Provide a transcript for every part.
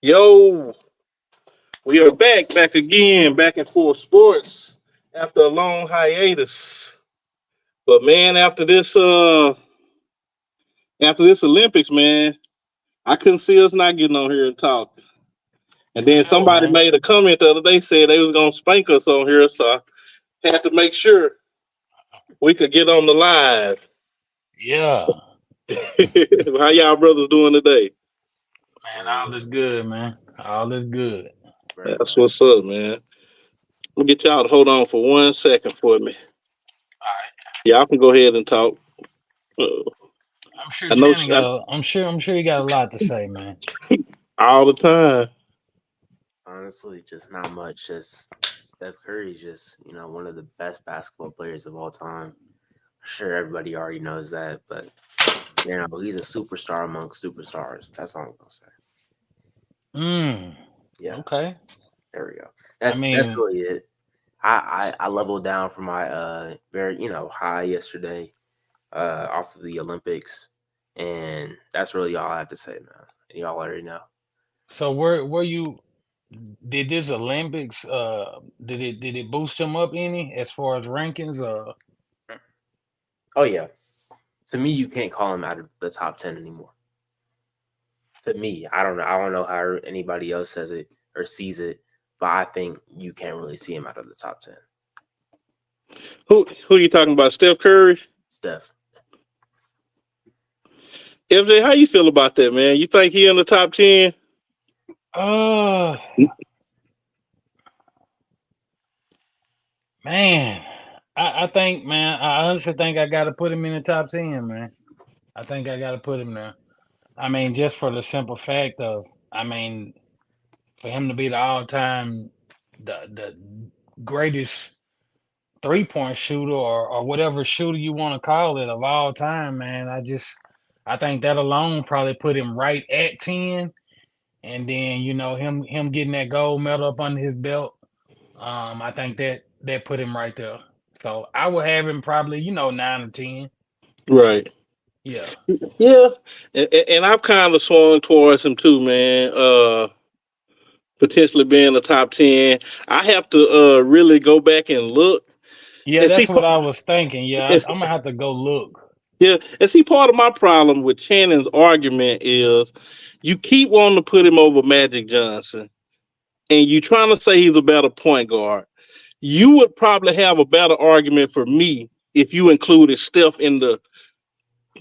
Yo, we are back again, back in full sports after a long hiatus. But man, after this Olympics, man, I couldn't see us not getting on here and talk. And For then sure, somebody man. made a comment the other day said they was gonna spank us on here, so I had to make sure we could get on the live. Yeah, How y'all brothers doing today? man. Very All well, is good, man. All is good. very That's well. what's up, man. Let me get y'all to hold on for 1 second for me. All right. Y'all can go ahead and talk. Uh, I'm sure I know Channing got. I'm sure he got a lot to say, man. all the time. Honestly, just not much. Just Steph Curry's just one of the best basketball players of all time. Sure, everybody already knows that, but he's a superstar amongst superstars. That's all I'm gonna say. Mm. Yeah, Okay. there we go. I That's mean, really it. I leveled down from my very high yesterday off of the Olympics, and that's really all I have to say, man. Y'all already know. so where you did this Olympics? Did it boost him up any as far as rankings? Oh yeah, to me, you can't call him out of the top 10 anymore. To me, I don't know. I don't know how anybody else says it or sees it, but I think you can't really see him out of the top 10. Who you talking about? Steph Curry? Steph, FJ, how you feel about that, man? You think he in the top 10? Uh, man, I think, man, I honestly think I got to put him in the top 10, man. I think I got to put him there. I mean, just for the simple fact of, I mean, for him to be the all-time, the greatest 3-point shooter or whatever shooter you want to call it of all time, man. I think that alone probably put him right at 10. And then, him getting that gold medal up under his belt. I think that put him right there. So I would have him probably, 9 or 10. Right. Yeah. Yeah. And I've kind of swung towards him too, man. Potentially being the top 10. I have to really go back and look. Yeah, And see, that's what I was thinking. Yeah, it's, I'm gonna have to go look. yeah, and see, part of my problem with Shannon's argument is you keep wanting to put him over Magic Johnson, and you trying to say he's a better point guard. You would probably have a better argument for me if you included Steph in the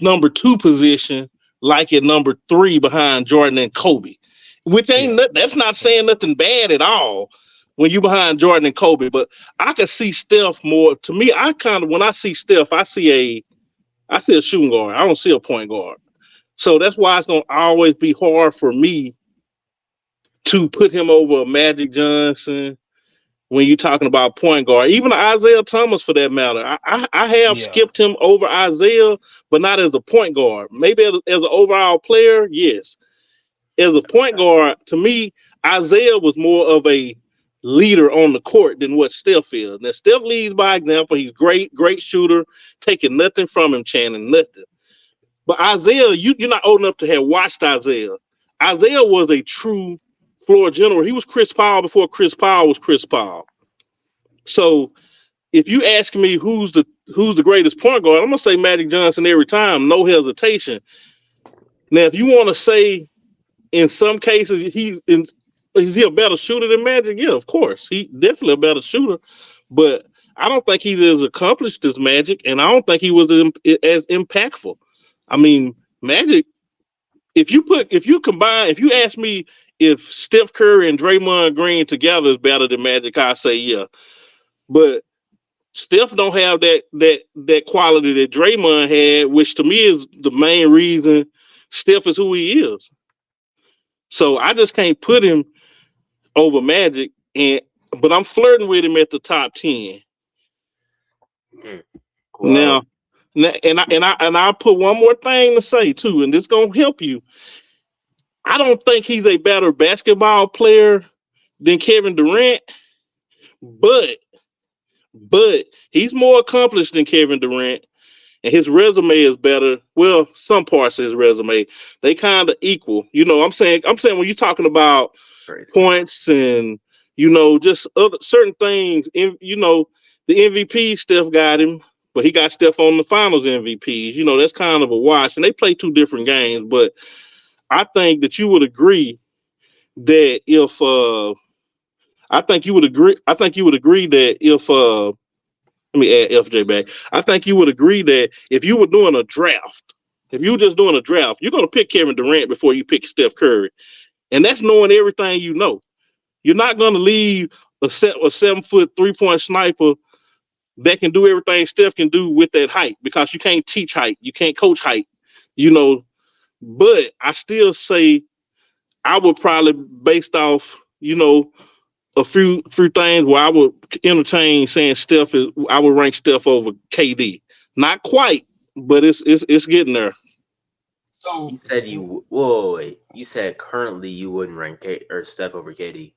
number two position, like at number three behind Jordan and Kobe. Which ain't Yeah. that's not saying nothing bad at all when you behind Jordan and Kobe. But I could see Steph more. To me, I kind of when I see Steph, I see a shooting guard. I don't see a point guard. So that's why it's gonna always be hard for me to put him over Magic Johnson when you're talking about point guard, even Isaiah Thomas for that matter. I have Yeah. skipped him over Isaiah, but not as a point guard. Maybe as an overall player, yes. As a point guard, to me, Isaiah was more of a leader on the court than what Steph is. Now, Steph leads by example. He's great shooter, taking nothing from him, Channing, nothing. But Isaiah, you're not old enough to have watched Isaiah. Isaiah was a true floor general. He was Chris Paul before Chris Paul was Chris Paul. So if you ask me who's the greatest point guard, I'm gonna say Magic Johnson every time, no hesitation. Now, if you want to say in some cases is he a better shooter than Magic? Yeah, of course, he definitely a better shooter, but I don't think he's as accomplished as Magic, and I don't think he was as impactful. I mean, Magic. If you ask me if Steph Curry and Draymond Green together is better than Magic, I say yeah. But Steph don't have that quality that Draymond had, which to me is the main reason Steph is who he is. So I just can't put him over Magic, but I'm flirting with him at the top 10 well, now. And I put one more thing to say too, and this gonna help you. I don't think he's a better basketball player than Kevin Durant, but he's more accomplished than Kevin Durant. and his resume is better. Well, some parts of his resume, they kind of equal. You know, I'm saying when you're talking about Crazy. points and, you know, just other certain things, you know, the MVP, Steph got him, but he got Steph on the finals MVPs. You know, that's kind of a wash, and they play two different games. But I think that you would agree that if I think you would agree that if let me add FJ back. I think you would agree that if you were doing a draft, if you were just doing a draft, you're gonna pick Kevin Durant before you pick Steph Curry. And that's knowing everything you know. You're not gonna leave a 7-foot 3-point sniper that can do everything Steph can do with that height, because you can't teach height, you can't coach height, you know. But I still say I would probably, based off, you know, a few things where I would entertain saying I would rank Steph over KD. Not quite, but it's getting there. So You said wait. You said currently you wouldn't rank Steph over KD.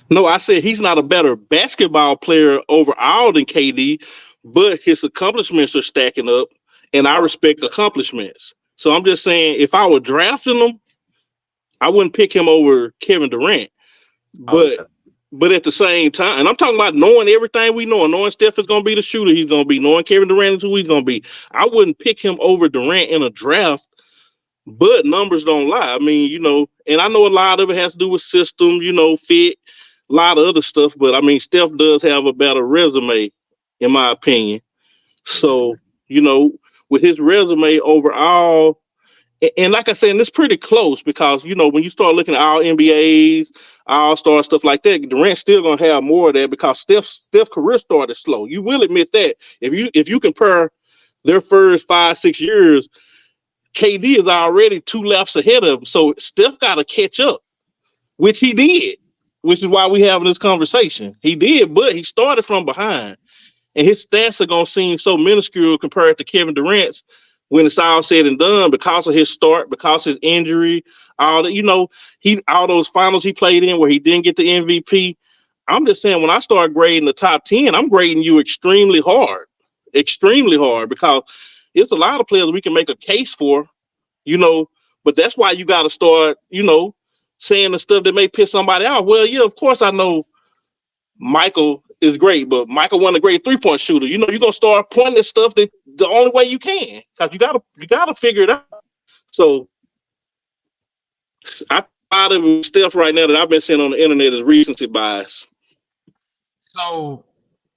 No, I said he's not a better basketball player overall than KD, but his accomplishments are stacking up, and I respect accomplishments. So I'm just saying, if I were drafting him, I wouldn't pick him over Kevin Durant. But at the same time, and I'm talking about knowing everything we know, and knowing Steph is going to be the shooter he's going to be, knowing Kevin Durant is who he's going to be, I wouldn't pick him over Durant in a draft. But numbers don't lie. I mean, you know, and I know a lot of it has to do with system, you know, fit, a lot of other stuff. But I mean, Steph does have a better resume, in my opinion. So, you know, with his resume overall, and like I said, and it's pretty close, because, you know, when you start looking at all NBAs, all-star stuff like that, Durant's still gonna have more of that, because Steph's career started slow. You will admit that. If you compare their first 5-6 years, KD is already 2 laps ahead of him. So Steph got to catch up, which he did, which is why we having this conversation. He did, but he started from behind, and his stats are gonna seem so minuscule compared to Kevin Durant's when it's all said and done, because of his start, because of his injury, all that, you know, all those finals he played in where he didn't get the MVP. I'm just saying, when I start grading the top 10, I'm grading you extremely hard, because it's a lot of players we can make a case for, you know, but that's why you got to start, you know, saying the stuff that may piss somebody off. Well, yeah, of course I know Michael is great, but Michael wasn't a great 3-point shooter. You know, you're gonna start pointing at stuff that the only way you can, because you gotta figure it out. So I thought of stuff right now that I've been seeing on the internet is recency bias. So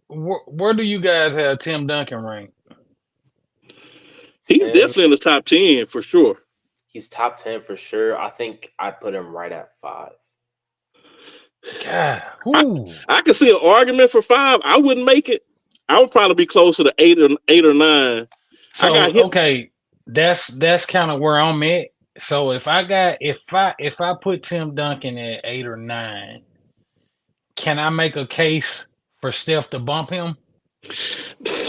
where do you guys have Tim Duncan ranked? He's definitely in the top 10 for sure. He's top 10 for sure. I think I put him right at 5. God, I could see an argument for 5. I wouldn't make it. I would probably be closer to 8 or 9. So okay, that's kind of where I'm at. So if I put Tim Duncan at 8 or 9, can I make a case for Steph to bump him?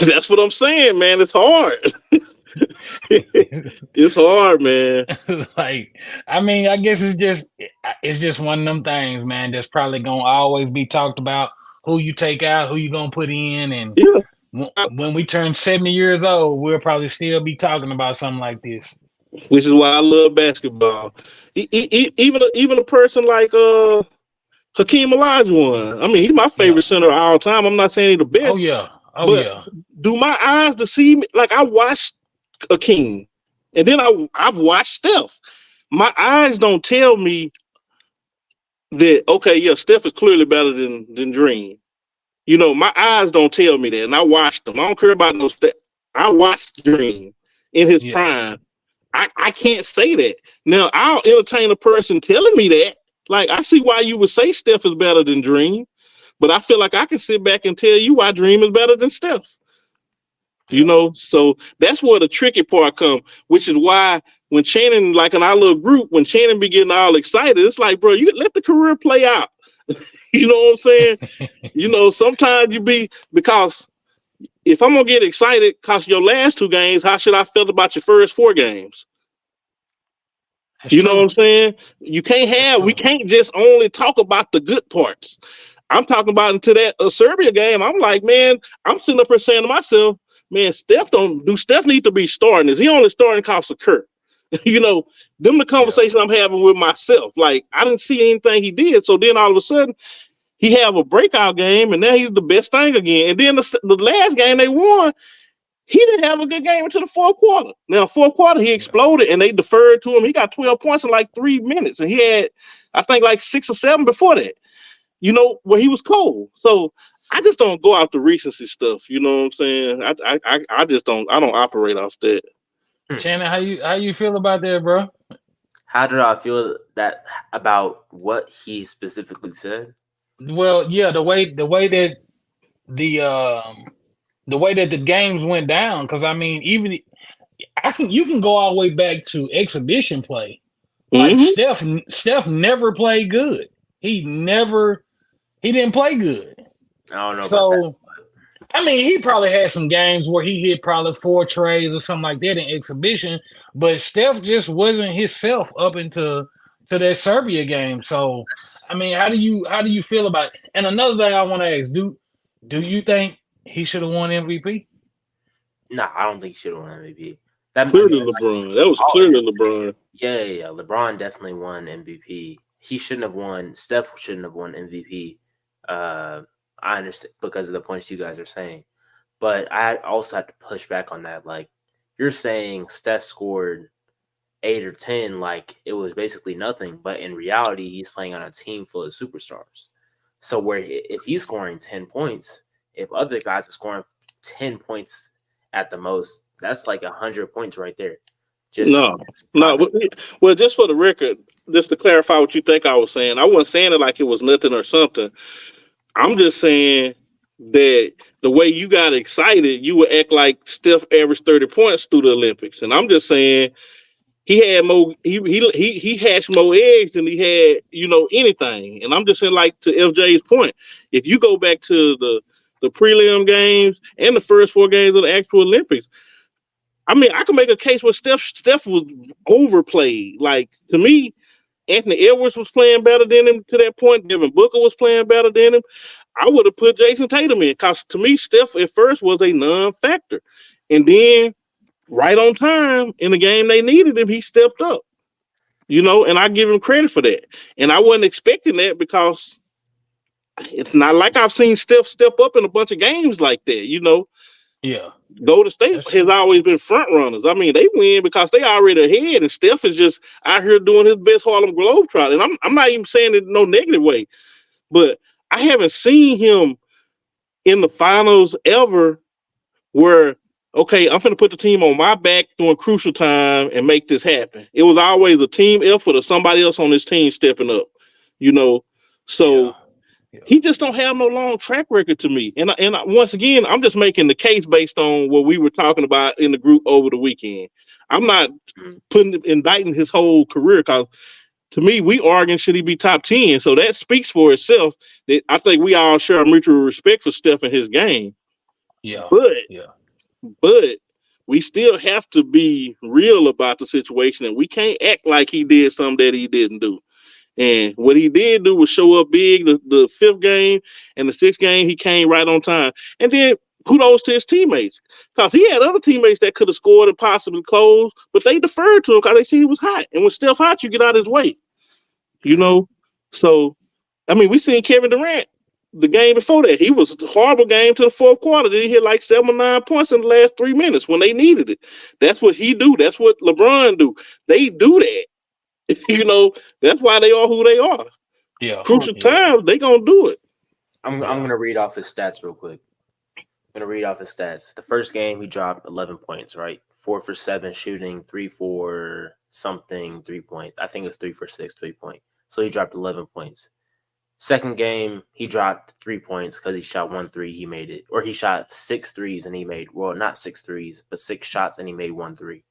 That's what I'm saying, man. It's hard. It's hard, man. Like, I mean, I guess it's just one of them things, man, that's probably gonna always be talked about. Who you take out, who you gonna put in, and when we turn 70 years old, we'll probably still be talking about something like this. Which is why I love basketball. Even a person like Hakeem Olajuwon. I mean, he's my favorite center of all time. I'm not saying he's the best. Oh yeah. Do my eyes deceive me? Like, I watched Hakeem, and then I've watched Steph. My eyes don't tell me that, okay, yeah, Steph is clearly better than Dream. You know, my eyes don't tell me that, and I watched them. I don't care about no Steph. I watched Dream in his prime. I can't say that. Now, I'll entertain a person telling me that. Like, I see why you would say Steph is better than Dream, but I feel like I can sit back and tell you why Dream is better than Steph. You know, so that's where the tricky part comes, which is why when Shannon, like in our little group, when Shannon be getting all excited, it's like, bro, you let the career play out. You know what I'm saying? You know, sometimes because if I'm going to get excited because your last 2 games, how should I feel about your first 4 games? You know what I'm saying? We can't just only talk about the good parts. I'm talking about into that Serbia game. I'm like, man, I'm sitting up here saying to myself, man, Steph need to be starting. Is he only starting because of Kurt? Them the conversation I'm having with myself. Like, I didn't see anything he did. So then all of a sudden, he have a breakout game, and now he's the best thing again. And then the last game they won, he didn't have a good game until the fourth quarter. Now, fourth quarter, he exploded, and they deferred to him. He got 12 points in like 3 minutes, and he had, I think, like 6 or 7 before that, where he was cold. So I just don't go out the recency stuff. You know what I'm saying? I just don't. I don't operate off that. Shannon, how you feel about that, bro? How did I feel about what he specifically said? Well, yeah, the way that the games went down, because I mean, even you can go all the way back to exhibition play. Like Steph never played good. He didn't play good. I don't know. So I mean, he probably had some games where he hit probably 4 trays or something like that in exhibition, but Steph just wasn't himself up into that Serbia game. So I mean, how do you feel about it? And another thing I want to ask, do you think he should have won MVP? No, I don't think he should have won MVP. Clearly LeBron. That was clearly LeBron. Yeah. LeBron definitely won MVP. He shouldn't have won. Steph shouldn't have won MVP. I understand because of the points you guys are saying. But I also have to push back on that. Like, you're saying Steph scored 8 or 10 like it was basically nothing. But in reality, he's playing on a team full of superstars. So if he's scoring 10 points, if other guys are scoring 10 points at the most, that's like 100 points right there. No. Well, just for the record, just to clarify what you think I was saying, I wasn't saying it like it was nothing or something. I'm just saying that the way you got excited, you would act like Steph averaged 30 points through the Olympics. And I'm just saying he had more, he hatched more eggs than he had, anything. And I'm just saying, like, to FJ's point, if you go back to the prelim games and the first 4 games of the actual Olympics, I mean, I can make a case where Steph was overplayed. Like, to me, Anthony Edwards was playing better than him to that point. Devin Booker was playing better than him. I would have put Jason Tatum in, because to me, Steph at first was a non-factor. And then right on time in the game they needed him, he stepped up. And I give him credit for that. And I wasn't expecting that, because it's not like I've seen Steph step up in a bunch of games like that, Yeah. Golden State has always been front runners. I mean, they win because they already ahead, and Steph is just out here doing his best Harlem Globetrotter. And I'm not even saying it in no negative way, but I haven't seen him in the finals ever where, okay, I'm going to put the team on my back during crucial time and make this happen. It was always a team effort or somebody else on this team stepping up, So. Yeah. He just don't have no long track record to me. And once again, I'm just making the case based on what we were talking about in the group over the weekend. I'm not indicting his whole career, because to me, we arguing should he be top 10. So that speaks for itself. That I think we all share a mutual respect for Steph and his game. Yeah. But we still have to be real about the situation, and we can't act like he did something that he didn't do. And what he did do was show up big the 5th game, and the 6th game, he came right on time. And then kudos to his teammates, because he had other teammates that could have scored and possibly closed, but they deferred to him because they see he was hot. And when Steph hot, you get out of his way. So, I mean, we seen Kevin Durant the game before that. He was a horrible game to the 4th quarter. Then he hit like 7 or 9 points in the last 3 minutes when they needed it. That's what he do. That's what LeBron do. They do that. That's why they are who they are. Yeah. Crucial times, they gonna do it. I'm gonna read off his stats real quick. The first game, he dropped 11 points, right? 4 for 7 shooting, 3 for something, 3 point. I think it's 3 for 6, 3 point. So he dropped 11 points. Second game, he dropped 3 points because he shot 1 3. He made it, or he shot 6 threes and he made, well, not 6 threes, but 6 shots and he made 1 3.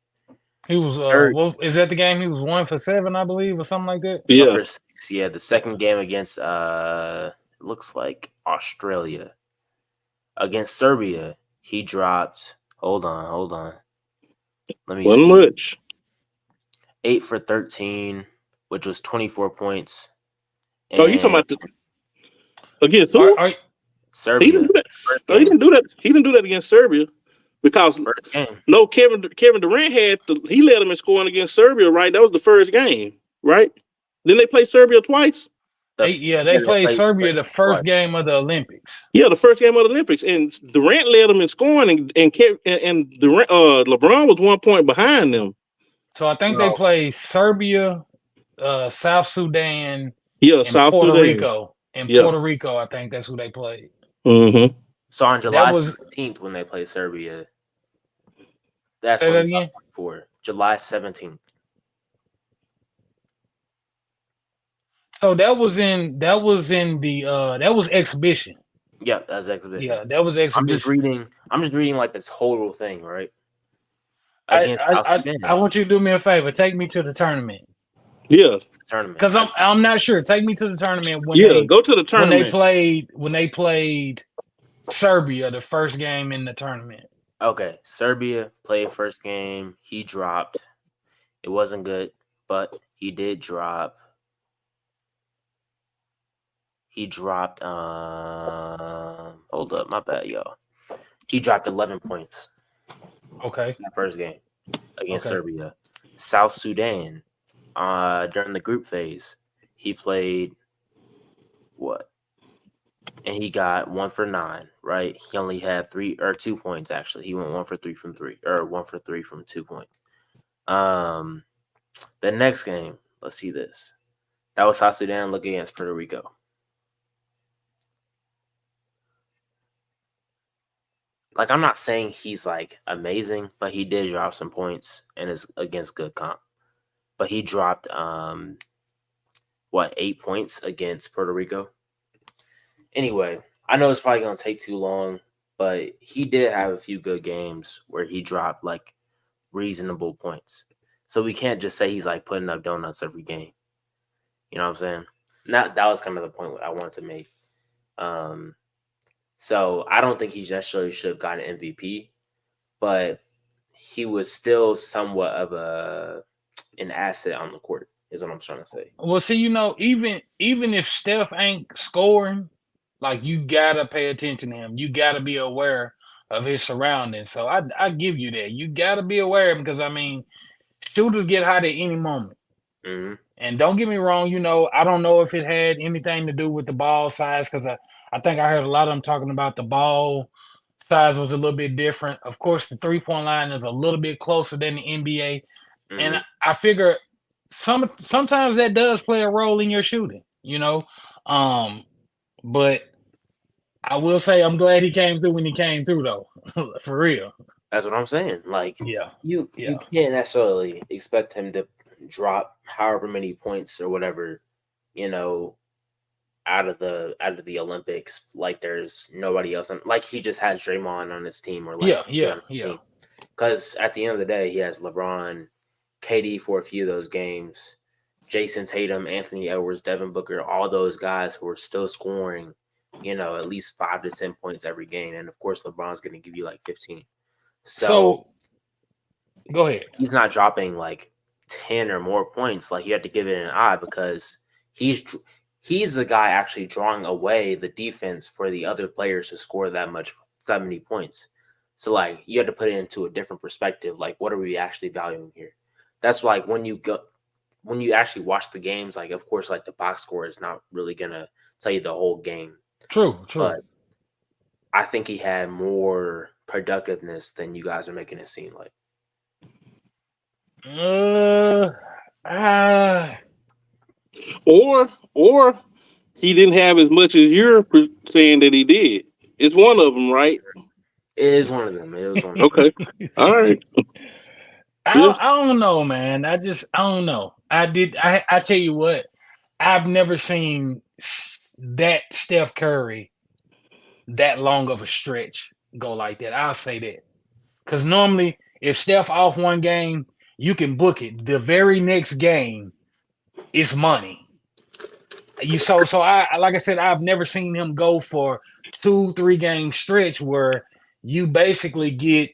He was, is that the game he was 1 for 7, I believe, or something like that? Yeah. 1 for 6, yeah. The second game against, looks like Australia. Against Serbia, he dropped, hold on. Let me see. Much. 8 for 13, which was 24 points. Oh, you talking about against who? Serbia. He didn't do that. He didn't do that against Serbia. because First game. no, Kevin Durant he led them in scoring against Serbia, right? That was the first game, right? Then they play Serbia twice. They played Serbia the first game of the Olympics. Yeah, the first game of the Olympics, and Durant led them in scoring, and Durant, LeBron was 1 point behind them. So I think they played Serbia, South Sudan, and Puerto Sudan. Rico. And Puerto Rico, I think that's who they played. Mm-hmm. So on July 17th, when they played Serbia, that's Say what that again? for July 17th. So that was exhibition. Yeah, that's exhibition. Yeah, that was exhibition. I'm just reading like the total thing, right? I want you to do me a favor. Take me to the tournament. Yeah. Tournament. Because I'm not sure. Take me to the tournament go to the tournament. When they played Serbia, the first game in the tournament. Okay. Serbia played first game. He dropped. It wasn't good, but he did drop. He dropped hold up, my bad, y'all. He dropped 11 points. Okay. That first game against Serbia. South Sudan, during the group phase, he played what? And he got 1 for 9, right? He only had 2 points actually. He went 1 for 3 from 3, or 1 for 3 from 2 points. The next game, let's see this. That was South Sudan looking against Puerto Rico. Like, I'm not saying he's like amazing, but he did drop some points and is against good comp. But he dropped 8 points against Puerto Rico. Anyway, I know it's probably gonna take too long, but he did have a few good games where he dropped like reasonable points. So we can't just say he's like putting up donuts every game. You know what I'm saying? That was kind of the point I wanted to make. So I don't think he necessarily should have gotten MVP, but he was still somewhat of an asset on the court, is what I'm trying to say. Well, see, even if Steph ain't scoring, like, you gotta pay attention to him. You gotta be aware of his surroundings. So I give you that. You gotta be aware of him because, I mean, shooters get hot at any moment. Mm-hmm. And don't get me wrong, I don't know if it had anything to do with the ball size because I think I heard a lot of them talking about the ball size was a little bit different. Of course, the 3-point line is a little bit closer than the NBA. Mm-hmm. And I figure sometimes that does play a role in your shooting, but I will say I'm glad he came through when he came through, though, for real. That's what I'm saying. Like, you can't necessarily expect him to drop however many points or whatever, out of the Olympics. Like, there's nobody else like he just has Draymond on his team, or like team. Because at the end of the day, he has LeBron, KD for a few of those games, Jason Tatum, Anthony Edwards, Devin Booker, all those guys who are still scoring, at least 5 to 10 points every game, and of course LeBron's going to give you like 15. So go ahead. He's not dropping like 10 or more points. Like, you have to give it an eye because he's the guy actually drawing away the defense for the other players to score that many points. So, like, you have to put it into a different perspective. Like, what are we actually valuing here? That's like when you actually watch the games, like, of course, like, the box score is not really gonna tell you the whole game. True. But I think he had more productiveness than you guys are making it seem like. Or he didn't have as much as you're saying that he did. It's one of them, right? It is one of them. It was one of them. Okay. All right. I don't know, man. I don't know. I tell you what, I've never seen that Steph Curry that long of a stretch go like that. I'll say that. Because normally, if Steph off one game, you can book it. The very next game is money. So I like I said, I've never seen him go for 2-3 game stretch where you basically get,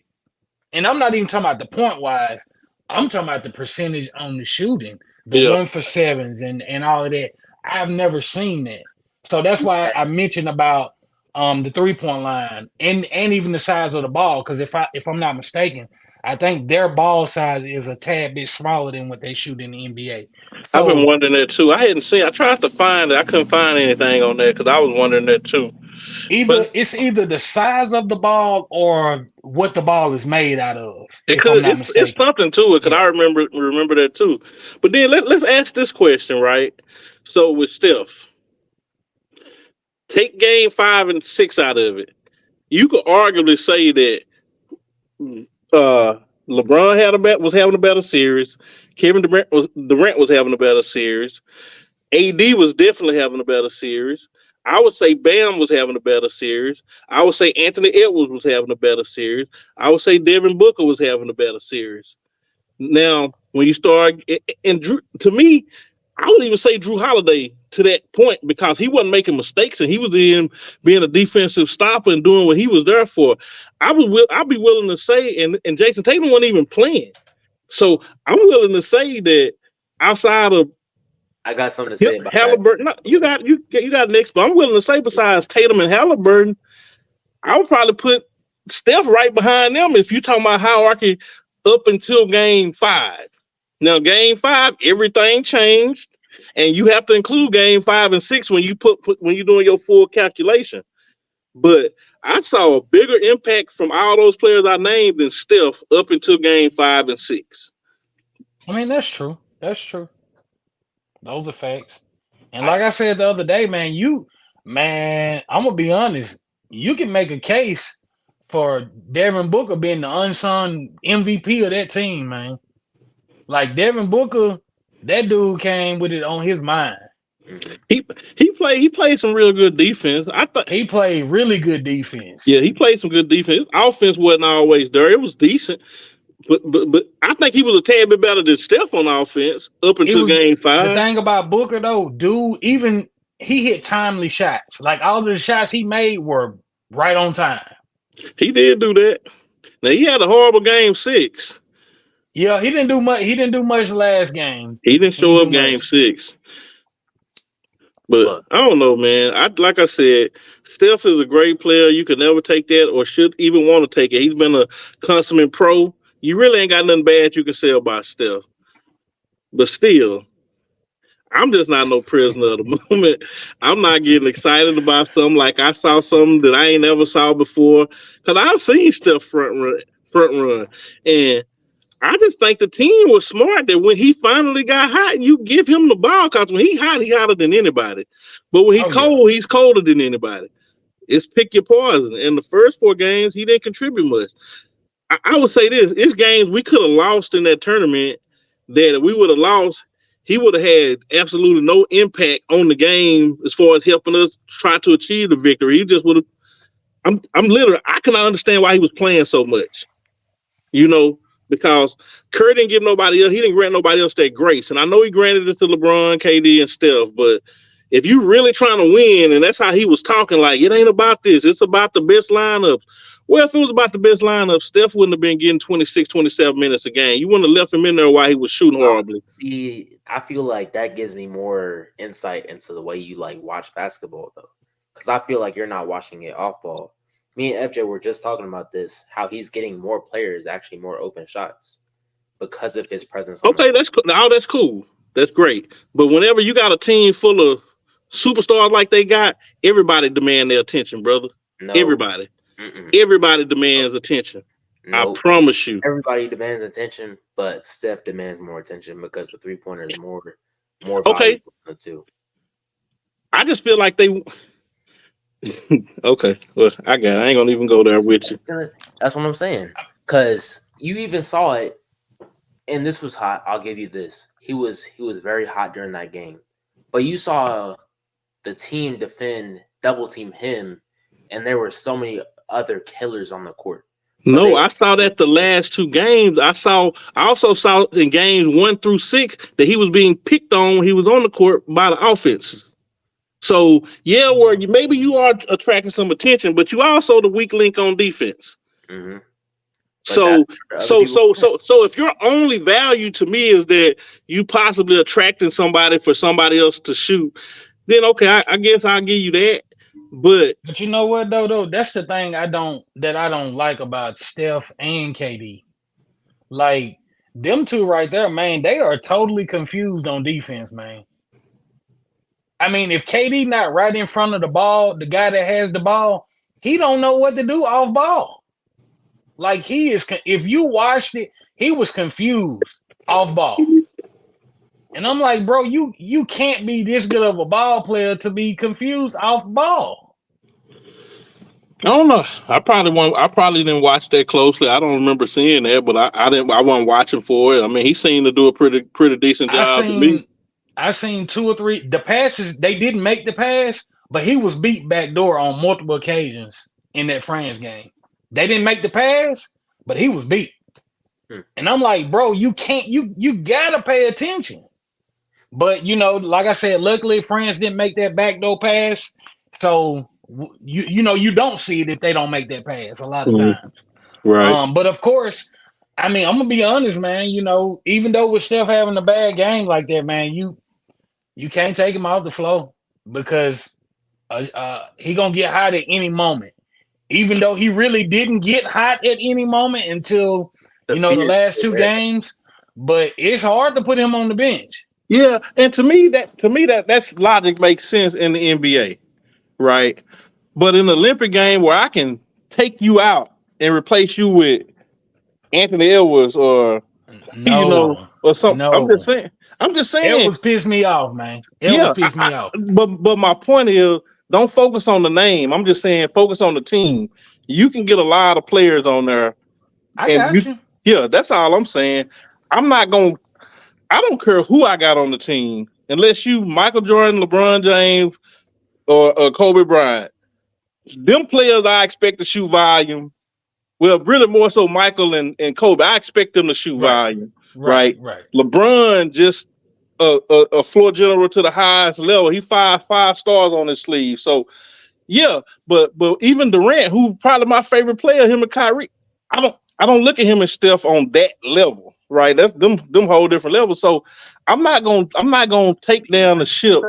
and I'm not even talking about the point wise, I'm talking about the percentage on the shooting, the 1-for-7s and all of that. I've never seen that. So that's why I mentioned about the 3-point line, and even the size of the ball. Because if I'm not mistaken, I think their ball size is a tad bit smaller than what they shoot in the NBA. I've been So wondering that too. I tried to find it. I couldn't find anything on that because I was wondering that too. But it's either the size of the ball or what the ball is made out of. If I'm not it's mistaken, something to it because Yeah. I remember that too. But then let's ask this question, right? So with Steph, take game 5 and 6 out of it. You could arguably say that LeBron was having a better series. Kevin Durant was having a better series. AD was definitely having a better series. I would say Bam was having a better series. I would say Anthony Edwards was having a better series. I would say Devin Booker was having a better series. Now, when you start, and Drew, to me, I would even say Drew Holiday to that point because he wasn't making mistakes and he was in being a defensive stopper and doing what he was there for. I'd be willing to say, and Jason Tatum wasn't even playing. So I'm willing to say that outside of I got something to say about Halliburton, no, you got next, but I'm willing to say besides Tatum and Halliburton, I would probably put Steph right behind them if you're talking about hierarchy up until game 5. Now, game 5, everything changed, and you have to include game 5 and 6 when you when you're doing your full calculation. But I saw a bigger impact from all those players I named than Steph up until game 5 and 6. I mean, that's true. That's true. Those are facts. And like I said the other day, man, I'm gonna be honest. You can make a case for Devin Booker being the unsung MVP of that team, man. Like Devin Booker, that dude came with it on his mind. He played some real good defense. I thought he played really good defense. Yeah, he played some good defense. Offense wasn't always there. It was decent. But I think he was a tad bit better than Steph on offense up until game 5. The thing about Booker though, dude, even he hit timely shots. Like all of the shots he made were right on time. He did do that. Now he had a horrible game 6. Yeah, he didn't do much. He didn't do much last game. He didn't show up game 6. But I don't know, man. Like I said, Steph is a great player. You could never take that or should even want to take it. He's been a consummate pro. You really ain't got nothing bad you can say about Steph. But still, I'm just not no prisoner of the moment. I'm not getting excited about something like I saw something that I ain't never saw before. Because I've seen Steph front run. And I just think the team was smart that when he finally got hot, you give him the ball. Because when he hot, he hotter than anybody. But when he's colder than anybody. It's pick your poison. In the first 4 games, he didn't contribute much. I would say this. It's games we could have lost in that tournament that if we would have lost, he would have had absolutely no impact on the game as far as helping us try to achieve the victory. He just would have. I'm literally. I cannot understand why he was playing so much. Because Curry didn't give nobody else. He didn't grant nobody else that grace. And I know he granted it to LeBron, KD, and Steph. But if you really trying to win, and that's how he was talking, like it ain't about this. It's about the best lineups. Well, if it was about the best lineup, Steph wouldn't have been getting 26, 27 minutes a game. You wouldn't have left him in there while he was shooting horribly. See, I feel like that gives me more insight into the way you watch basketball, though. Because I feel like you're not watching it off ball. Me and FJ were just talking about this, how he's getting more players, actually more open shots because of his presence. Okay, that's cool. Now that's cool. That's great. But whenever you got a team full of superstars like they got, everybody demand their attention, brother. No. Everybody. Everybody demands attention. Nope. I promise you. Everybody demands attention, but Steph demands more attention because the 3-pointer is more okay. Than the 2. I just feel like they. Okay, well, I ain't gonna even go there with you. That's what I'm saying. Because you even saw it, and this was hot. I'll give you this. He was very hot during that game, but you saw the team double team him, and there were so many other killers on the court. No, I saw that the last 2 games. I also saw in games 1 through 6 that he was being picked on when he was on the court by the offenses. So where maybe you are attracting some attention, but you also the weak link on defense. Mm-hmm. So if your only value to me is that you possibly attracting somebody for somebody else to shoot, then okay, I guess I'll give you that. But But you know what though? That's the thing I don't like about Steph and KD. Like them two right there, man, they are totally confused on defense, man. I mean, if KD not right in front of the ball, the guy that has the ball, he don't know what to do off ball. Like he is, if you watched it, he was confused off ball. And I'm like, bro, you can't be this good of a ball player to be confused off ball. I don't know. I probably didn't watch that closely. I don't remember seeing that, but I wasn't watching for it. I mean, he seemed to do a pretty decent job to me. I seen 2 or 3 the passes. They didn't make the pass, but he was beat backdoor on multiple occasions in that France game. They didn't make the pass, but he was beat. And I'm like, bro, you can't. You gotta pay attention. But you know, like I said, luckily France didn't make that backdoor pass, so you know you don't see it if they don't make that pass a lot of times. Right. But of course, I mean, I'm gonna be honest, man. You know, even though with Steph having a bad game like that, man, you can't take him off the floor because he gonna get hot at any moment. Even though he really didn't get hot at any moment until the last 2 games, but it's hard to put him on the bench. Yeah, and to me that's logic makes sense in the NBA, right? But in the Olympic game where I can take you out and replace you with Anthony Edwards or or something. No. I'm just saying. Edwards pissed me off, man. Edwards pissed me off. But my point is, don't focus on the name. I'm just saying, focus on the team. You can get a lot of players on there. I got you. Yeah, that's all I'm saying. I don't care who I got on the team, unless you Michael Jordan, LeBron James, or Kobe Bryant. Them players I expect to shoot volume. Well, really more so Michael and Kobe. I expect them to shoot volume. Right. LeBron just a floor general to the highest level. He five stars on his sleeve. So yeah, but even Durant, who probably my favorite player, him and Kyrie, I don't look at him and Steph on that level. Right, that's them whole different levels. So I'm not gonna take down the ship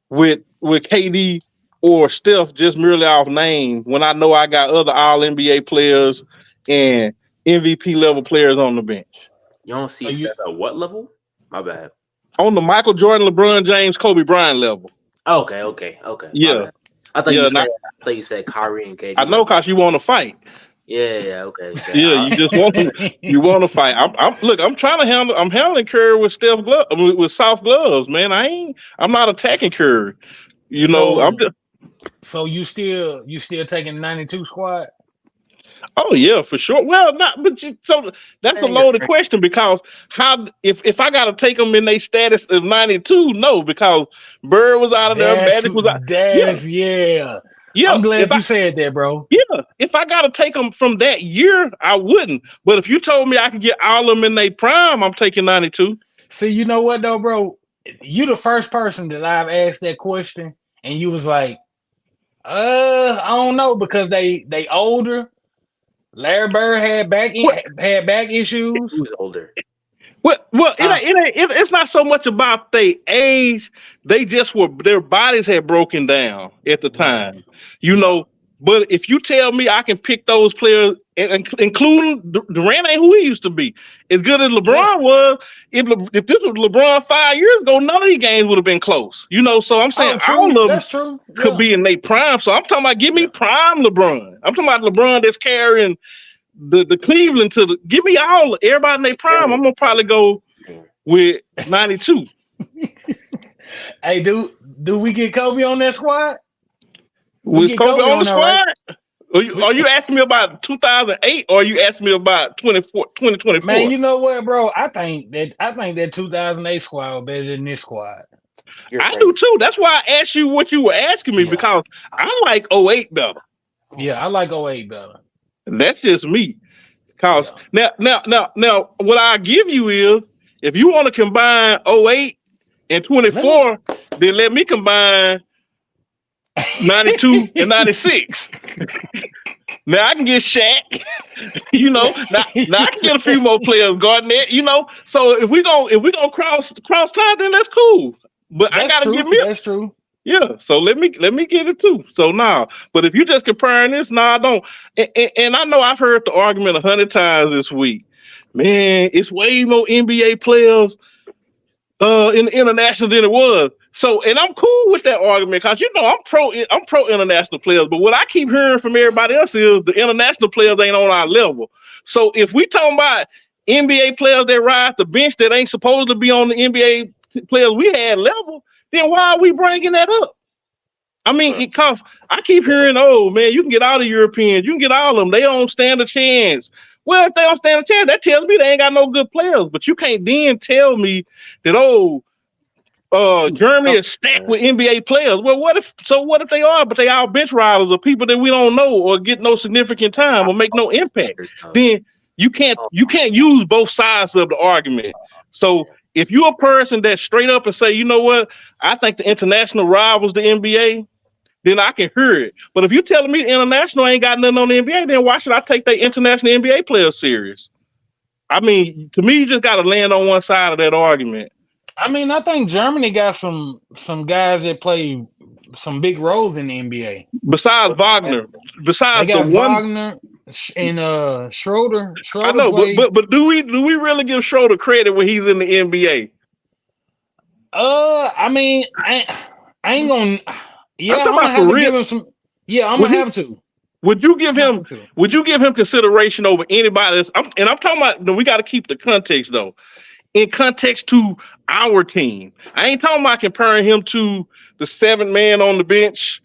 with KD or Steph just merely off name when I know I got other All NBA players and MVP level players on the bench. You don't see Steph at what level? My bad. On the Michael Jordan, LeBron James, Kobe Bryant level. Okay. Yeah. I thought you said Kyrie and KD. I know, cause you want to fight. Yeah, okay. Yeah, you just want to fight. I'm handling Curry with with soft gloves, man. I'm not attacking Curry. So you still taking 92 squad? Oh yeah, for sure. Well, so that's a loaded question because if I gotta take them in their status of 92, no, because Bird was out of there, Magic was out. Yeah, I'm glad you said that, bro. Yeah, if I gotta take them from that year, I wouldn't. But if you told me I could get all of them in their prime, I'm taking 92. See, you know what though, bro? You the first person that I've asked that question, and you was like, I don't know, because they older. Larry Bird had back issues. He was older. Well, it's not so much about their age. Their bodies had broken down at the time, But if you tell me I can pick those players, including Durant, ain't who he used to be. As good as LeBron was, if this was LeBron 5 years ago, none of these games would have been close. So I'm saying all of them could be in their prime. So I'm talking about give me prime LeBron. I'm talking about LeBron that's carrying the Cleveland give me everybody in their prime. I'm gonna probably go with 92. Hey, do we get Kobe on that squad? Was Kobe on the squad? Right? Are you asking me about 2008 or are you asking me about 2024? Man, you know what, bro? I think that 2008 squad was better than this squad. I do too. That's why I asked you what you were asking me, because I like 08 better. Yeah, I like 08 better. That's just me. Cause now, what I give you is, if you want to combine 08 and 24, then let me combine 92 and 96. Now I can get Shaq. Now I can get a few more players, Garnett. So if we gonna cross time, then that's cool. But I gotta give me. That's true. Yeah, so let me get it too. So now, but if you just comparing this, I don't. And I know I've heard the argument 100 times this week. Man, it's way more NBA players in the international than it was. So, and I'm cool with that argument because I'm pro international players. But what I keep hearing from everybody else is the international players ain't on our level. So if we talking about NBA players that ride the bench that ain't supposed to be on the NBA players we had level, then why are we bringing that up? I mean, because I keep hearing, oh man, you can get all the Europeans, you can get all of them. They don't stand a chance. Well, if they don't stand a chance, that tells me they ain't got no good players. But you can't then tell me that, Germany is stacked with NBA players. Well, what if they are, but they all bench riders or people that we don't know or get no significant time or make no impact? Then you can't use both sides of the argument. So if you're a person that straight up and say, you know what, I think the international rivals the NBA, then I can hear it. But if you're telling me the international ain't got nothing on the NBA, then why should I take the international NBA players serious? I mean, to me, you just got to land on one side of that argument. I mean, I think Germany got some guys that play some big roles in the NBA. Besides Wagner, they got Wagner and Schroeder. I know, but do we really give Schroeder credit when he's in the NBA? I mean, I ain't gonna. Yeah, I'm gonna have to give him some. Yeah, I'm gonna have to. Would you give him consideration over anybody else? I'm talking about. We got to keep the context though. In context to our team, I ain't talking about comparing him to the seventh man on the bench,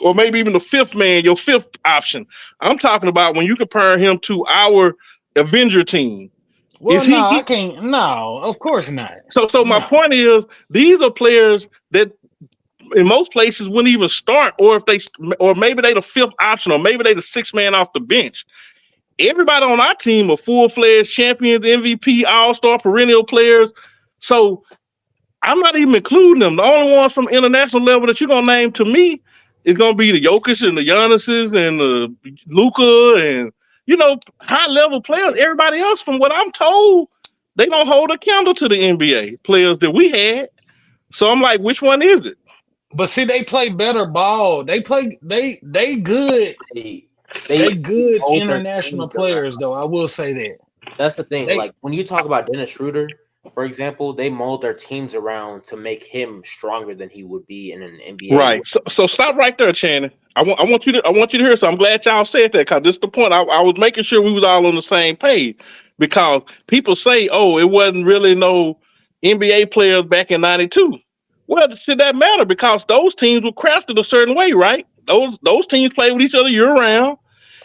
or maybe even the fifth man, your fifth option. I'm talking about when you compare him to our Avenger team. Well, I can't. No, of course not. So my point is, these are players that in most places wouldn't even start, or maybe they the fifth option, or maybe they the sixth man off the bench. Everybody on our team are full-fledged champions, MVP, all-star, perennial players. So I'm not even including them. The only ones from international level that you're gonna name to me is gonna be the Jokic and the Giannis's and the Luka and high-level players. Everybody else, from what I'm told, they don't hold a candle to the NBA players that we had. So I'm like, which one is it? But see, they play better ball. They good. They good international players, though. I will say that. That's the thing. Like when you talk about Dennis Schroeder, for example, they mold their teams around to make him stronger than he would be in an NBA. Right. So stop right there, Channing. I want you to hear. So I'm glad y'all said that, because this is the point. I was making sure we was all on the same page, because people say, oh, it wasn't really no NBA players back in '92. Well, should that matter? Because those teams were crafted a certain way, right? Those teams played with each other year round,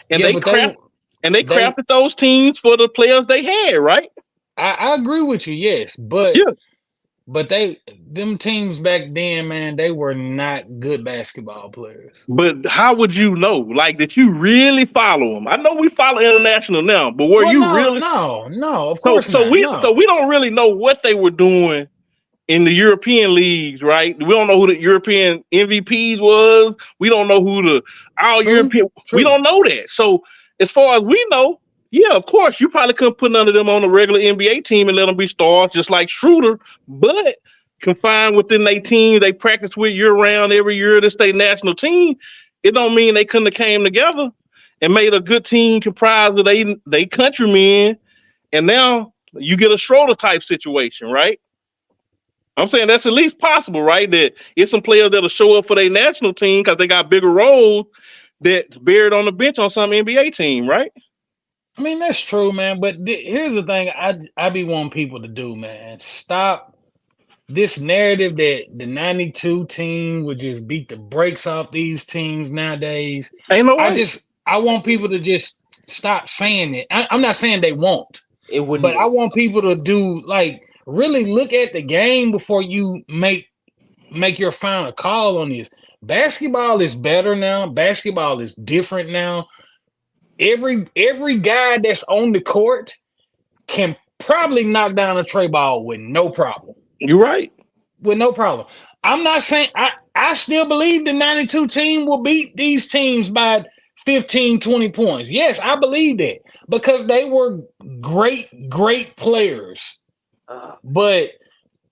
and they crafted those teams for the players they had, right? I agree with you, yes, but them teams back then, man, they were not good basketball players. But how would you know? Like, did you really follow them? I know we follow international now, but really? No, of course not. So we don't really know what they were doing in the European leagues, right? We don't know who the European MVPs was. We don't know who the European. We don't know that. So as far as we know, yeah, of course, you probably couldn't put none of them on a regular NBA team and let them be stars, just like Schroeder, but confined within their team, they practice with year round every year. This their national team. It don't mean they couldn't have came together and made a good team comprised of they countrymen. And now you get a Schroeder type situation, right? I'm saying that's at least possible, right? That it's some players that'll show up for their national team because they got bigger roles that's buried on the bench on some NBA team, right? I mean, that's true, man. But here's the thing I be wanting people to do, man. Stop this narrative that the 92 team would just beat the brakes off these teams nowadays. Ain't no way. I want people to just stop saying it. I'm not saying they won't. It wouldn't. But I want people to do, like, really look at the game before you make your final call on this. Basketball is better now. Basketball is different now. Every guy that's on the court can probably knock down a tray ball with no problem. You're right. With no problem. I'm not saying I still believe the 92 team will beat these teams by 15, 20 points. Yes, I believe that because they were great players. But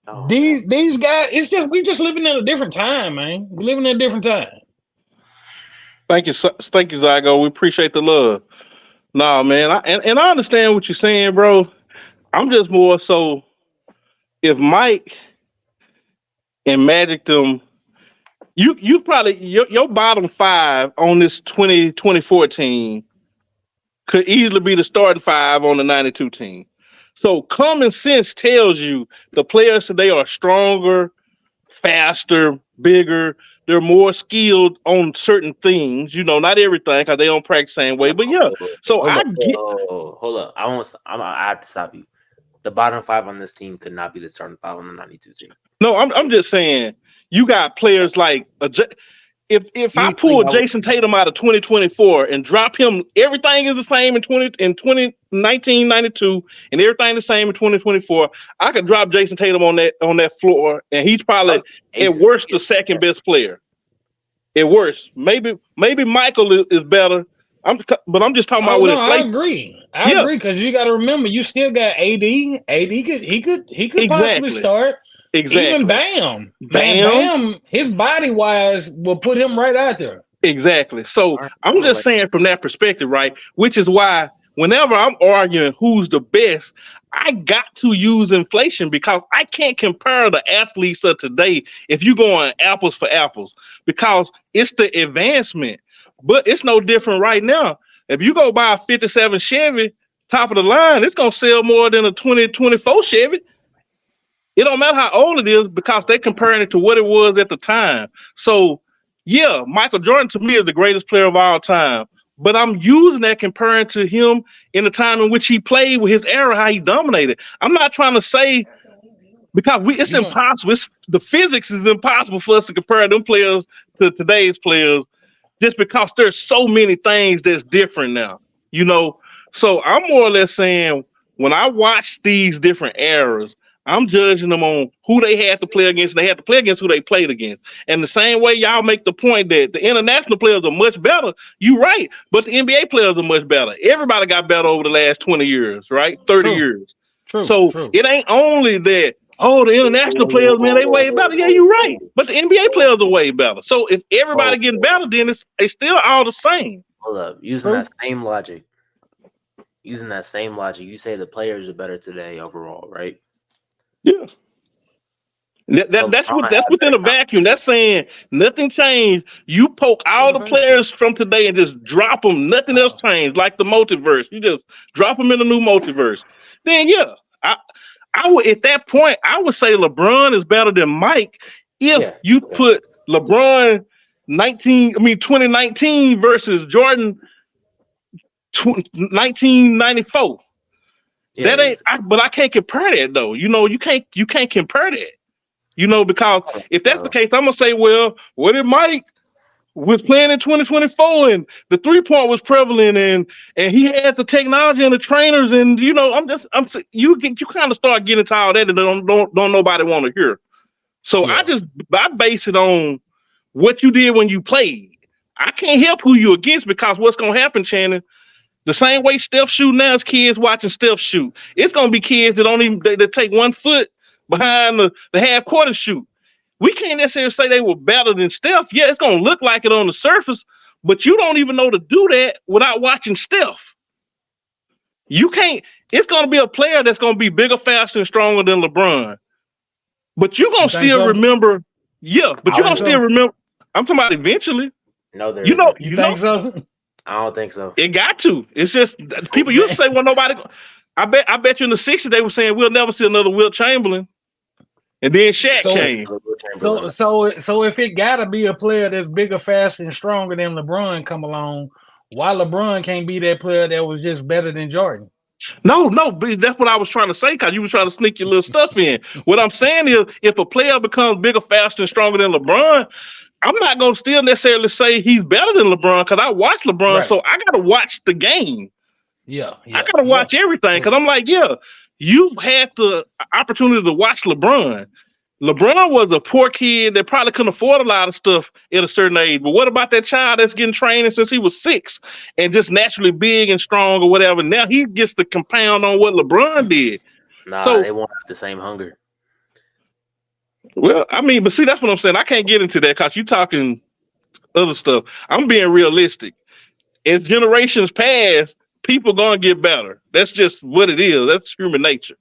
Oh, These guys, we just living in a different time, man. We living in a different time. Thank you, Zygo. We appreciate the love. Nah, man, and I understand what you're saying, bro. I'm just more so if Mike and Magic them, you probably your bottom five on this 2024 team could easily be the starting five on the 92 team. So common sense tells you the players today are stronger, faster, bigger. They're more skilled on certain things. You know, not everything because they don't practice the same way. But yeah, so hold up. I have to stop you. The bottom five on this team could not be the starting five on the 92 team. No, I'm just saying you got players like if I pull Jason Tatum out of 2024 and drop him, everything is the same in 2019, 92, and everything the same in 2024. I could drop Jason Tatum on that floor, and he's probably at worst the second best player. At worst, maybe Michael is better. But I'm just talking about with inflation. I agree because you got to remember you still got AD. He could possibly start. Exactly. Even Bam, his body wise will put him right out there. Exactly. So I'm just saying from that perspective, right? Which is why whenever I'm arguing who's the best, I got to use inflation because I can't compare the athletes of today if you're going apples for apples because it's the advancement. But it's no different right now. If you go buy a 57 Chevy, top of the line, it's going to sell more than a 2024 Chevy. It don't matter how old it is because they're comparing it to what it was at the time. So, yeah, Michael Jordan to me is the greatest player of all time. But I'm using that comparing to him in the time in which he played with his era, how he dominated. I'm not trying to say because it's impossible. The physics is impossible for us to compare them players to today's players just because there's so many things that's different now, you know? So I'm more or less saying when I watch these different eras, I'm judging them on who they had to play against. They had to play against who they played against. And the same way y'all make the point that the international players are much better, you're right. But the NBA players are much better. Everybody got better over the last 20 years, right? 30 years. So it ain't only that, the international players, man, they way better. Yeah, you're right. But the NBA players are way better. So if everybody getting better, then it's still all the same. Hold up. Using that same logic, you say the players are better today overall, right? Yeah. That's within a vacuum. That's saying nothing changed. You poke all the players from today and just drop them. Nothing else changed. Like the multiverse. You just drop them in the new multiverse. Then yeah, I would at that point I would say LeBron is better than Mike if you put LeBron 2019 versus Jordan 1994. Yeah, that ain't. But I can't compare that though. You know, you can't compare that. You know, because if that's the case, I'm gonna say, well, what if Mike was playing in 2024 and the 3-point was prevalent and he had the technology and the trainers and you know, you kind of start getting to all that and don't nobody want to hear. So I base it on what you did when you played. I can't help who you against because what's gonna happen, Shannon. The same way Steph shoot now is kids watching Steph shoot. It's gonna be kids that take 1 foot behind the half court and shoot. We can't necessarily say they were better than Steph. Yeah, it's gonna look like it on the surface, but you don't even know to do that without watching Steph. You can't. It's gonna be a player that's gonna be bigger, faster, and stronger than LeBron. But you're gonna still remember. Yeah, but you're gonna still remember. I'm talking about eventually. No, there. You think so? I don't think so. It got to. It's just people used to say, well, nobody. I bet you in the 60s they were saying we'll never see another Wilt Chamberlain, and then Shaq came. So if it gotta be a player that's bigger, faster, and stronger than LeBron come along, why LeBron can't be that player that was just better than Jordan? No, but that's what I was trying to say because you were trying to sneak your little stuff in. What I'm saying is, if a player becomes bigger, faster, and stronger than LeBron, I'm not going to still necessarily say he's better than LeBron because I watch LeBron, so I got to watch the game. Yeah. I got to watch everything because I'm like, you've had the opportunity to watch LeBron. LeBron was a poor kid that probably couldn't afford a lot of stuff at a certain age. But what about that child that's getting trained since he was 6 and just naturally big and strong or whatever? Now he gets to compound on what LeBron did. Nah, they won't have the same hunger. Well, I mean, but see, that's what I'm saying. I can't get into that because you talking other stuff. I'm being realistic. As generations pass, people gonna get better. That's just what it is. That's human nature.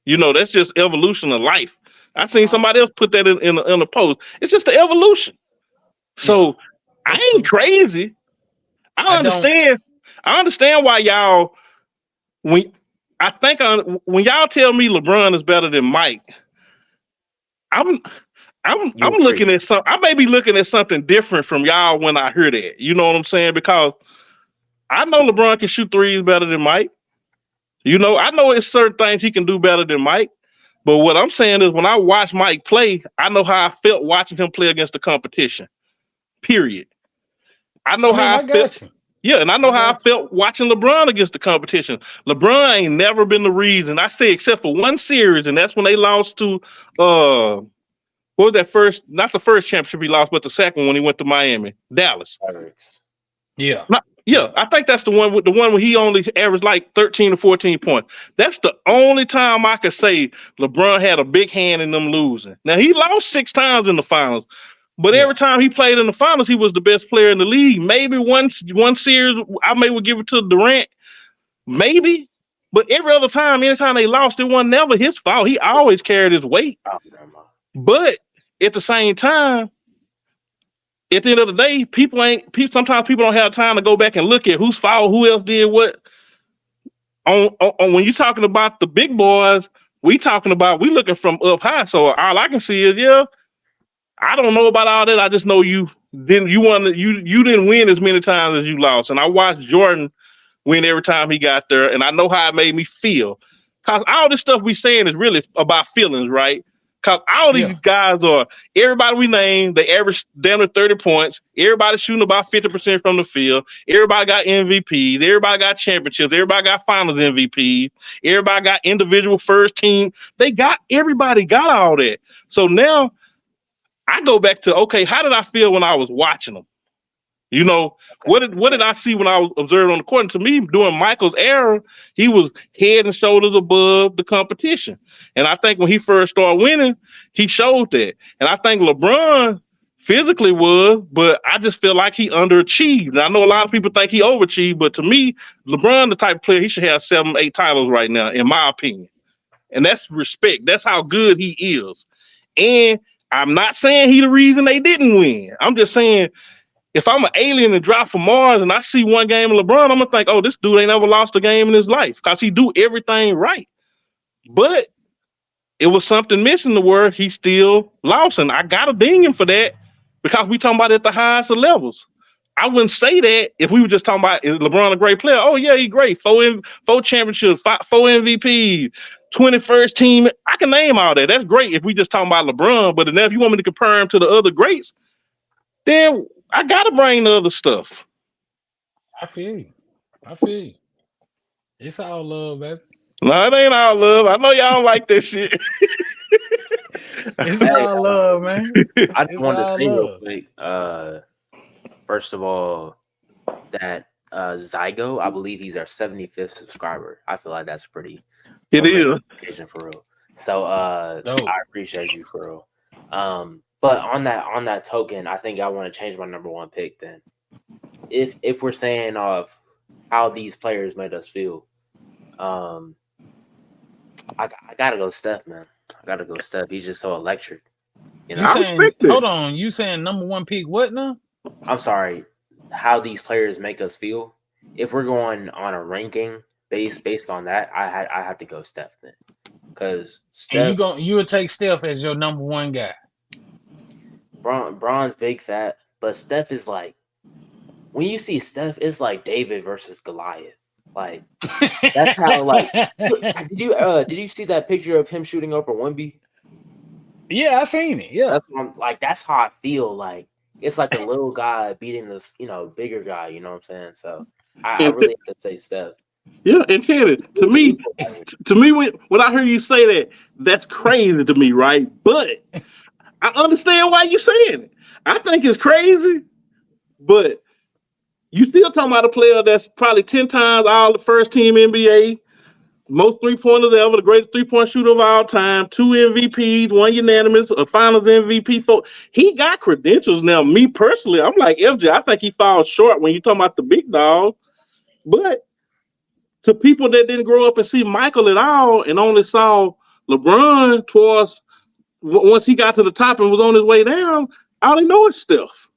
That's just evolution of life. I seen somebody else put that in a post. It's just the evolution. So I ain't crazy. I understand. I understand why y'all when y'all tell me LeBron is better than Mike, I'm looking at some. I may be looking at something different from y'all when I hear that. You know what I'm saying? Because I know LeBron can shoot threes better than Mike. I know it's certain things he can do better than Mike. But what I'm saying is when I watch Mike play, I know how I felt watching him play against the competition. Period. I know how I felt. Yeah, and I know how I felt watching LeBron against the competition. LeBron ain't never been the reason. I say except for one series, and that's when they lost to what was that first? Not the first championship he lost, but the second when he went to Miami, Dallas. Yeah. Yeah, I think that's the one where he only averaged like 13 or 14 points. That's the only time I could say LeBron had a big hand in them losing. Now he lost 6 times in the finals, but every time he played in the finals, he was the best player in the league. Maybe one series I would give it to Durant, maybe, but every other time, anytime they lost, it was never his fault. He always carried his weight. But at the same time, at the end of the day, sometimes people don't have time to go back and look at whose fault, who else did what. On when you're talking about the big boys, we looking from up high. So all I can see is, I don't know about all that. I just know you didn't win as many times as you lost. And I watched Jordan win every time he got there, and I know how it made me feel. Cause all this stuff we saying is really about feelings, right? Cause all these guys everybody we named, they average down to 30 points. Everybody shooting about 50% from the field. Everybody got MVPs. Everybody got championships. Everybody got finals MVPs. Everybody got individual first team. Everybody got all that. So now I go back to, okay, how did I feel when I was watching them? What did I see when I was observing on the court? And to me, during Michael's era, he was head and shoulders above the competition. And I think when he first started winning, he showed that. And I think LeBron physically was, but I just feel like he underachieved. And I know a lot of people think he overachieved, but to me, LeBron, the type of player, he should have 7, 8 titles right now, in my opinion. And that's respect. That's how good he is. And I'm not saying he the reason they didn't win. I'm just saying, if I'm an alien and drop from Mars and I see one game of LeBron, I'm gonna think, oh, this dude ain't never lost a game in his life because he do everything right. But it was something missing to where he still lost, and I gotta ding him for that because we talking about at the highest of levels. I wouldn't say that if we were just talking about is LeBron a great player. Oh yeah, he's great. 4 championships, 4 MVPs, 21st team. I can name all that. That's great if we just talking about LeBron. But if you want me to compare him to the other greats, then I gotta bring the other stuff. I feel you. It's all love, baby. No, it ain't all love. I know y'all don't like this shit. It's all love, man. I just want to say real quick. First of all, that Zygo, I believe he's our 75th subscriber. I feel like that's pretty. It is for real. So I appreciate you for real. But on that token, I think I want to change my number 1 pick then. If we're saying of how these players made us feel, I gotta go Steph, man. I gotta go Steph. He's just so electric. Hold on, you saying number 1 pick what now? I'm sorry. How these players make us feel. If we're going on a ranking based on that, I have to go Steph then. Because Steph, and you would take Steph as your number 1 guy. Bron's big fat, but Steph is like, when you see Steph, it's like David versus Goliath. Like that's how. Like, did you see that picture of him shooting over Wemby? Yeah, I seen it. Yeah, that's how I feel. Like it's like a little guy beating this, bigger guy. You know what I'm saying? So I really have to say Steph. Yeah, and Kennedy, to me, when I hear you say that, that's crazy to me, right? But I understand why you're saying it. I think it's crazy, but you still talking about a player that's probably 10 times all the first team NBA, most 3-pointers ever, the greatest 3-point shooter of all time, 2 MVPs, 1 unanimous, a Finals MVP. He got credentials now. Me personally, I'm like FJ. I think he falls short when you talking about the big dog. But to people that didn't grow up and see Michael at all and only saw LeBron once he got to the top and was on his way down, all they know is Steph.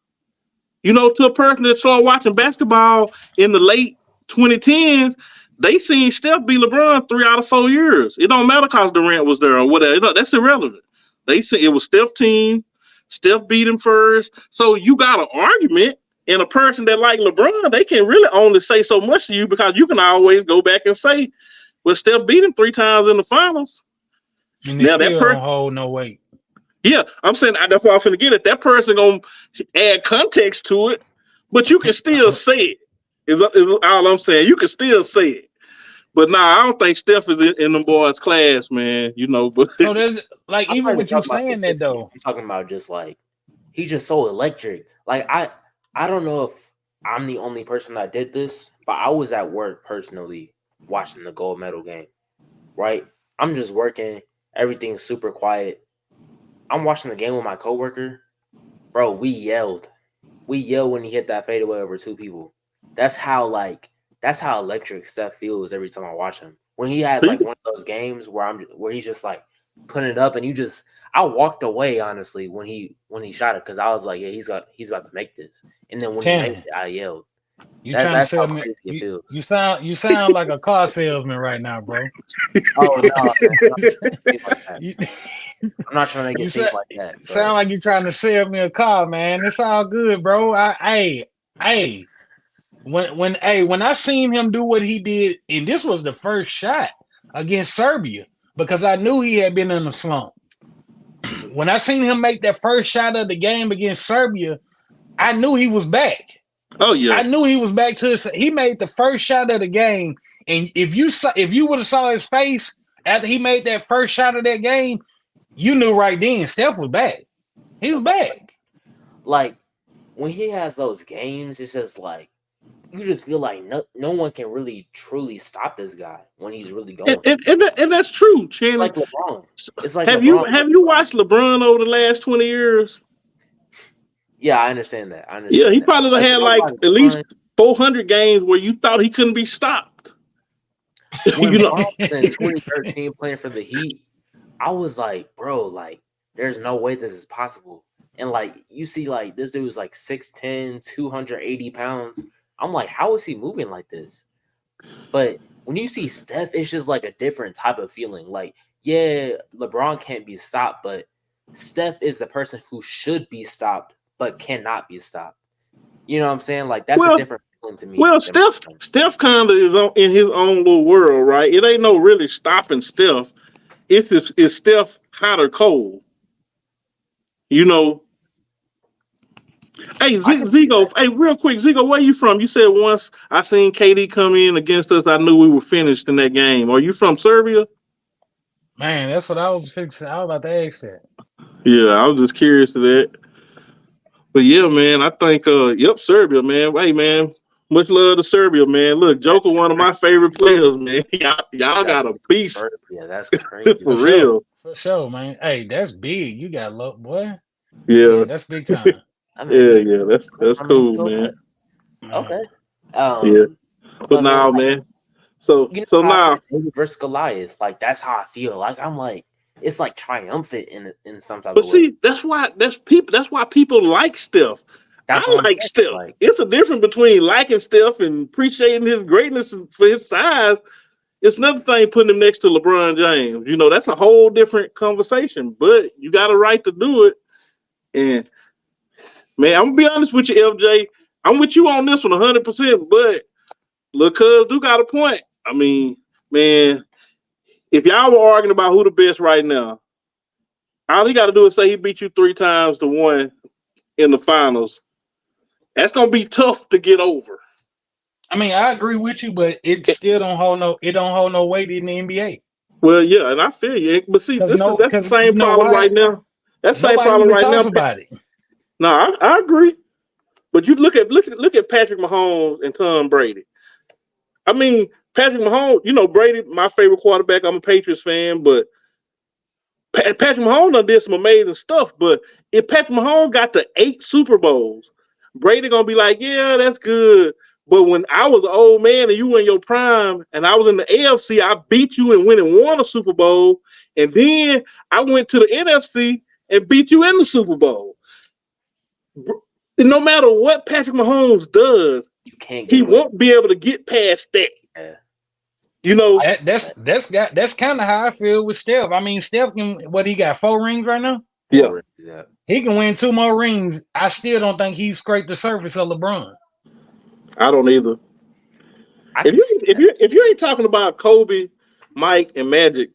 To a person that started watching basketball in the late 2010s, they seen Steph beat LeBron 3 out of 4 years. It don't matter because Durant was there or whatever. That's irrelevant. They said it was Steph's team. Steph beat him first. So you got an argument, and a person that like LeBron, they can really only say so much to you because you can always go back and say, well, Steph beat him 3 times in the finals. And they still don't hold no weight. Yeah, I'm saying that's why I'm finna get it. That person gonna add context to it, but you can still say it. Is all I'm saying. You can still say it, but I don't think Steph is in them boys' class, man. But so there's like even with you saying that though, I'm talking about just like he's just so electric. Like I don't know if I'm the only person that did this, but I was at work personally watching the gold medal game. Right, I'm just working. Everything's super quiet. I'm watching the game with my coworker. Bro, we yelled. We yelled when he hit that fadeaway over 2 people. That's how electric Steph feels every time I watch him. When he has like one of those games where he's just like putting it up and I walked away honestly when he shot it because I was like, yeah, he's about to make this. And then when he made it, I yelled. You trying to sell me? You sound like a car salesman right now, bro. Oh no, I'm not trying to make it seem like that. Bro. Sound like you trying to sell me a car, man. It's all good, bro. When I seen him do what he did, and this was the first shot against Serbia because I knew he had been in a slump. When I seen him make that first shot of the game against Serbia, I knew he was back. Oh yeah, I knew he was back to his. He made the first shot of the game, and if you would have saw his face after he made that first shot of that game, you knew right then Steph was back. He was back. Like when he has those games, it's just like you just feel like no one can really truly stop this guy when he's really going. And that's true, Channing. Like LeBron. It's like have LeBron. you watched LeBron over the last 20 years? Yeah, I understand that. Yeah, he probably had like at least 400 games where you thought he couldn't be stopped. When LeBron was in 2013 playing for the Heat, I was like, bro, like, there's no way this is possible. And like, you see, like, this dude is like 6'10", 280 pounds. I'm like, how is he moving like this? But when you see Steph, it's just like a different type of feeling. Like, yeah, LeBron can't be stopped, but Steph is the person who should be stopped but cannot be stopped. You know what I'm saying? Like that's a different feeling to me. Well, Steph kind of is in his own little world, right? It ain't no really stopping Steph. It's Steph hot or cold. Hey, Zigo. Hey, real quick, Zigo, where you from? You said once I seen KD come in against us, I knew we were finished in that game. Are you from Serbia? Man, that's what I was fixing. I was about to ask that. Yeah, I was just curious to that. But yeah, man, I think Serbia, man. Hey, man, much love to Serbia, man. Look, Joker, one of my favorite players, man. Y'all got a beast. Yeah, that's crazy. For real. For sure, man. Hey, that's big. You got luck, boy. Yeah, that's big time. That's cool, man. Okay. Yeah, but now, man. So now versus Goliath, like that's how I feel. Like I'm like. It's like triumphant in some type of way. But see, that's why people like Steph. I like Steph. Like. It's a difference between liking Steph and appreciating his greatness for his size. It's another thing putting him next to LeBron James. That's a whole different conversation. But you got a right to do it. And man, I'm gonna be honest with you, LJ. I'm with you on this one 100%. But look, cuz do got a point. I mean, man. If y'all were arguing about who the best right now, all he got to do is say he beat you 3 times to 1 in the finals. That's gonna be tough to get over. I mean, I agree with you, but it still don't hold no weight in the NBA. Well, yeah, and I feel you, but see, that's the same problem right now. That's the same problem right now. About it. No, I agree. But you look at Patrick Mahomes and Tom Brady. I mean, Patrick Mahomes, you know, Brady, my favorite quarterback. I'm a Patriots fan, but Patrick Mahomes done did some amazing stuff. But if Patrick Mahomes got to 8 Super Bowls, Brady gonna be like, yeah, that's good. But when I was an old man and you were in your prime and I was in the AFC, I beat you and went and won a Super Bowl. And then I went to the NFC and beat you in the Super Bowl. No matter what Patrick Mahomes does, You can't he get away. won't be able to get past that. Yeah. You know, That's kind of how I feel with Steph. I mean, Steph can he got 4 rings right now? Yeah. Yeah. He can win 2 more rings. I still don't think he scraped the surface of LeBron. I don't either. If you ain't talking about Kobe, Mike, and Magic,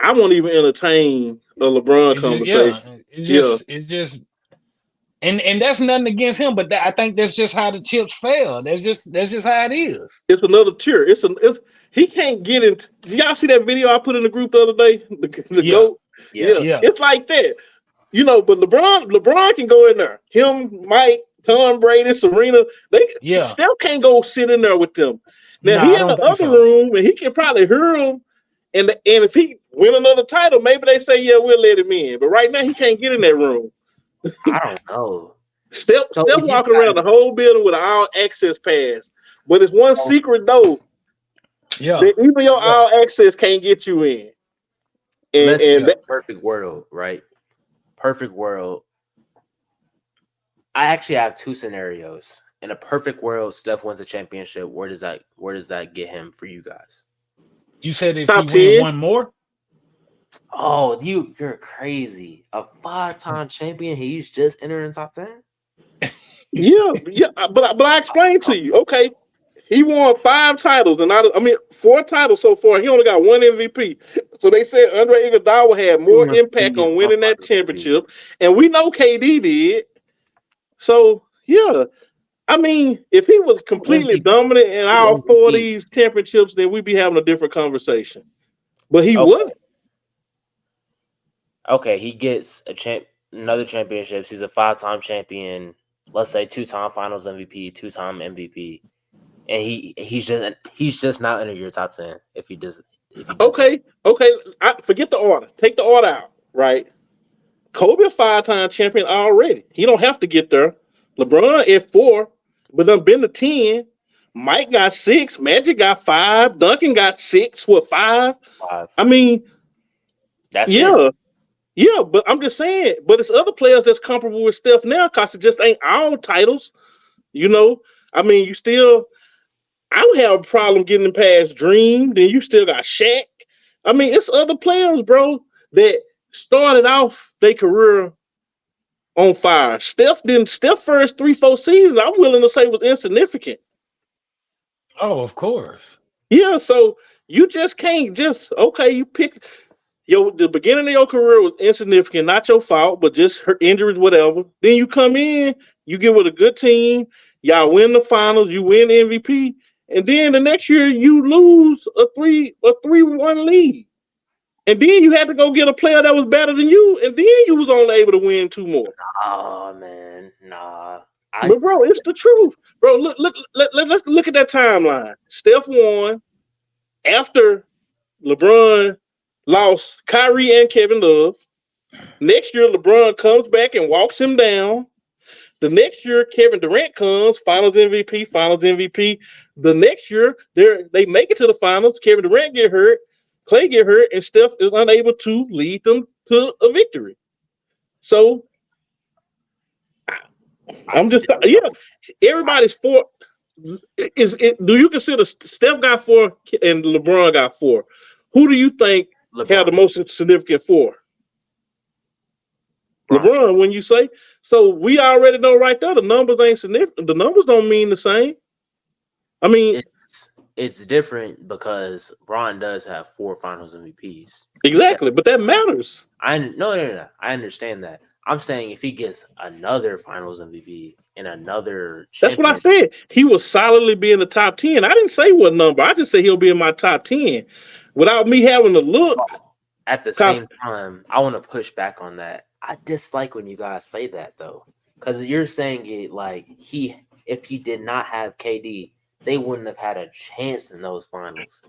I won't even entertain a LeBron conversation. It's just, and that's nothing against him, but I think that's just how the chips fell. That's just how it is. It's another tier. He can't get into. Y'all see that video I put in the group the other day? The GOAT. Yeah. It's like that. You know, but LeBron can go in there. Him, Mike, Tom Brady, Serena. Steph can't go sit in there with them. Now he in the other room and he can probably hear them. And if he win another title, maybe they say, yeah, we'll let him in. But right now he can't get in that room. I don't know. Steph walking around the whole building with an all access pass. But it's one secret though. Yeah. That even your all access can't get you in. And perfect world, right? Perfect world. I actually have 2 scenarios. In a perfect world, Steph wins a championship. Where does that get him for you guys? You said if Top he win 10? one more? Oh, you're crazy. A 5-time champion, he's just entering top 10? Yeah. But I explained to you. Okay, he won 5 titles, and 4 titles so far. He only got 1 MVP. So they said Andre Iguodala had more impact on winning that championship, and we know KD did. So yeah, I mean, if he was completely dominant in all 4 of these championships, then we'd be having a different conversation. But he was. Okay, he gets another championships. He's a 5-time champion. Let's say 2-time Finals MVP, 2-time MVP, and he's just not in your top 10 if he does. Okay. I forget the order. Take the order out. Right. Kobe a 5-time champion already. He don't have to get there. LeBron at 4, but done been to 10. Mike got 6. Magic got 5. Duncan got 6. What 5? 5. I mean, that's it. Yeah, but I'm just saying. But it's other players that's comparable with Steph now because it just ain't all titles. You know, I mean, I don't have a problem getting past Dream. Then you still got Shaq. I mean, it's other players, bro, that started off their career on fire. Steph first 3-4 seasons, I'm willing to say was insignificant. Oh, of course. Yeah, so you just can't you pick. The beginning of your career was insignificant, not your fault, but just her injuries, whatever. Then you come in, you get with a good team, y'all win the finals, you win MVP, and then the next year you lose a 3-1 lead. And then you had to go get a player that was better than you, and then you was only able to win 2 more. Oh man, nah. But bro, it's the truth. Bro, let's look at that timeline. Steph won after LeBron lost Kyrie and Kevin Love. Next year, LeBron comes back and walks him down. The next year, Kevin Durant comes, Finals MVP. The next year, they make it to the finals. Kevin Durant get hurt, Clay get hurt, and Steph is unable to lead them to a victory. So, I'm just everybody's 4. Do you consider Steph got 4 and LeBron got 4? Who do you think had the most significant 4? LeBron, when you say. So we already know right there the numbers ain't significant. The numbers don't mean the same. I mean, it's different because Bron does have 4 Finals MVPs. Exactly, but that matters. No. I understand that. I'm saying if he gets another Finals MVP and another, that's what I said. He will solidly be in the top 10. I didn't say what number. I just said he'll be in my top 10 without me having to look. At the same time, I want to push back on that. I dislike when you guys say that though, because you're saying it like if he did not have KD, they wouldn't have had a chance in those finals.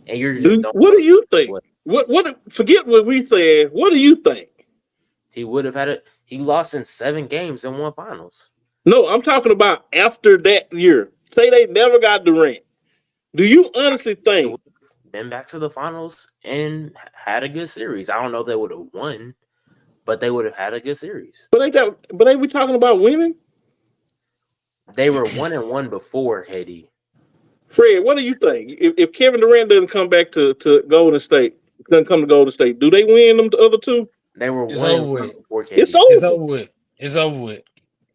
And you're just What do you think? What? Forget what we said. What do you think? He would have had it. He lost in 7 games and won finals. No, I'm talking about after that year. Say they never got Durant. Do you honestly think been back to the finals and had a good series? I don't know if they would have won, but they would have had a good series. But ain't we talking about winning? They were 1-1 before KD. Fred, what do you think? If Kevin Durant doesn't come back to Golden State, doesn't come to Golden State, do they win them the other two? They were 1-1 before KD. It's over. It's over with. It's over with.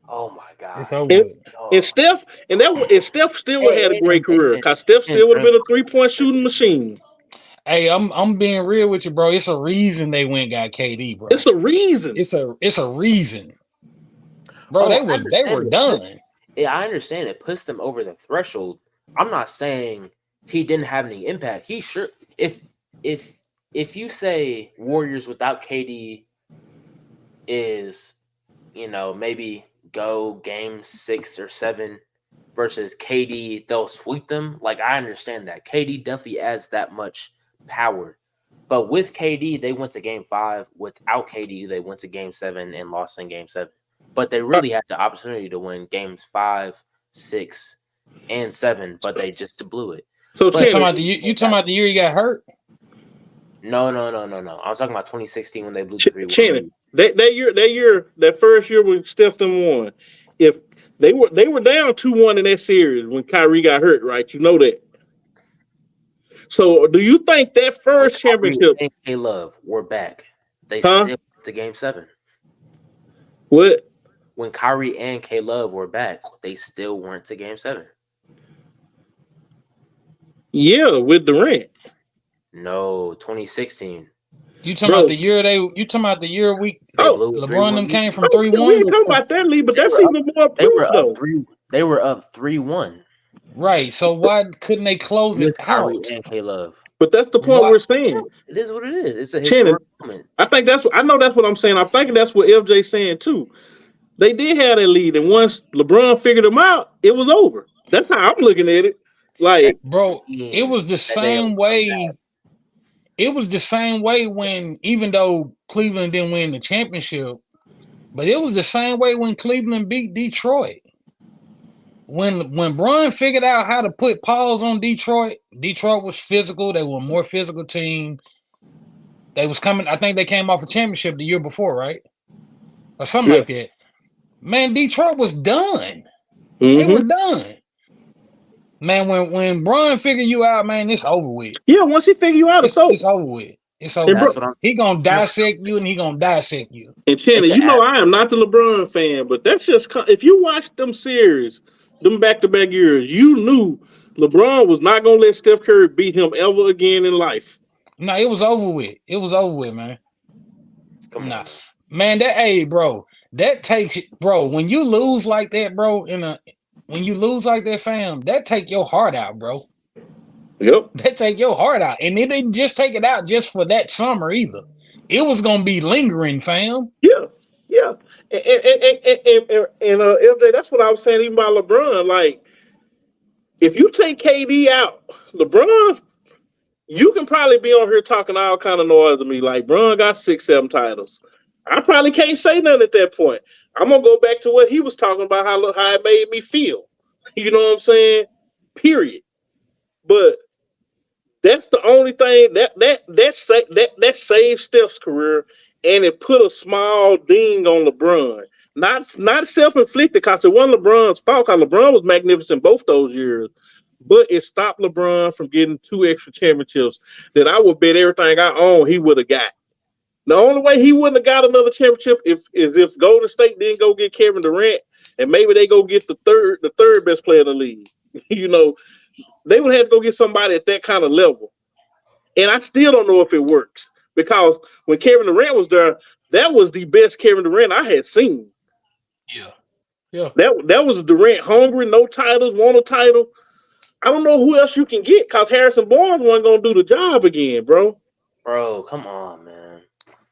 Oh my God! It's over with. And Steph, Steph still would have had a great career because Steph still would have been a 3-point shooting machine. Hey, I'm being real with you, bro. It's a reason they went and got KD, bro. It's a reason. It's a reason, bro. They were done. Yeah, I understand it puts them over the threshold. I'm not saying he didn't have any impact. He sure if you say Warriors without KD is, maybe go game 6 or 7 versus KD, they'll sweep them. Like, I understand that. KD definitely adds that much power. But with KD, they went to game 5. Without KD, they went to game 7 and lost in game 7. But they really had the opportunity to win games 5, 6, and 7, but they just blew it. So you talking about the year he got hurt? No. I was talking about 2016 when they blew the 3-1. That first year when Steph won, if they were down 2-1 in that series when Kyrie got hurt, right? You know that. So do you think that first championship? K-Love were back. They still went to game 7. What? When Kyrie and K-Love were back, they still weren't to game 7. Yeah, with Durant. No, 2016. You talking about the year LeBron them came from 3-1? We ain't talking about that league, but that's even more proof, though. They were up 3-1. Right. So why couldn't they close it out? And K-Love. But that's the point we're saying. It is what it is. It's a historic moment. I know that's what I'm saying. I'm thinking that's what FJ's saying too. They did have that lead, and once LeBron figured them out, it was over. That's how I'm looking at it. Like, bro, it was the same way. It was the same way when, even though Cleveland didn't win the championship, but it was the same way when Cleveland beat Detroit. When Bron figured out how to put pause on Detroit was physical. They were a more physical team. They was coming. I think they came off a championship the year before, right? Or something like that. Man, Detroit was done. Mm-hmm. They were done. Man, when Bron figured you out, man, it's over with. Yeah, once he figured you out, it's over with. It's over with. He gonna dissect you, and he gonna dissect you. And Channing, I am not the LeBron fan, but that's just if you watch them series, them back-to-back years, you knew LeBron was not gonna let Steph Curry beat him ever again in life. No, it was over with. It was over with, man. Come on, man. That takes, bro. When you lose like that, bro, when you lose like that, fam, that take your heart out, bro. Yep. That take your heart out. And it didn't just take it out just for that summer either. It was gonna be lingering, fam. Yeah. And FJ, that's what I was saying even about LeBron. Like, if you take KD out, LeBron, you can probably be on here talking all kind of noise to me. Like, Bron got 6-7 titles. I probably can't say nothing at that point. I'm gonna go back to what he was talking about, how it made me feel. You know what I'm saying? Period. But that's the only thing that saved Steph's career, and it put a small ding on LeBron. Not self-inflicted, because it wasn't LeBron's fault, because LeBron was magnificent both those years. But it stopped LeBron from getting 2 extra championships that I would bet everything I own he would have got. The only way he wouldn't have got another championship is if Golden State didn't go get Kevin Durant, and maybe they go get the third best player in the league. They would have to go get somebody at that kind of level. And I still don't know if it works, because when Kevin Durant was there, that was the best Kevin Durant I had seen. Yeah. That was Durant hungry, no titles, won a title. I don't know who else you can get, because Harrison Barnes wasn't going to do the job again, bro. Bro, come on, man.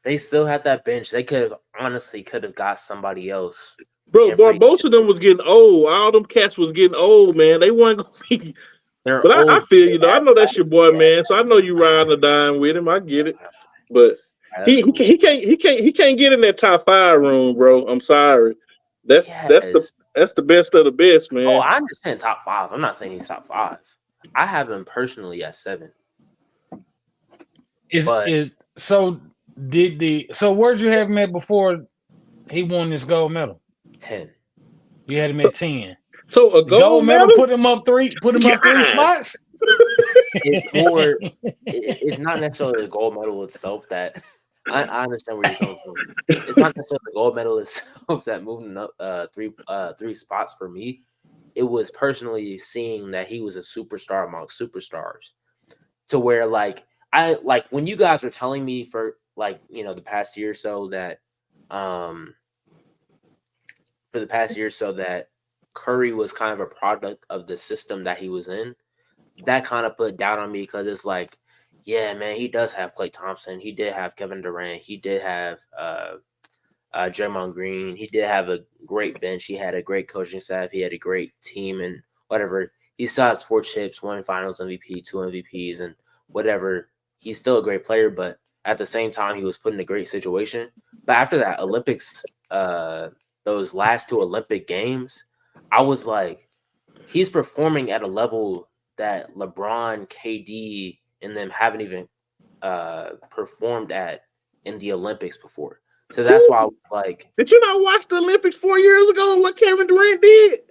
They still had that bench. They could have got somebody else. Bro, and free most of them was getting old. All them cats was getting old, man. They weren't gonna be. They're But I old. feel you though. I know that's your boy, man. So I know you riding or dying with him. I get it. But That's he cool. can't get in that top 5 room, bro. I'm sorry. That's the best of the best, man. Oh, I understand top 5. I'm not saying he's top 5. I have him personally at 7. So where'd you have him at before he won this gold medal? 10. You had him at 10. So a gold medal put him up 3 spots. It's not necessarily the gold medal itself that I understand where you're coming from. It's not necessarily the gold medal itself that moved him up 3 spots for me. It was personally seeing that he was a superstar amongst superstars, to where when you guys were telling me for the past year or so that Curry was kind of a product of the system that he was in. That kind of put doubt on me, because it's like, yeah, man, he does have Klay Thompson. He did have Kevin Durant. He did have Draymond Green. He did have a great bench. He had a great coaching staff. He had a great team and whatever. He still has 4 chips, 1 Finals MVP, 2 MVPs, and whatever. He's still a great player, but at the same time, he was put in a great situation. But after that Olympics, those last 2 Olympic games, I was like, he's performing at a level that LeBron, KD, and them haven't even performed at in the Olympics before. So that's why I was like, did you not watch the Olympics 4 years ago and what Kevin Durant did?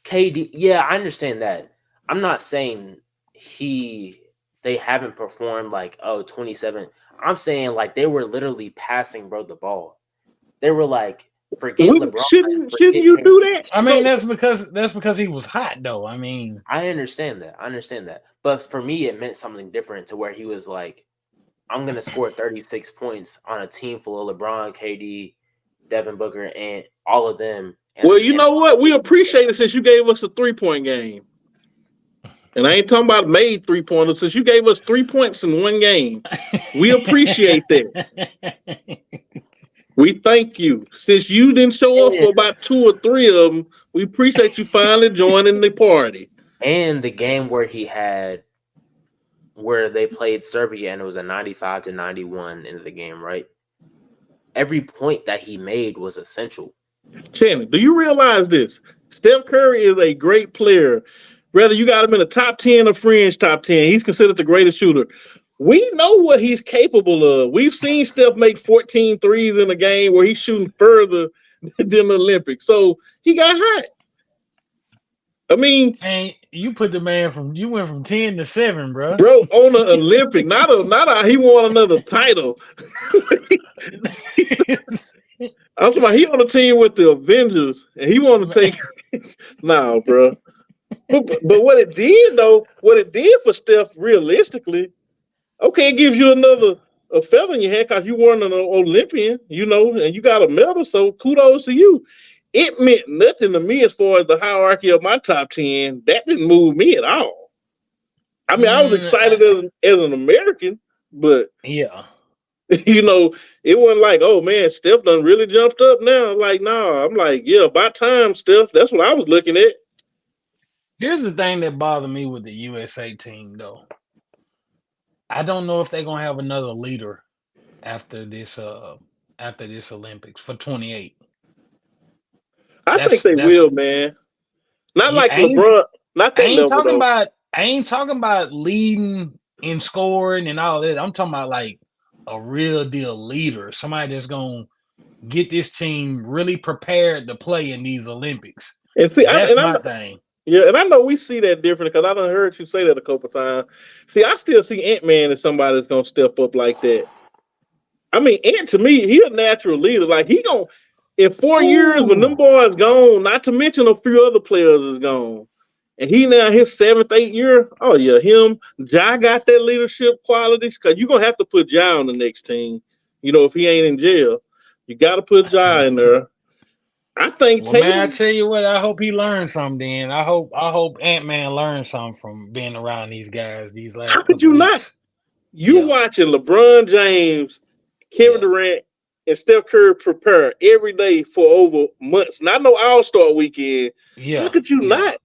KD, yeah, I understand that. I'm not saying they haven't performed 27. I'm saying they were literally passing the ball. They were forget LeBron. Shouldn't you do that? I mean, that's because he was hot, though. I mean, I understand that. But for me, it meant something different, to where he was like, I'm going to score 36 points on a team full of LeBron, KD, Devin Booker, and all of them. Well, you know what? We appreciate it since you gave us a 3-point game. And I ain't talking about made 3-pointers. Since you gave us 3 points in one game, we appreciate that. We thank you. Since you didn't show up for about 2 or 3 of them, we appreciate you finally joining the party. And the game where they played Serbia, and it was a 95-91 into the game, right? Every point that he made was essential. Shannon, do you realize this? Steph Curry is a great player. Whether you got him in the top 10 or fringe top 10, he's considered the greatest shooter. We know what he's capable of. We've seen Steph make 14 threes in a game where he's shooting further than the Olympics. So he got hot. I mean, and you put the man you went from 10 to 7, bro. Bro, on the Olympic, not he won another title. I'm talking about he on a team with the Avengers, and he want to take. Nah, bro. But what it did for Steph, realistically, okay, it gives you a feather in your head because you weren't an Olympian, and you got a medal. So kudos to you. It meant nothing to me as far as the hierarchy of my top 10. That didn't move me at all. I mean, I was excited as an American, but yeah, it wasn't like, oh man, Steph done really jumped up now. Like, nah, I'm like, yeah, by time, Steph. That's what I was looking at. Here's the thing that bothered me with the USA team, though. I don't know if they're gonna have another leader after this Olympics for 28. I think they will, man. Not like LeBron. Not that level. I ain't talking about leading in scoring and all that. I'm talking about like a real deal leader, somebody that's gonna get this team really prepared to play in these Olympics. And see, that's my thing. Yeah, and I know we see that different because I done heard you say that a couple times. See, I still see Ant-Man as somebody that's gonna step up like that. I mean, Ant to me, he a natural leader. Like he gonna in 4 years when them boys gone, not to mention a few other players is gone, and he now his 7th, 8th year. Oh yeah, him. Ja got that leadership qualities because you're gonna have to put Ja on the next team. If he ain't in jail, you got to put Ja in there. I think. Well, man, I tell you what, I hope he learns something. Then I hope Ant-Man learns something from being around these guys these last. How could you not? You watching LeBron James, Kevin Durant, and Steph Curry prepare every day for over months. Not no All-Star weekend. Yeah. How could you not?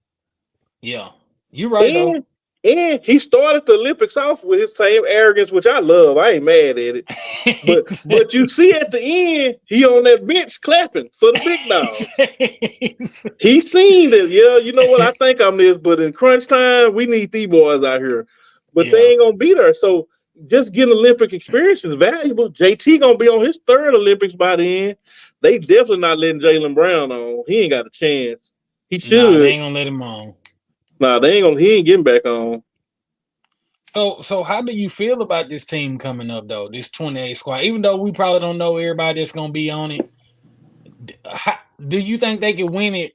Yeah. You're right, though. And he started the Olympics off with his same arrogance, which I love. I ain't mad at it. But you see at the end, he on that bench clapping for the big dogs. He seen that, yeah, you know what? I think I'm this, but in crunch time, we need these boys out here. But they ain't gonna be there. So just getting Olympic experience is valuable. JT gonna be on his third Olympics by then. They definitely not letting Jaylen Brown on. He ain't got a chance. He should. Nah, they ain't gonna let him on. Nah, they ain't gonna. He ain't getting back on. So how do you feel about this team coming up though? This 28 squad, even though we probably don't know everybody that's gonna be on it. Do you think they can win it?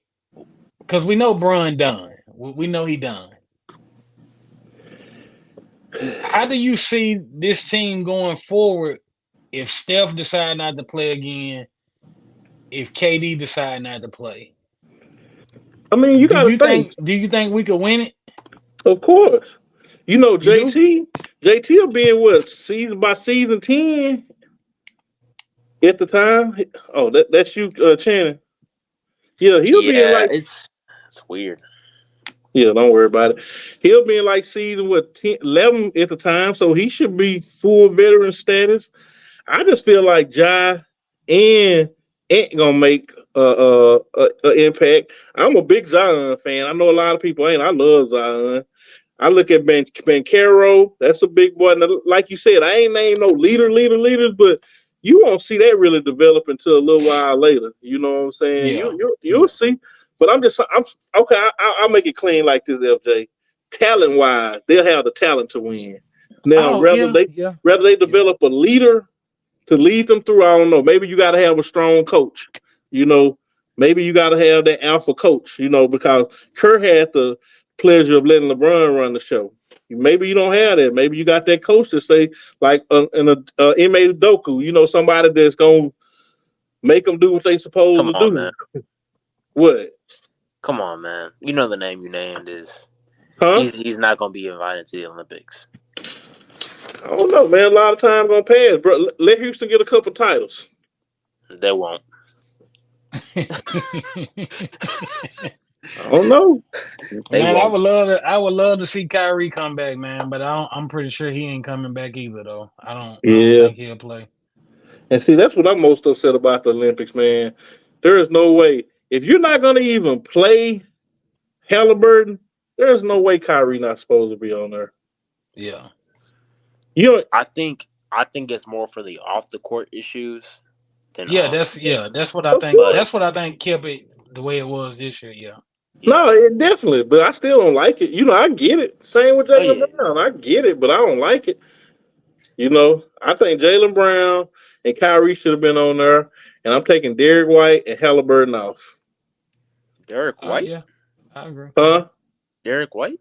Because we know Bron done. We know he done. How do you see this team going forward if Steph decide not to play again? If KD decide not to play? I mean, you got to think. Do you think we could win it? Of course. You know, JT will be in what, season by season 10 at the time. Oh, that's you, Channing. Yeah, he'll be in like it's weird. Yeah, don't worry about it. He'll be in like season 10, 11 at the time, so he should be full veteran status. I just feel like Ja and Ant gonna make an impact. I'm a big Zion fan. I know a lot of people ain't. I love Zion. I look at Banchero. That's a big boy. And like you said, I ain't named no leaders, but you won't see that really develop until a little while later. You know what I'm saying? Yeah. You'll see. But I'm okay. I'll make it clean like this, FJ. Talent wise, they'll have the talent to win. Now, rather they develop a leader to lead them through, I don't know. Maybe you got to have a strong coach. You know, maybe you got to have that alpha coach. You know, because Kerr had the pleasure of letting LeBron run the show. Maybe you don't have that. Maybe you got that coach to say, like Ime Udoka, you know, somebody that's gonna make them do what they supposed to do. Man. What? Come on, man. You know the name you named is. Huh? He's not gonna be invited to the Olympics. I don't know, man. A lot of time gonna pass, bro. Let Houston get a couple titles. They won't. I don't know. Man, I would love to see Kyrie come back, man. But I'm pretty sure he ain't coming back either, though. I don't think he'll play. And see, that's what I'm most upset about the Olympics, man. There is no way. If you're not gonna even play Halliburton, there's no way Kyrie not supposed to be on there. Yeah. I think it's more for the off the court issues than that's what I think. That's what I think kept it the way it was this year. Yeah. No, it definitely, but I still don't like it. You know, I get it. Same with Jaylen Brown. I get it, but I don't like it. You know, I think Jaylen Brown and Kyrie should have been on there, and I'm taking Derek White and Halliburton off. Derek White? Yeah, I agree. Huh? Derek White?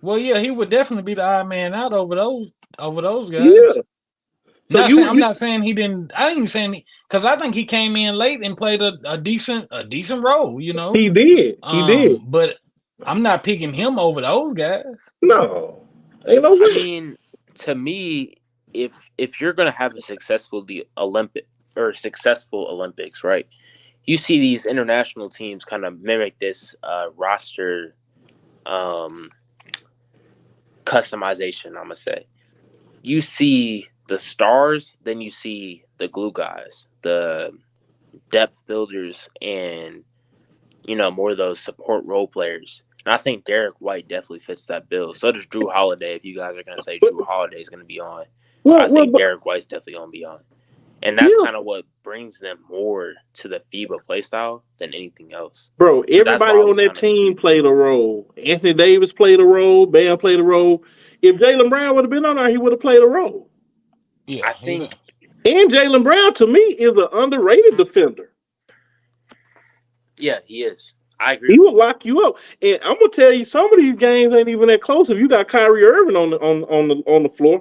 Well, yeah, he would definitely be the odd man out over those guys. Yeah. I'm not saying he didn't. I ain't saying because I think he came in late and played a decent role. You know, he did. But I'm not picking him over those guys. No, ain't no way. I mean, to me, if you're gonna have a successful Olympics, right? You see these international teams kind of mimic this roster customization. I'm gonna say you see the stars, then you see the glue guys, the depth builders, and more of those support role players. And I think Derek White definitely fits that bill. So does Drew Holiday. If you guys are gonna say Drew Holiday is gonna be on, I think Derek White's definitely gonna be on. And that's kind of what brings them more to the FIBA playstyle than anything else. Bro, everybody on that team played a role. Anthony Davis played a role. Bam played a role. If Jaylen Brown would have been on there, he would have played a role. Yeah, I think. And Jaylen Brown, to me, is an underrated defender. Yeah, he is. I agree. He will lock you up. And I'm gonna tell you, some of these games ain't even that close. If you got Kyrie Irving on the floor.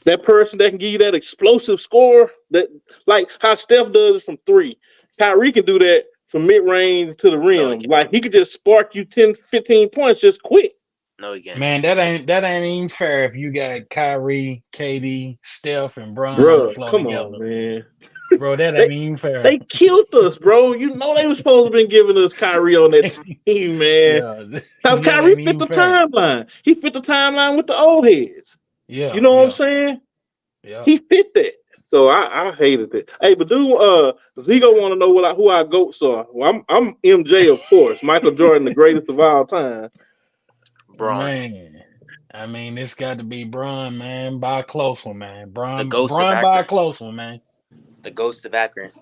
That person that can give you that explosive score, that like how Steph does from 3. Kyrie can do that from mid-range to the rim. Like he could just spark you 10, 15 points just quick. No, he can't. Man, that ain't even fair if you got Kyrie, KD, Steph, and Bron on the Bro, floor come together. on, man. Bro, that They ain't even fair. they killed us, bro. You know they were supposed to been giving us Kyrie on that team, man. Yeah, Because that Kyrie ain't fit even the fair. timeline. He fit the timeline with the old heads. You Yeah, know what I'm yeah, saying? yeah. He fit that. So I hated it. Hey, but Zigo want to know who our goats are. Well, I'm MJ, of course. Michael Jordan, the greatest of all time. Braun, Man, I mean, it's got to be Bron, man, by a close one, man. the Bron ghost of by a Akron. close one, man. The ghost of Akron.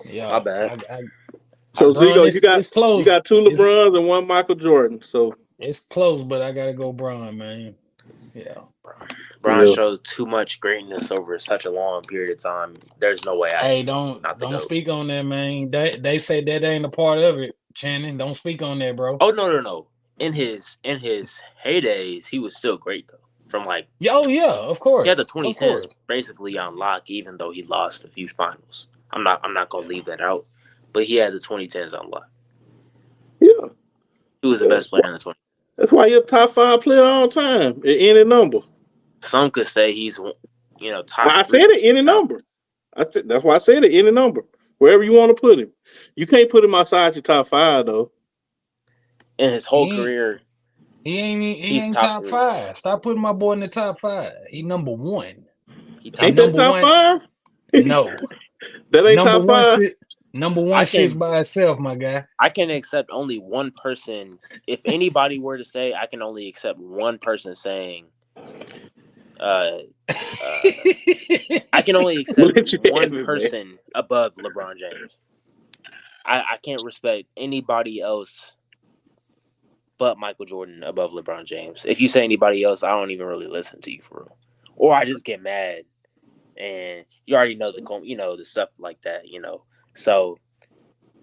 Yeah, My bad. So Bron, Zigo, it's you close. got two LeBrons and one Michael Jordan. So It's close, but I gotta go Bron, man. Yeah. Braun yeah. showed too much greatness over such a long period of time. There's no way Hey, he's not the don't GOAT. speak on that, man. They say that ain't a part of it, Channing. Don't speak on that, bro. Oh no. In his heydays, he was still great though. From like Oh yeah, of course. he had the Of 2010s course. basically on lock, even though he lost a few finals. I'm not gonna leave that out, but he had the 2010s on lock. Yeah. He was the best player in the 20s. That's why you're a top 5 player all time at any number. Some could say he's top I 3. said it, any number. That's why I said it, any number. Wherever you want to put him. You can't put him outside your top 5 though. In his whole He ain't- career, He he's ain't top top 3. 5. Stop putting my boy in the top 5. He number 1. He Ain't top that number top 5? No. That ain't Number top one 5. number one I sits can by itself, my guy. I can accept only one person. If anybody were to say, I can only accept one person saying, I can only accept Look at you, one man. person above LeBron James. I can't respect anybody else but Michael Jordan above LeBron James. If you say anybody else, I don't even really listen to you for real, or I just get mad. And you already know the stuff like that, So,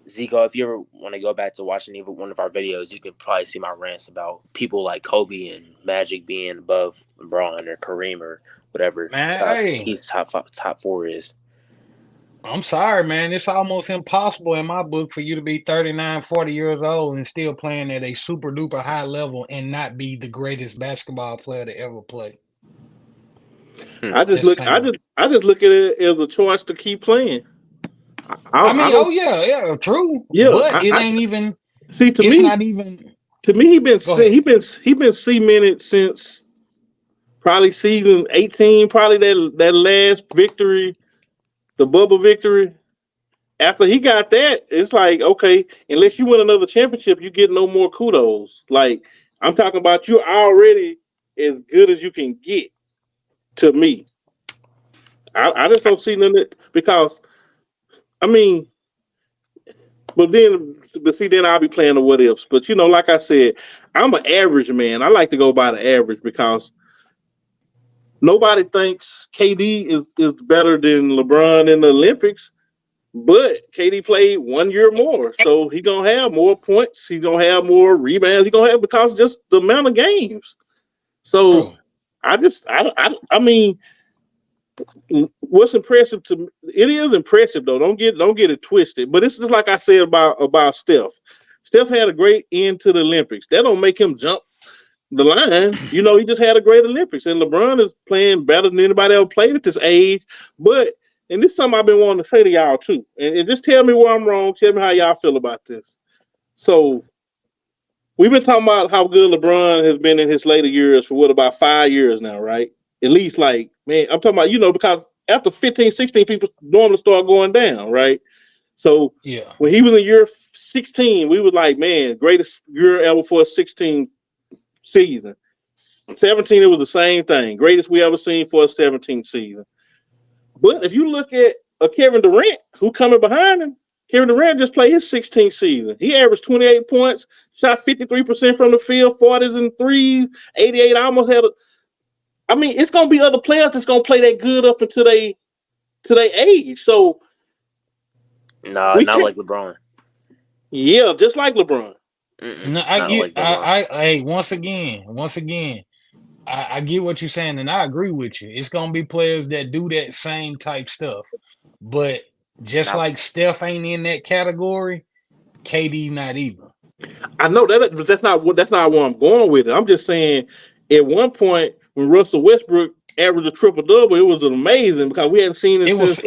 Zico, if you ever want to go back to watching even one of our videos, you can probably see my rants about people like Kobe and Magic being above LeBron or Kareem or whatever. Man, hey. He's top 4 is. I'm sorry, man. It's almost impossible in my book for you to be 39, 40 years old and still playing at a super duper high level and not be the greatest basketball player to ever play. I just look at it as a choice to keep playing. Yeah, true. Yeah, but it ain't even. See, it's not even. To me, he been cemented since probably season 18. Probably that last victory, the bubble victory. After he got that, it's like, okay, unless you win another championship, you get no more kudos. Like, I'm talking about, you're already as good as you can get. To me, I just don't see nothing, because I mean, but see, then I'll be playing the what ifs. But like I said, I'm an average man. I like to go by the average, because nobody thinks KD is better than LeBron in the Olympics. But KD played 1 year more, so he's gonna have more points. He's gonna have more rebounds. He's gonna have, because just the amount of games. So I mean, what's impressive to me, it is impressive though. Don't get it twisted. But it's just like I said about Steph. Steph had a great end to the Olympics. That don't make him jump the line. He just had a great Olympics, and LeBron is playing better than anybody ever played at this age. And this is something I've been wanting to say to y'all too. And just tell me where I'm wrong. Tell me how y'all feel about this. So we've been talking about how good LeBron has been in his later years for about 5 years now, right? At least, like, man, I'm talking about, because after 15, 16, people normally start going down, right? So yeah, when he was in year 16, we were like, man, greatest year ever for a 16 season. 17, it was the same thing. Greatest we ever seen for a 17 season. But if you look at Kevin Durant, who coming behind him, Kevin Durant just played his 16th season. He averaged 28 points, shot 53% from the field, 40s and 3s, 88. Almost had I mean, it's gonna be other players that's gonna play that good up until they age. So not like LeBron. Yeah, just like LeBron. Once again, I get what you're saying, and I agree with you. It's gonna be players that do that same type stuff, but just like Steph ain't in that category, KD not either. I know that, but that's not where I'm going with it. I'm just saying, at one point when Russell Westbrook averaged a triple double, it was amazing because we hadn't seen it since.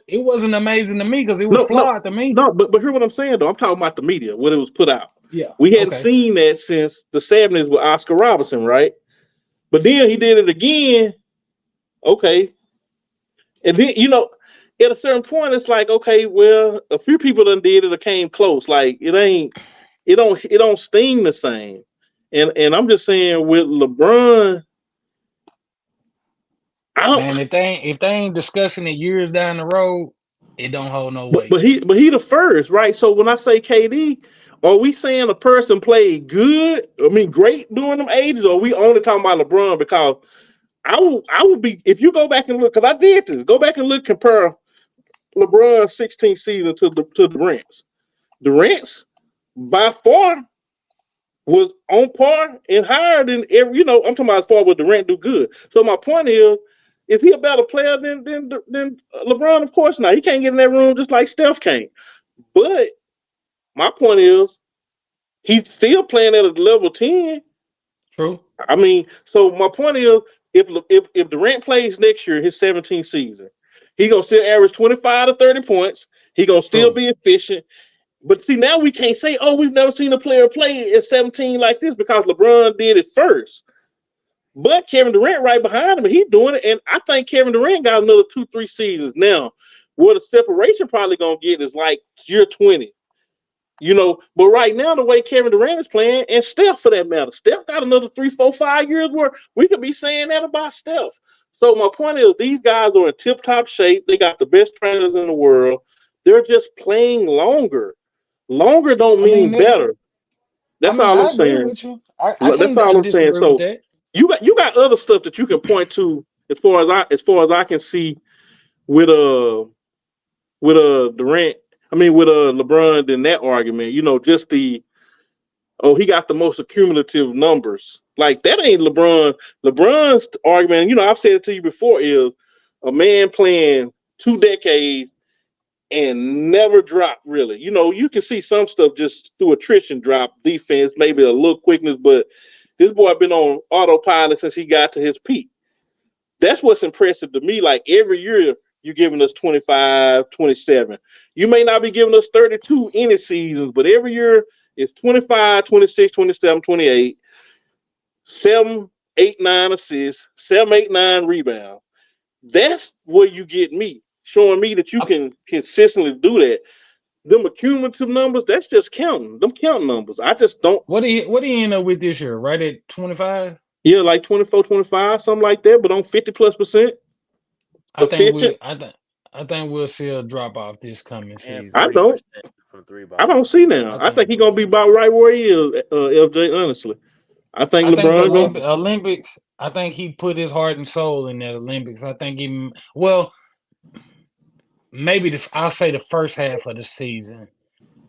It wasn't amazing to me because it was flawed to me. No, but hear what I'm saying though. I'm talking about the media when it was put out. Yeah, we hadn't seen that since the 70s with Oscar Robertson, right? But then he did it again. Okay, and then at a certain point, it's like, okay, well, a few people done did it or came close. Like it don't sting the same. And I'm just saying with LeBron, Man, if they ain't discussing it years down the road, it don't hold no weight. But he the first, right? So when I say KD, are we saying a person played good? I mean, great during them ages, or are we only talking about LeBron? Because I would be, if you go back and look, because I did this, go back and look, compare LeBron's 16th season to Durant's. Durant's by far was on par and higher than every. I'm talking about as far as Durant do good. So my point is he a better player than LeBron? Of course not. He can't get in that room just like Steph can't. But my point is, he's still playing at a level 10. True. I mean, so my point is, if Durant plays next year, his 17th season, he's gonna still average 25 to 30 points. He's gonna still be efficient. But see, now we can't say, oh, we've never seen a player play at 17 like this because LeBron did it first. But Kevin Durant right behind him, he's doing it. And I think Kevin Durant got another 2-3 seasons now. Where the separation probably going to get is like year 20. But right now, the way Kevin Durant is playing, and Steph for that matter, Steph got another 3, 4, 5 years where we could be saying that about Steph. So my point is, these guys are in tip-top shape. They got the best trainers in the world. They're just playing longer. Longer don't mean better. That's all I'm saying. That's all I'm saying. So you got other stuff that you can point to as far as I can see with Durant. I mean with LeBron in that argument. Just he got the most accumulative numbers. Like that ain't LeBron. LeBron's argument. I've said it to you before, is a man playing 2 decades and never drop, really. You can see some stuff just through attrition drop, defense, maybe a little quickness, but this boy been on autopilot since he got to his peak. That's what's impressive to me. Like every year you're giving us 25, 27. You may not be giving us 32 any seasons, but every year it's 25, 26, 27, 28, 7, 8, 9 assists, 7, 8, 9 rebounds. That's where you get me. Showing me that you can consistently do that. Them accumulative numbers, that's just counting. Them counting numbers. I just don't. What do you end up with this year? Right at 25? Yeah, like 24, 25, something like that, but on 50+%. I think we'll see a drop off this coming season. I don't. From 3 I don't see now. I think he's gonna be about right where he is, FJ. Honestly, I think LeBron Olympics. I think he put his heart and soul in that Olympics. I think maybe I'll say the first half of the season,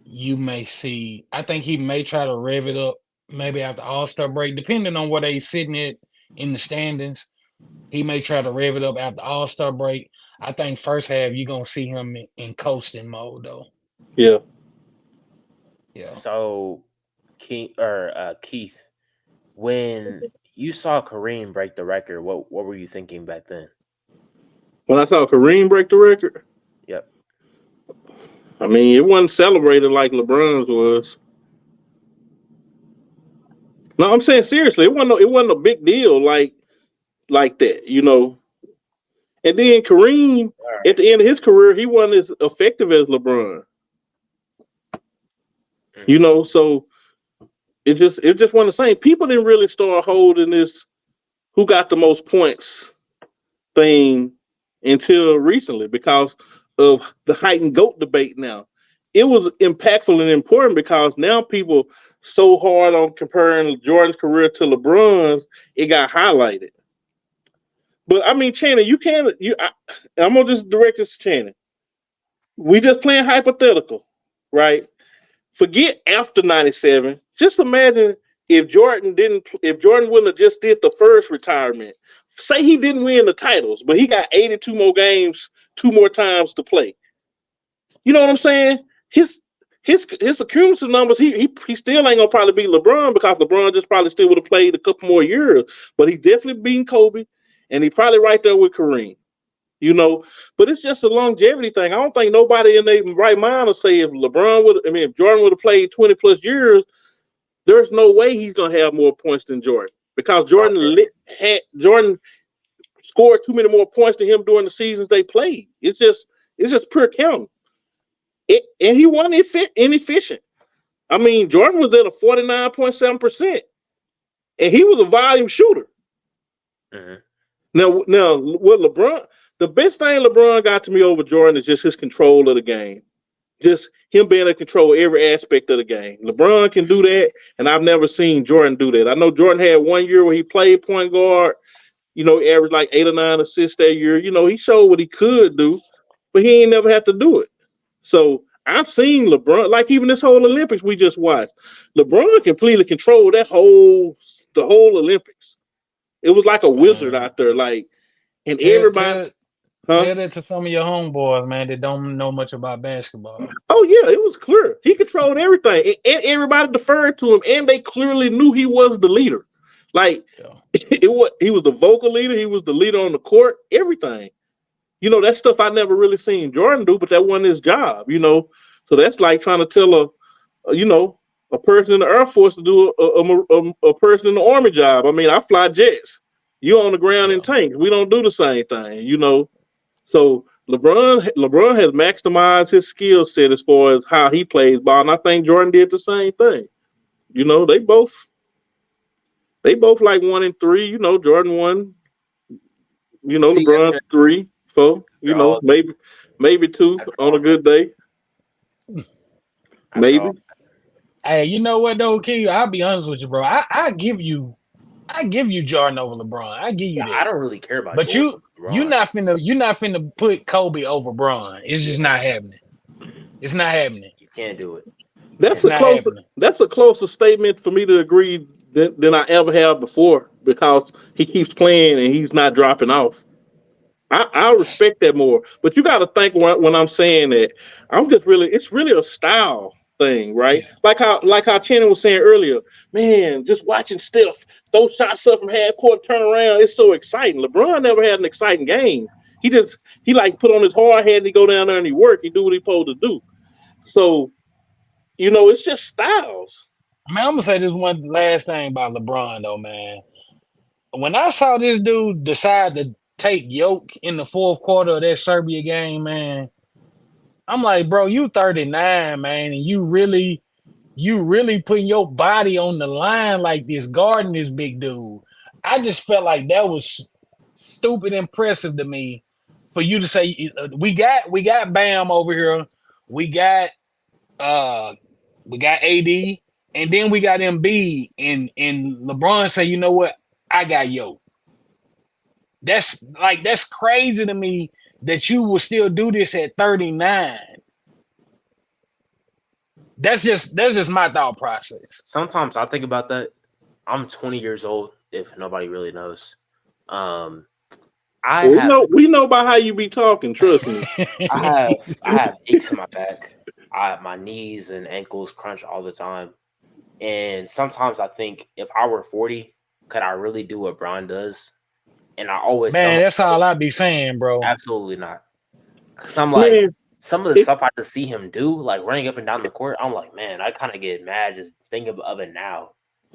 you may see. I think he may try to rev it up maybe after All-Star break, depending on where they sitting at in the standings. He may try to rev it up after All-Star break. I think first half you're gonna see him in coasting mode though. Yeah. Yeah. So, Keith, when you saw Kareem break the record, what were you thinking back then? When I saw Kareem break the record? Yep. I mean, it wasn't celebrated like LeBron's was. No, I'm saying seriously, it wasn't a big deal like that, And then Kareem, at the end of his career, he wasn't as effective as LeBron. So it just wasn't the same. People didn't really start holding this who got the most points thing until recently because of the heightened GOAT debate now. It was impactful and important because now people so hard on comparing Jordan's career to LeBron's, it got highlighted. But I mean, Channing, I'm gonna just direct this to Channing. We just playing hypothetical, right? Forget after 97. Just imagine if Jordan wouldn't have just did the first retirement. Say he didn't win the titles, but he got 82 more games, 2 more times to play. You know what I'm saying? His his cumulative numbers, he still ain't gonna probably beat LeBron because LeBron just probably still would have played a couple more years. But he definitely beating Kobe, and he probably right there with Kareem. You know, but it's just a longevity thing. I don't think nobody in their right mind will say if if Jordan would have played 20 plus years, there's no way he's gonna have more points than Jordan because Jordan scored too many more points than him during the seasons they played. It's just pure counting. And he wasn't inefficient. I mean, Jordan was at a 49.7%, and he was a volume shooter. Mm-hmm. Now, what LeBron, the best thing LeBron got to me over Jordan is just his control of the game. Just him being able to control every aspect of the game. LeBron can do that, and I've never seen Jordan do that. I know Jordan had 1 year where he played point guard, averaged like 8 or 9 assists that year. He showed what he could do, but he ain't never had to do it. So I've seen LeBron, like even this whole Olympics we just watched, LeBron completely controlled the whole Olympics. It was like a wizard out there, and everybody. Tell that to some of your homeboys, man, that don't know much about basketball. Oh yeah, it was clear. He controlled everything, and everybody deferred to him, and they clearly knew he was the leader. He was the vocal leader. He was the leader on the court. Everything. That stuff I never really seen Jordan do, but that wasn't his job. So that's like trying to tell a person in the Air Force to do a person in the Army job. I mean, I fly jets. You on the ground in tanks. We don't do the same thing. So LeBron has maximized his skill set as far as how he plays ball, and I think Jordan did the same thing. They both like 1 and 3. Jordan 1. LeBron 3, 4. Maybe 2 on a good day. Maybe. Hey, you know what though, King? I'll be honest with you, bro. I give you Jordan over LeBron. I give you that. I don't really care about. But you're not finna put Kobe over Bron. It's just not happening. It's not happening. You can't do it. That's a closer statement for me to agree than I ever have before because he keeps playing and he's not dropping off. I respect that more. But you got to think when I'm saying that, it's really a style thing, right? Yeah. Like how Channing was saying earlier, man, just watching Steph throw shots up from half court, turn around, it's so exciting. LeBron never had an exciting game. He put on his hard hat and he go down there and he work. He do what he's supposed to do. So, it's just styles. Man, I'm gonna say this one last thing about LeBron though, man. When I saw this dude decide to take Yoke in the fourth quarter of that Serbia game, man, I'm like, bro, you 39, man, and you really putting your body on the line like this, guarding this big dude. I just felt like that was stupid impressive to me for you to say we got Bam over here, we got AD, and then we got Embiid, and LeBron say, you know what, I got Yoke. That's crazy to me that you will still do this at 39. That's just my thought process. Sometimes I think about that. I'm 20 years old, if nobody really knows. We know about how you be talking, trust me. I have aches in my back. My knees and ankles crunch all the time. And sometimes I think if I were 40, could I really do what Bron does? And I always that's all I be saying, bro. Absolutely not. Because I'm like, some of the stuff I just see him do, like running up and down the court, I'm like, man, I kind of get mad just thinking of it now.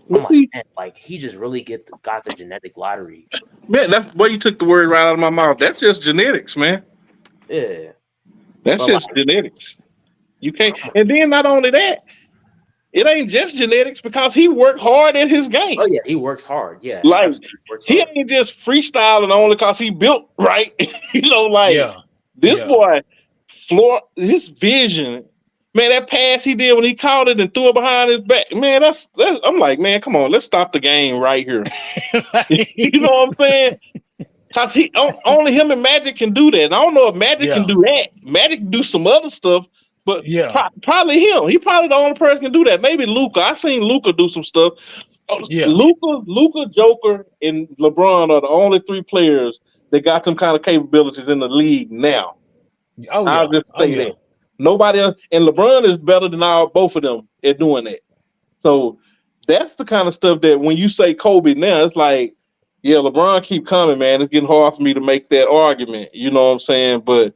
I'm like, man, like he just really got the genetic lottery. Man, that's why you took the word right out of my mouth. That's just genetics, man. Yeah. That's just genetics. You can't. And then not only that, it ain't just genetics because he worked hard at his game. Oh yeah, he works hard. Yeah, he ain't just freestyling only because he built right. This boy, his vision, man. That pass he did when he caught it and threw it behind his back, man. That's. I'm like, man, come on, let's stop the game right here. You know what I'm saying? Because only him and Magic can do that. And I don't know if Magic can do that. Magic can do some other stuff. But probably him. He probably the only person can do that. Maybe Luka. I seen Luka do some stuff. Luka, Joker, and LeBron are the only 3 players that got them kind of capabilities in the league now. I'll just say that. Nobody else, and LeBron is better than both of them at doing that. So that's the kind of stuff that when you say Kobe now, it's like, yeah, LeBron keep coming, man. It's getting hard for me to make that argument. You know what I'm saying? But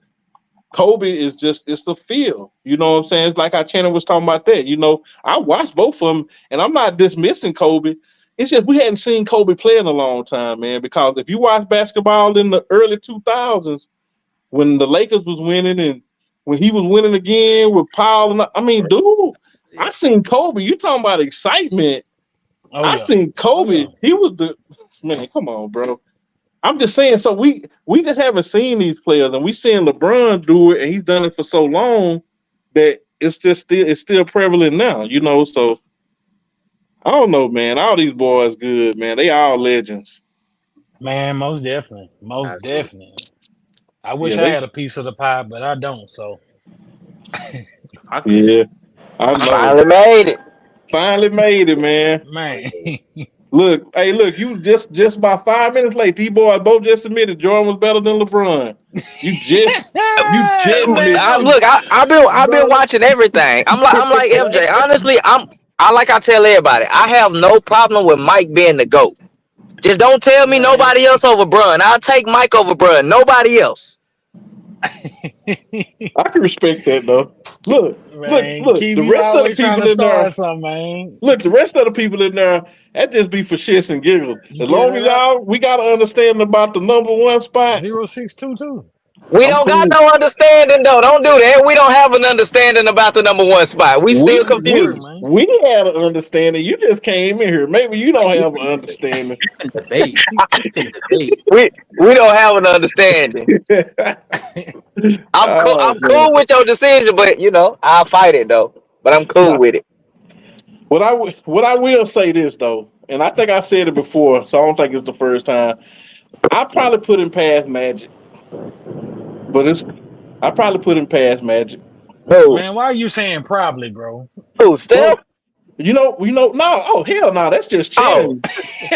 Kobe is just, it's the feel. You know what I'm saying? It's like how Channing was talking about that. You know, I watched both of them, and I'm not dismissing Kobe. It's just we hadn't seen Kobe play in a long time, man. Because if you watch basketball in the early 2000s, when the Lakers was winning and when he was winning again with Powell, and I mean, dude, I seen Kobe. You talking about excitement? I seen Kobe. He was the man. Come on, bro. I'm just saying. So we just haven't seen these players, and we seen LeBron do it, and he's done it for so long that it's still prevalent now. You know, so I don't know, man. All these boys good, man. They all legends. Man, most definitely. Definitely. I wish I had a piece of the pie, but I don't. So, yeah, I know. Finally made it, man. Man, look, you just about 5 minutes late. These boys both just admitted Jordan was better than LeBron. You just I've been watching everything. I'm like MJ. Honestly, I tell everybody, I have no problem with Mike being the GOAT. Just don't tell me nobody else over Brun. I'll take Mike over Brun. Nobody else. I can respect that though. Look. The rest of the people in there. Look, the rest of the people in there. That just be for shits and giggles. As long as we gotta understand about the number one spot. 0622. We don't got no understanding though. Don't do that. We don't have an understanding about the number one spot. We still confused. We had an understanding. You just came in here. Maybe you don't have an understanding. Debate. We don't have an understanding. I'm cool with your decision, but you know I'll fight it though. But I'm cool with it. What I will say this though, and I think I said it before, so I don't think it's the first time. I probably put him past Magic. But I probably put him past Magic. Man, why are you saying probably, bro? Who, Steph? You know, no. Oh, hell no. That's just Channing.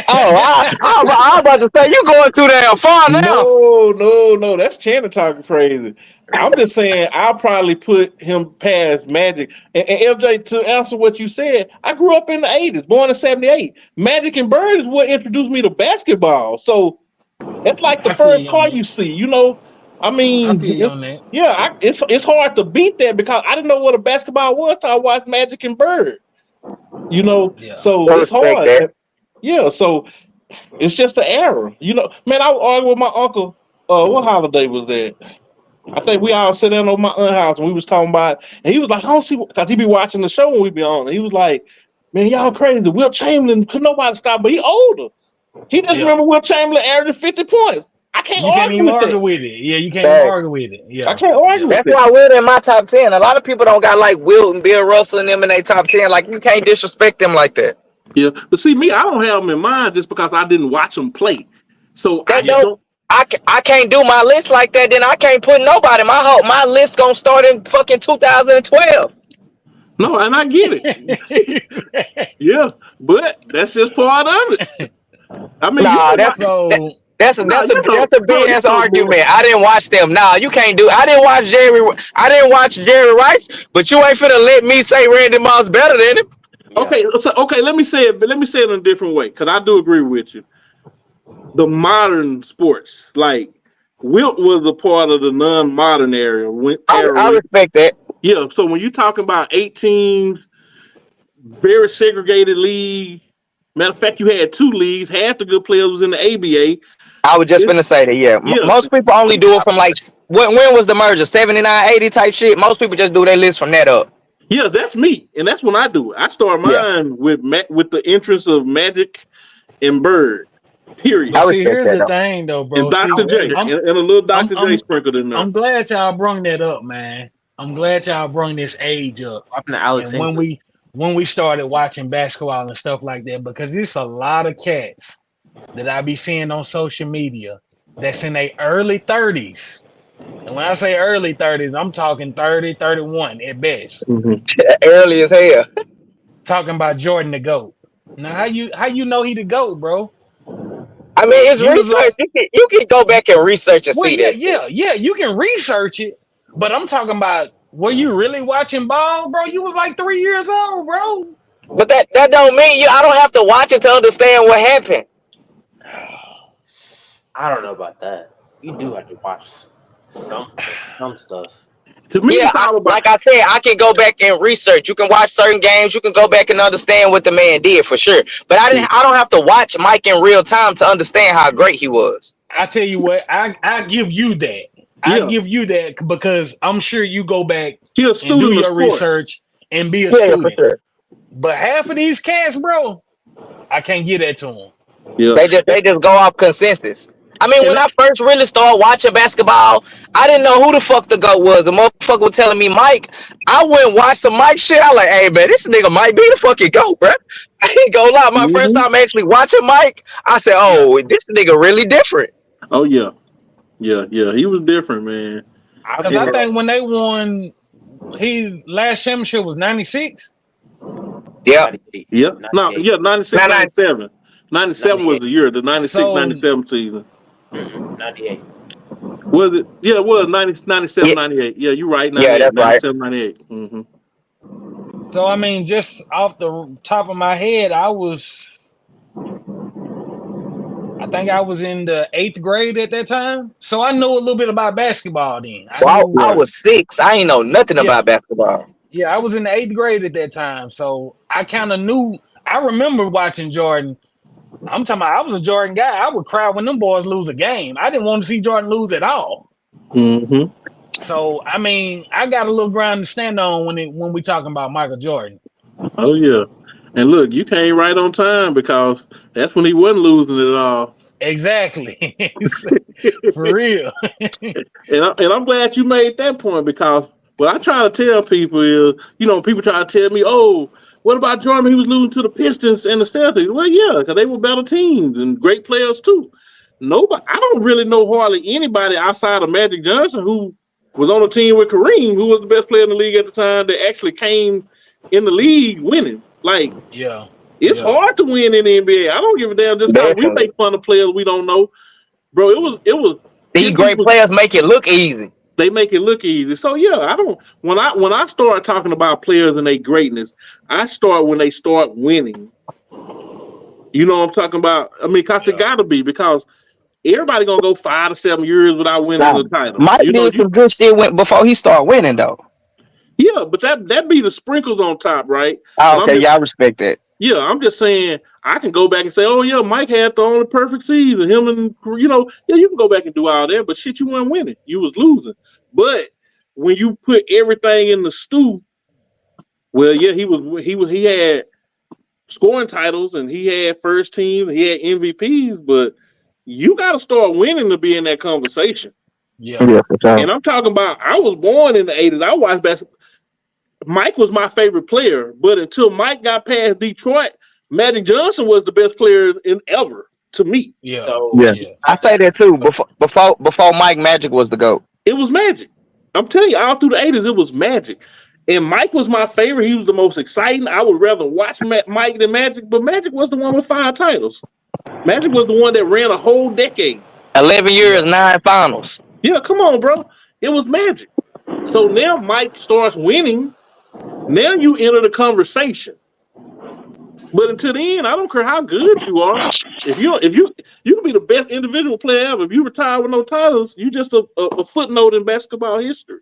I was about to say, you going too damn far now. No. That's Channing talking crazy. I'm just saying, I'll probably put him past Magic. And FJ, to answer what you said, I grew up in the 80s, born in 78. Magic and Bird is what introduced me to basketball. So it's like the first car you see, you know. I mean, it's hard to beat that because I didn't know what a basketball was till I watched Magic and Bird. You know, so it's hard. That. Yeah, so it's just an error. You know, man, I was arguing with my uncle. What holiday was that? I think we all sat down over my aunt's house and we was talking about, and he was like, I don't see, because he be watching the show when we be on. And he was like, man, y'all crazy. Wilt Chamberlain could nobody stop, but he older. He just remember Wilt Chamberlain averaging 50 points. I can't argue with it. Yeah, you can't argue with it. Yeah, I can't argue with it. That's why Wilt in my top 10. A lot of people don't got like Wilt and Bill Russell and them in their top 10. Like, you can't disrespect them like that. Yeah, but see, me, I don't have them in mind just because I didn't watch them play. So I can't do my list like that. Then I can't put nobody. My list gonna start in fucking 2012. No, and I get it. Yeah, but that's just part of it. I mean, that's a BS argument. I didn't watch them. Nah, you can't do. I didn't watch Jerry Rice, but you ain't finna let me say Randy Moss better than him. Okay. Let me say it in a different way because I do agree with you. The modern sports, like Wilt was a part of the non-modern era. I respect that. Yeah. So when you're talking about 8 teams, very segregated league. Matter of fact, you had 2 leagues. Half the good players was in the ABA. I was just gonna say that. Yeah. Most people only do it from like when was the merger? 79, 80 type shit. Most people just do their list from that up. Yeah, that's me, and that's when I do it. I start mine with the entrance of Magic and Bird. Period. See, here's the thing, though, bro. And Dr. J, and a little Dr. J sprinkled in there. I'm glad y'all brung that up, man. I'm glad y'all brung this age up. And when we started watching basketball and stuff like that, because it's a lot of cats that I be seeing on social media that's in their early 30s. And when I say early 30s, I'm talking 30, 31 at best. Mm-hmm. Early as hell. Talking about Jordan the GOAT. Now, how you know he the GOAT, bro? I mean, it's research. You can go back and research and see that. Yeah, you can research it, but I'm talking about Were you really watching ball, bro? You was like 3 years old, bro. But that don't mean I don't have to watch it to understand what happened. I don't know about that. You do have to watch some stuff. To me, Yeah, it's all about. like I said, I can go back and research. You can watch certain games. You can go back and understand what the man did for sure. But I don't have to watch Mike in real time to understand how great he was. I tell you what, I give you that. I give you that because I'm sure you go back He a and student do of your sports. research and be a Yeah, student. for sure. But half of these cats, bro, I can't get that to them. Yeah. They just go off consensus. I mean, when I first really started watching basketball, I didn't know who the fuck the GOAT was. The motherfucker was telling me Mike. I went and watched some Mike shit. I like, hey man, this nigga might be the fucking GOAT, bro. I ain't gonna lie. My first time actually watching Mike, I said, oh, this nigga really different. Oh yeah. Yeah. He was different, man. Because I think when they won, his last championship was 96. Yeah. Yeah. No, yeah, 96, 97. 97 was the year, the 96, 97 season. 98. Was it? Yeah, it was 97, 98. Yeah, you're right. 98, Yeah, that's 97, 98. Mm-hmm. So, I mean, just off the top of my head, I think I was in the 8th grade at that time. So I know a little bit about basketball then. I was 6. I ain't know nothing about basketball. Yeah, I was in the 8th grade at that time. So I kind of knew. I remember watching Jordan. I'm talking about I was a Jordan guy. I would cry when them boys lose a game. I didn't want to see Jordan lose at all. Mm-hmm. So, I mean, I got a little ground to stand on when we talking about Michael Jordan. Oh, yeah. And look, you came right on time because that's when he wasn't losing it all. Exactly. For real. and I'm glad you made that point because what I try to tell people is, people try to tell me, oh, what about Jordan? He was losing to the Pistons and the Celtics. Well, yeah, because they were better teams and great players too. Nobody, I don't really know hardly anybody outside of Magic Johnson who was on a team with Kareem, who was the best player in the league at the time, that actually came in the league winning. Like, it's hard to win in the NBA. I don't give a damn just because we make fun of players we don't know. Bro, it was these great players make it look easy. They make it look easy. So yeah, when I start talking about players and their greatness, I start when they start winning. You know what I'm talking about? I mean, because it gotta be, because everybody gonna go 5 to 7 years without winning the title. Mike did some good shit before he started winning though. Yeah, but that be the sprinkles on top, right? Oh, okay, y'all respect that. Yeah, I'm just saying I can go back and say, oh yeah, Mike had the only perfect season. Him and you can go back and do all that, but shit, you weren't winning. You was losing. But when you put everything in the stew, well, yeah, he had scoring titles and he had first team, he had MVPs, but you got to start winning to be in that conversation. Yeah. And I'm talking about, I was born in the 80s. I watched basketball. Mike was my favorite player, but until Mike got past Detroit, Magic Johnson was the best player ever to me. Yeah. So I say that too. Before Mike, Magic was the GOAT. It was Magic. I'm telling you, all through the 80s, it was Magic. And Mike was my favorite. He was the most exciting. I would rather watch Mike than Magic, but Magic was the one with 5 titles. Magic was the one that ran a whole decade. 11 years, 9 finals. Yeah, come on, bro. It was Magic. So now Mike starts winning. Now you enter the conversation. But until then, I don't care how good you are. If you can be the best individual player ever. If you retire with no titles, you just a footnote in basketball history.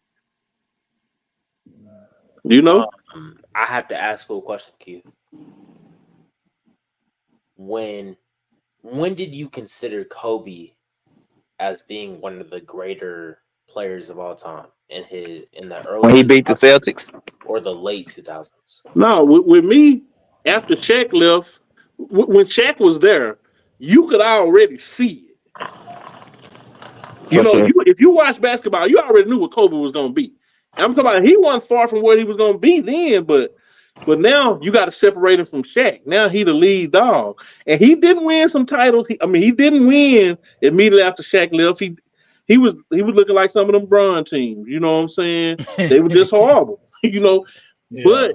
You know? I have to ask you a question, Q. When did you consider Kobe as being one of the greater players of all time in the early when he beat the Celtics or the late 2000s? No, with me, after Shaq left, when Shaq was there, you could already see it. If you watch basketball, you already knew what Kobe was going to be. And I'm talking about, he wasn't far from where he was going to be then, but now you got to separate him from Shaq. Now he the lead dog, and he didn't win some titles. He didn't win immediately after Shaq left. He was looking like some of them Bron teams. You know what I'm saying? They were just horrible. But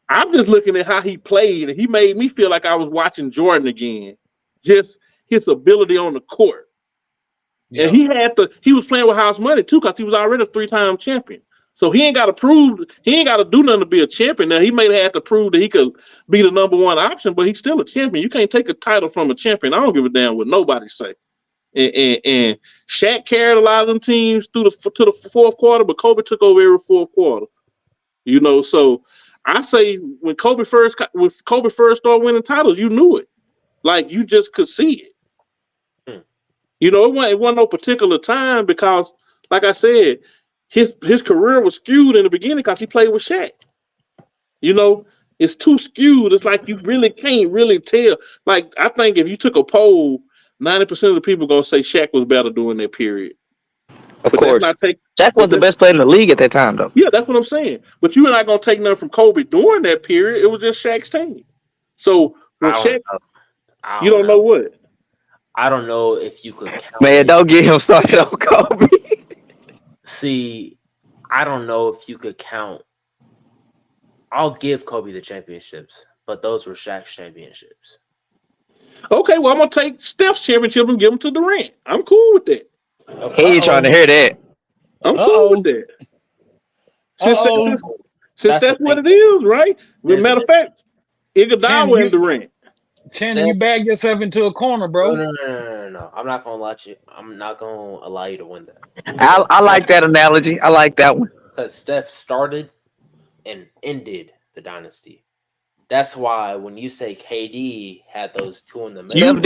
I'm just looking at how he played, and he made me feel like I was watching Jordan again. Just his ability on the court. Yeah. And he was playing with house money too, because he was already a 3-time champion. So he ain't got to do nothing to be a champion. Now he may have to prove that he could be the number one option, but he's still a champion. You can't take a title from a champion. I don't give a damn what nobody say. And Shaq carried a lot of them teams to the fourth quarter, but Kobe took over every fourth quarter. You know, so I say when Kobe first started winning titles, you knew it. Like you just could see it. You know, it wasn't no particular time because, like I said, his career was skewed in the beginning because he played with Shaq. You know, it's too skewed. It's like you really can't really tell. Like I think if you took a poll, 90% of the people gonna say Shaq was better during that period. Of But course, Shaq was the best player in the league at that time, though. Yeah, that's what I'm saying. But you're not gonna take nothing from Kobe during that period. It was just Shaq's team. So when Shaq, you don't know what. I don't know if you could count. Man, don't get him started on Kobe. See, I don't know if you could count. I'll give Kobe the championships, but those were Shaq's championships. Okay, well, I'm going to take Steph's championship and give him to Durant. I'm cool with that. He ain't trying to hear that. I'm cool with that. Since that's what it is, right? Matter of fact, Iguodala and Durant. Shannon, you back yourself into a corner, bro. No. I'm not gonna let you. I'm not gonna allow you to win that. I like that analogy. I like that one. Because Steph started and ended the dynasty. That's why when you say KD had those two in the middle,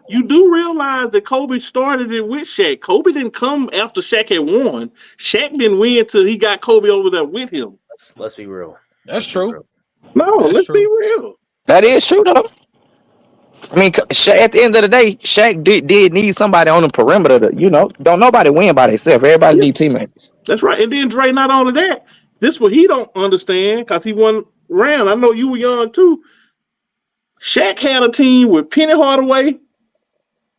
you do realize that Kobe started it with Shaq. Kobe didn't come after Shaq had won. Shaq didn't win until he got Kobe over there with him. Let's be real. That's true. Let's be real. That is true, though. I mean, Shaq, at the end of the day, Shaq did need somebody on the perimeter to, don't nobody win by themselves. Everybody need teammates. That's right. And then Dre, not only that, this what he don't understand because he won round. I know you were young too. Shaq had a team with Penny Hardaway,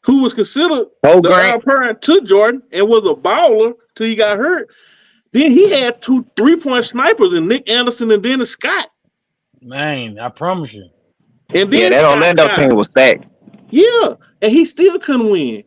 who was considered the heir apparent to Jordan and was a baller till he got hurt. Then he had 2 3-point snipers in Nick Anderson and Dennis Scott. Man, I promise you. And then that Orlando team was stacked. Yeah, and he still couldn't win.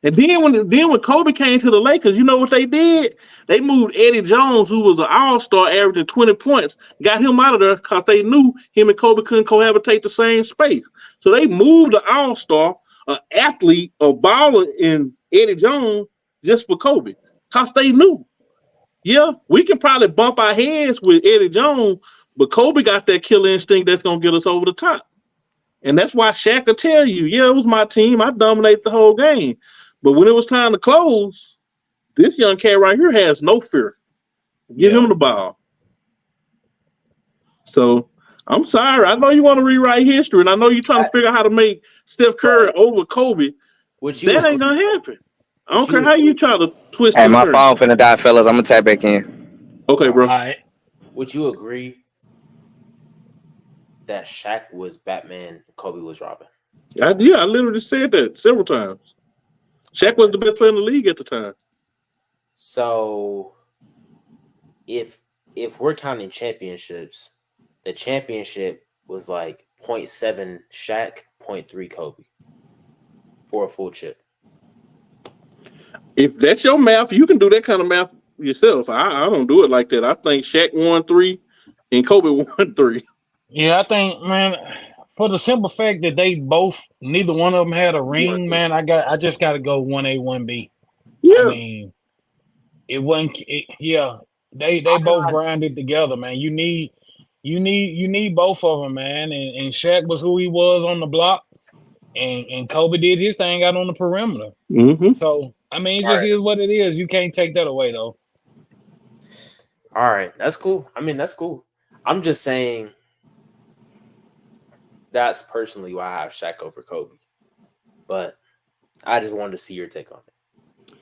And then when Kobe came to the Lakers, you know what they did? They moved Eddie Jones, who was an all-star averaging 20 points, got him out of there because they knew him and Kobe couldn't cohabitate the same space. So they moved the all-star, an athlete, a baller in Eddie Jones just for Kobe because they knew. Yeah, we can probably bump our heads with Eddie Jones, but Kobe got that killer instinct that's going to get us over the top. And that's why Shaq will tell you, yeah, it was my team. I dominated the whole game. But when it was time to close, this young cat right here has no fear. Give him the ball. So, I'm sorry. I know you want to rewrite history, and I know you're trying to figure out how to make Steph Curry over Kobe. That ain't going to happen. I don't care how you try to twist it. Hey, my phone finna die, fellas. I'm going to tap back in. Okay, bro. All right. Would you agree that Shaq was Batman and Kobe was Robin? I literally said that several times. Shaq was the best player in the league at the time. So, if we're counting championships, the championship was like 0.7 Shaq, 0.3 Kobe for a full chip. If that's your math, you can do that kind of math yourself. I don't do it like that. I think Shaq won 3 and Kobe won 3. Yeah, I think, man, for the simple fact that neither one of them had a ring, man, I just got to go 1A, 1B. Yeah. I mean, it wasn't. They both grinded together, man. You need both of them, man. And Shaq was who he was on the block, and Kobe did his thing out on the perimeter. Mm-hmm. So I mean, it just is what it is. You can't take that away, though. All right, that's cool. I mean, that's cool. I'm just saying. That's personally why I have Shaq over Kobe. But I just wanted to see your take on it.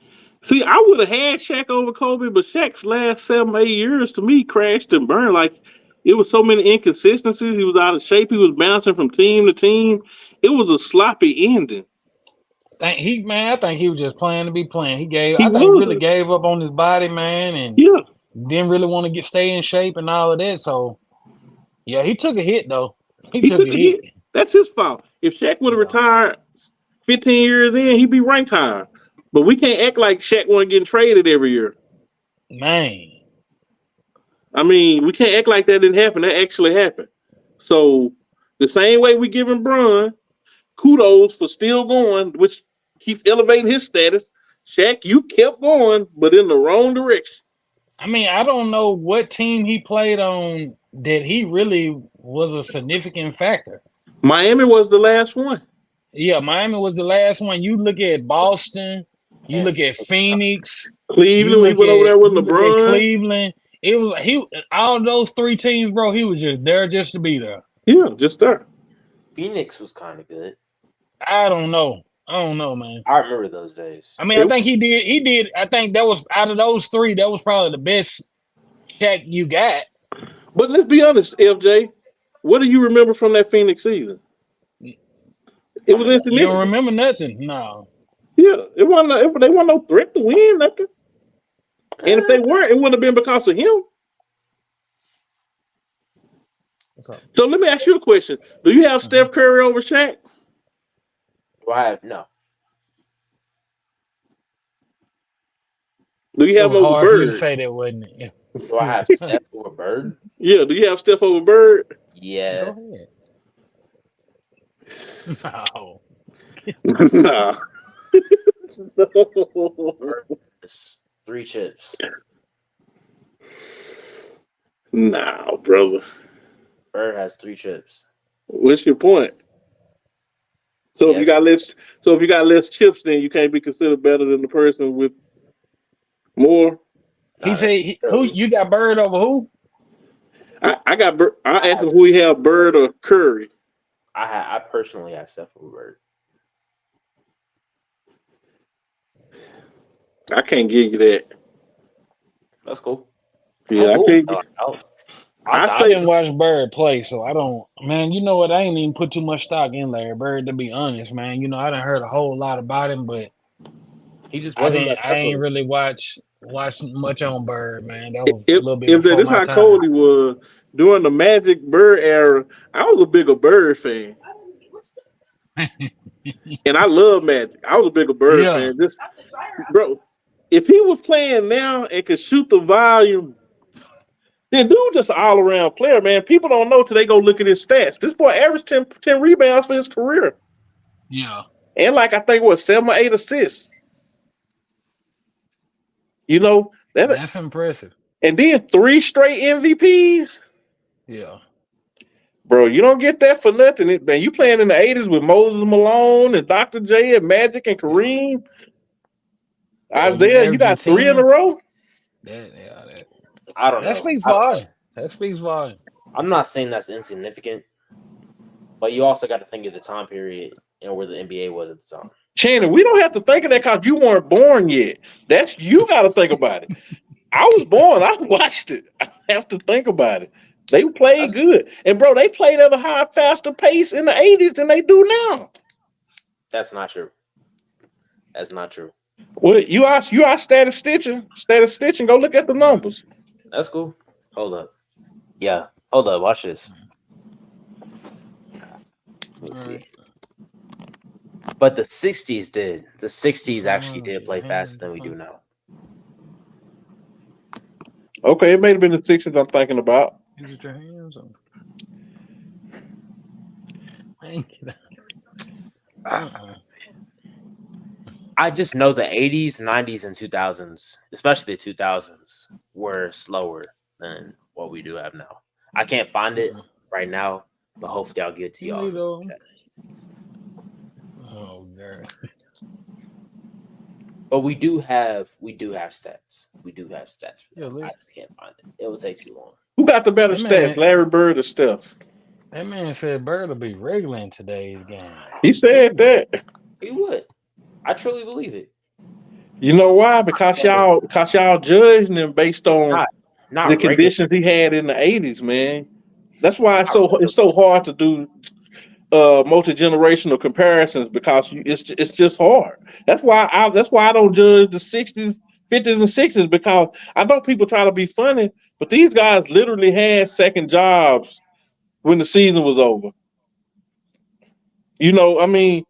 See, I would have had Shaq over Kobe, but Shaq's last 7-8 years to me crashed and burned. Like, it was so many inconsistencies. He was out of shape. He was bouncing from team to team. It was a sloppy ending. I think he was just playing to be playing. He really gave up on his body, man, and didn't really want to stay in shape and all of that. So, yeah, he took a hit, though. He took a hit. That's his fault. If Shaq would have retired 15 years in, he'd be ranked higher. But we can't act like Shaq wasn't getting traded every year. Man. I mean, we can't act like that didn't happen. That actually happened. So the same way we giving Bron kudos for still going, which keep elevating his status. Shaq, you kept going, but in the wrong direction. I mean, I don't know what team he played on that he really was a significant factor. Miami was the last one. Yeah, Miami was the last one. You look at Boston, you look at Phoenix, Cleveland, we went over there with LeBron. Cleveland. It was all those 3 teams, bro. He was just there just to be there. Yeah, just there. Phoenix was kind of good. I don't know, man. I remember those days. I mean, I think he did. I think that was out of those 3, that was probably the best Shaq you got. But let's be honest, FJ. What do you remember from that Phoenix season? It was insignificant. You don't remember nothing? No. Yeah, they wasn't no threat to win nothing. And if they were, it wouldn't have been because of him. So let me ask you a question. Do you have Steph Curry over Shaq? Do I have no? Do you have It was over hard for you Bird? to say that, wasn't it? Do I have Steph or Bird? Yeah, do you have Steph over Bird? Yeah. Go ahead. No. Nah. It's 3 chips. Nah, brother. Bird has 3 chips. What's your point? So if you got less chips, then you can't be considered better than the person with more. He said, "Who you got Bird over who?" I got Bird. I asked him who he have, Bird or Curry. I personally have Steph over Bird. I can't give you that. That's cool. Yeah, I can't. I didn't watch Bird play, so I don't. Man, you know what? I ain't even put too much stock in Larry Bird, to be honest, man. You know, I done heard a whole lot about him, but he just wasn't. I ain't really watched much on Bird, man. That was If a little bit. this is how cold he was during the Magic Bird era, I was a bigger Bird fan. And I love Magic. I was a bigger Bird fan. Just, bro, if he was playing now and could shoot the volume, then dude just an all-around player, man. People don't know till they go look at his stats. This boy averaged 10 rebounds for his career. Yeah. And like I think 7 or 8 assists. You know, that's impressive. And then 3 straight MVPs. Yeah. Bro, you don't get that for nothing. Man, you playing in the 80s with Moses Malone and Dr. J and Magic and Kareem. Isaiah, you got 3 in a row? I don't know. That speaks volume. That speaks volume. I'm not saying that's insignificant, but you also got to think of the time period and where the NBA was at the time. Shannon, we don't have to think of that because you weren't born yet. You got to think about it. I was born. I watched it. I have to think about it. They played good. And, bro, they played at a faster pace in the 80s than they do now. That's not true. That's not true. Well, you are statistician. Go look at the numbers. That's cool. Hold up. Yeah. Hold up. Watch this. Let me see. But the 60s did. The 60s actually did play faster than we do now. Okay, it may have been the 60s I'm thinking about. Get your hands on. I just know the 80s, 90s, and 2000s, especially the 2000s, were slower than what we do have now. I can't find it right now, but hopefully I'll get it to y'all. Oh, God. But we do have stats. We do have stats for that. I just can't find it. It will take too long. Who got the better stats, Larry Bird or Steph? That man said Bird will be regular in today's game. He said that. He would. I truly believe it. You know why? Because y'all judging him based on the conditions he had in the 80s, man. That's why it's so hard to do multi-generational comparisons because it's just hard. That's why I don't judge the 60s, 50s, and 60s because I know people try to be funny, but these guys literally had second jobs when the season was over. You know, I mean,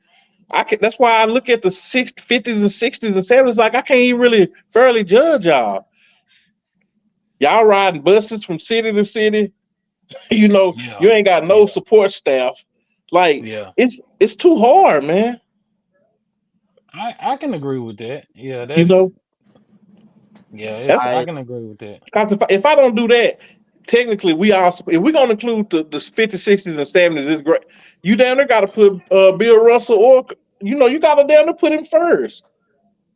that's why I look at the 50s and 60s and 70s like I can't even really fairly judge y'all. Y'all riding buses from city to city. You know, Yeah, you ain't got no yeah, support staff. Like yeah. it's too hard, man. I can agree with that. Yeah, You know, that's I I can agree with that. because if I don't do that, technically we also if we're gonna include the 50s, 60s, and 70s, it's great. You down there got to put Bill Russell or you got to down there put him first.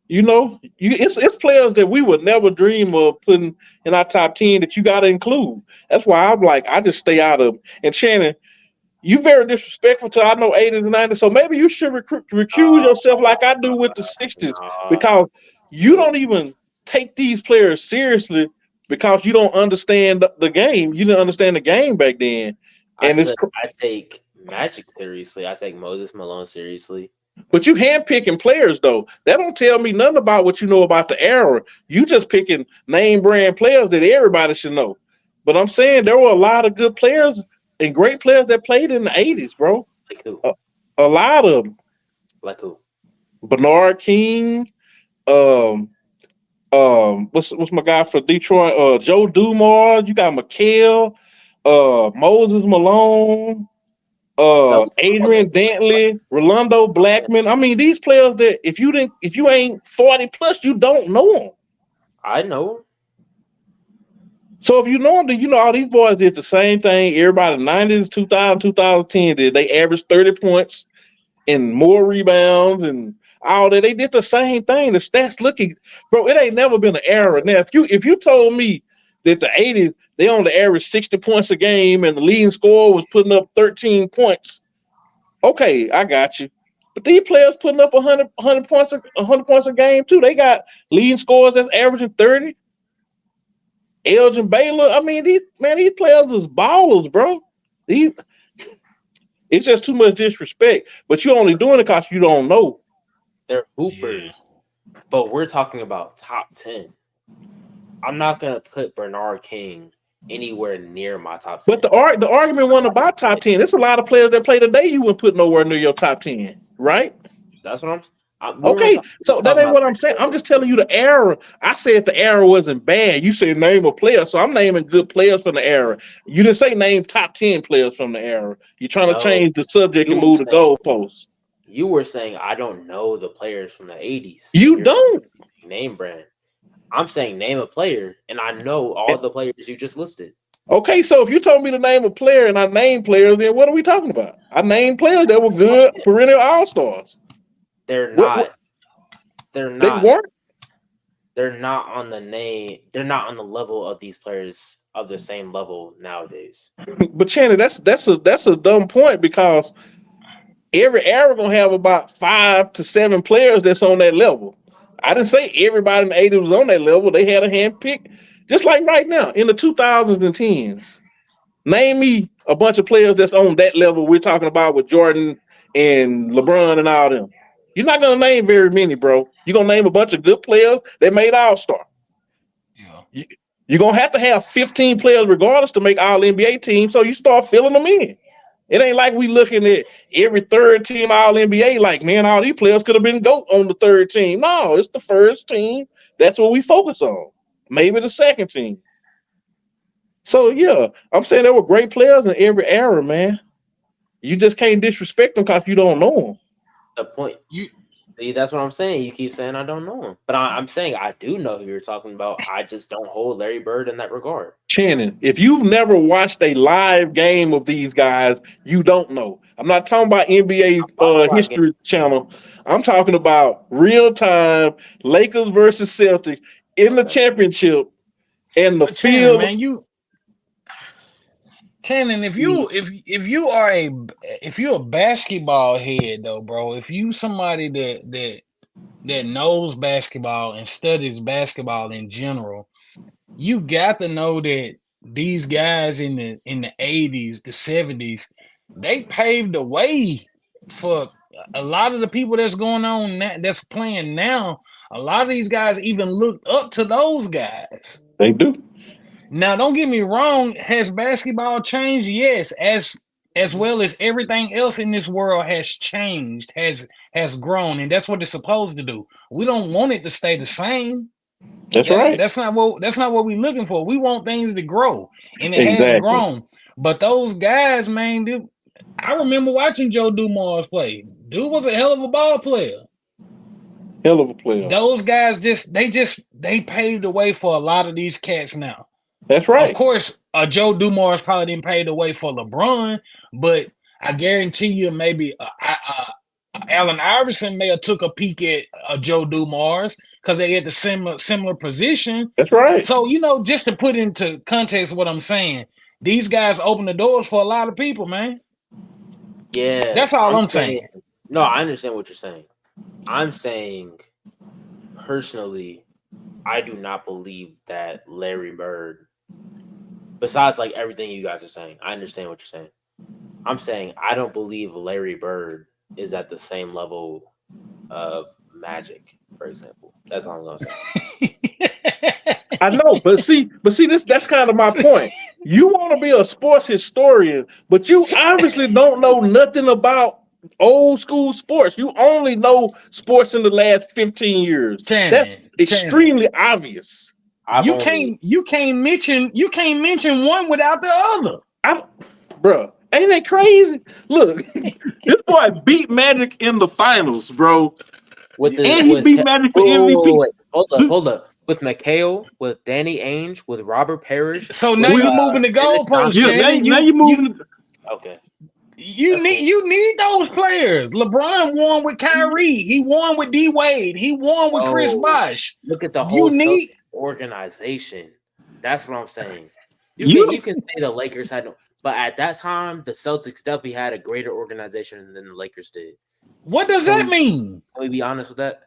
It's players that we would never dream of putting in our top 10 that you got to include. That's why I'm like I just stay out of them. And Shannon, you very disrespectful to I know 80s and 90s, so maybe you should recuse yourself like I do with the 60s nah, because you don't even take these players seriously because you don't understand the game. You didn't understand the game back then, and I take Magic seriously. I take Moses Malone seriously. but you handpicking players though. That don't tell me nothing about what you know about the era. You just picking name brand players that everybody should know. But I'm saying there were a lot of good players and great players that played in the 80s, bro. Like who? A lot of them. Like who? Bernard King, um, what's my guy for Detroit? Joe Dumars. You got McHale, Moses Malone, Those Adrian Dantley, Rolando Blackman. I mean, these players that if you ain't 40 plus, you don't know them. I know. So if you know them, then you know all these boys did the same thing. Everybody in the 90s, 2000, 2010 did. They averaged 30 points and more rebounds and all that. They did the same thing. The stats looking, bro. It ain't never been an era. Now, if you told me that the 80s they only averaged 60 points a game and the leading scorer was putting up 13 points, okay, I got you. But these players putting up 100 points a game too. They got leading scorers that's averaging 30. Elgin Baylor. I mean, these players is ballers, bro. It's just too much disrespect. But you're only doing it because you don't know. They're hoopers. But we're talking about top 10. I'm not gonna put Bernard King anywhere near my top 10. But the argument wasn't about top 10. There's a lot of players that play today you wouldn't put nowhere near your top 10, right? That's what Okay, so that ain't what I'm saying. I'm just telling you the era. I said the era wasn't bad. You said name a player, so I'm naming good players from the era. You didn't say name top 10 players from the era. You're trying to change the subject and move the goalposts. You were saying I don't know the players from the 80s. You don't. Name brand. I'm saying name a player, and I know all the players you just listed. Okay, so if you told me to name a player and I named players, then what are we talking about? I named players that were good perennial all-stars. They're not. They're not. They weren't. They're not on the name. They're not on the level of these players of the same level nowadays. But Channing, that's a dumb point because every era gonna have about 5 to 7 players that's on that level. I didn't say everybody in the 80s was on that level. They had a hand pick, just like right now in the 2000s and 10s. Name me a bunch of players that's on that level we're talking about with Jordan and LeBron and all them. You're not gonna name very many, bro. You're gonna name a bunch of good players that made All-Star. Yeah. You're gonna have to have 15 players regardless to make all NBA teams, so you start filling them in. It ain't like we looking at every third team all NBA like, man, all these players could have been GOAT on the third team. No, it's the first team. That's what we focus on. Maybe the second team. So yeah, I'm saying there were great players in every era, man. You just can't disrespect them because you don't know them. The point see, that's what I'm saying. You keep saying I don't know him, but I'm saying I do know who you're talking about. I just don't hold Larry Bird in that regard. Shannon, if you've never watched a live game of these guys, you don't know. I'm not talking about NBA History Channel. I'm talking about real time Lakers versus Celtics in the championship and the field. Man, Channing, if you're a basketball head though, bro, if you somebody that knows basketball and studies basketball in general, you got to know that these guys in the 80s, the 70s, they paved the way for a lot of the people that's going on that's playing now. A lot of these guys even looked up to those guys. They do. Now, don't get me wrong. Has basketball changed? Yes, as well as everything else in this world has changed, has grown, and that's what it's supposed to do. We don't want it to stay the same. That's right. That's not what we're looking for. We want things to grow, and it has Exactly. grown. But those guys, man, I remember watching Joe Dumars play. Dude was a hell of a ball player. Hell of a player. Those guys they paved the way for a lot of these cats now. That's right. Of course, Joe Dumars probably didn't pave the way for LeBron, but I guarantee you, maybe Allen Iverson may have took a peek at Joe Dumars because they had the similar position. That's right. So, just to put into context what I'm saying, these guys open the doors for a lot of people, man. Yeah. That's all I'm saying. No, I understand what you're saying. I'm saying, personally, I do not believe that Larry Bird, besides like everything you guys are saying, I understand what you're saying. I'm saying I don't believe Larry Bird is at the same level of Magic, for example. That's all I'm gonna say. I know, but see, that's kind of my point. You want to be a sports historian, but you obviously don't know nothing about old school sports. You only know sports in the last 15 years. That's extremely obvious. You can't mention one without the other. Bro, ain't that crazy? Look, this boy beat Magic in the finals, bro. He beat Magic for MVP. Wait. Hold up. With McHale, with Danny Ainge, with Robert Parrish. So now you're moving the goalposts. Now you're moving. Okay. You need those players. LeBron won with Kyrie. He won with D Wade. He won with Chris Bosh. Look at the whole organization. That's what I'm saying. You can say the Lakers had no, but at that time, the Celtics definitely had a greater organization than the Lakers did. What does that mean? Can we be honest with that?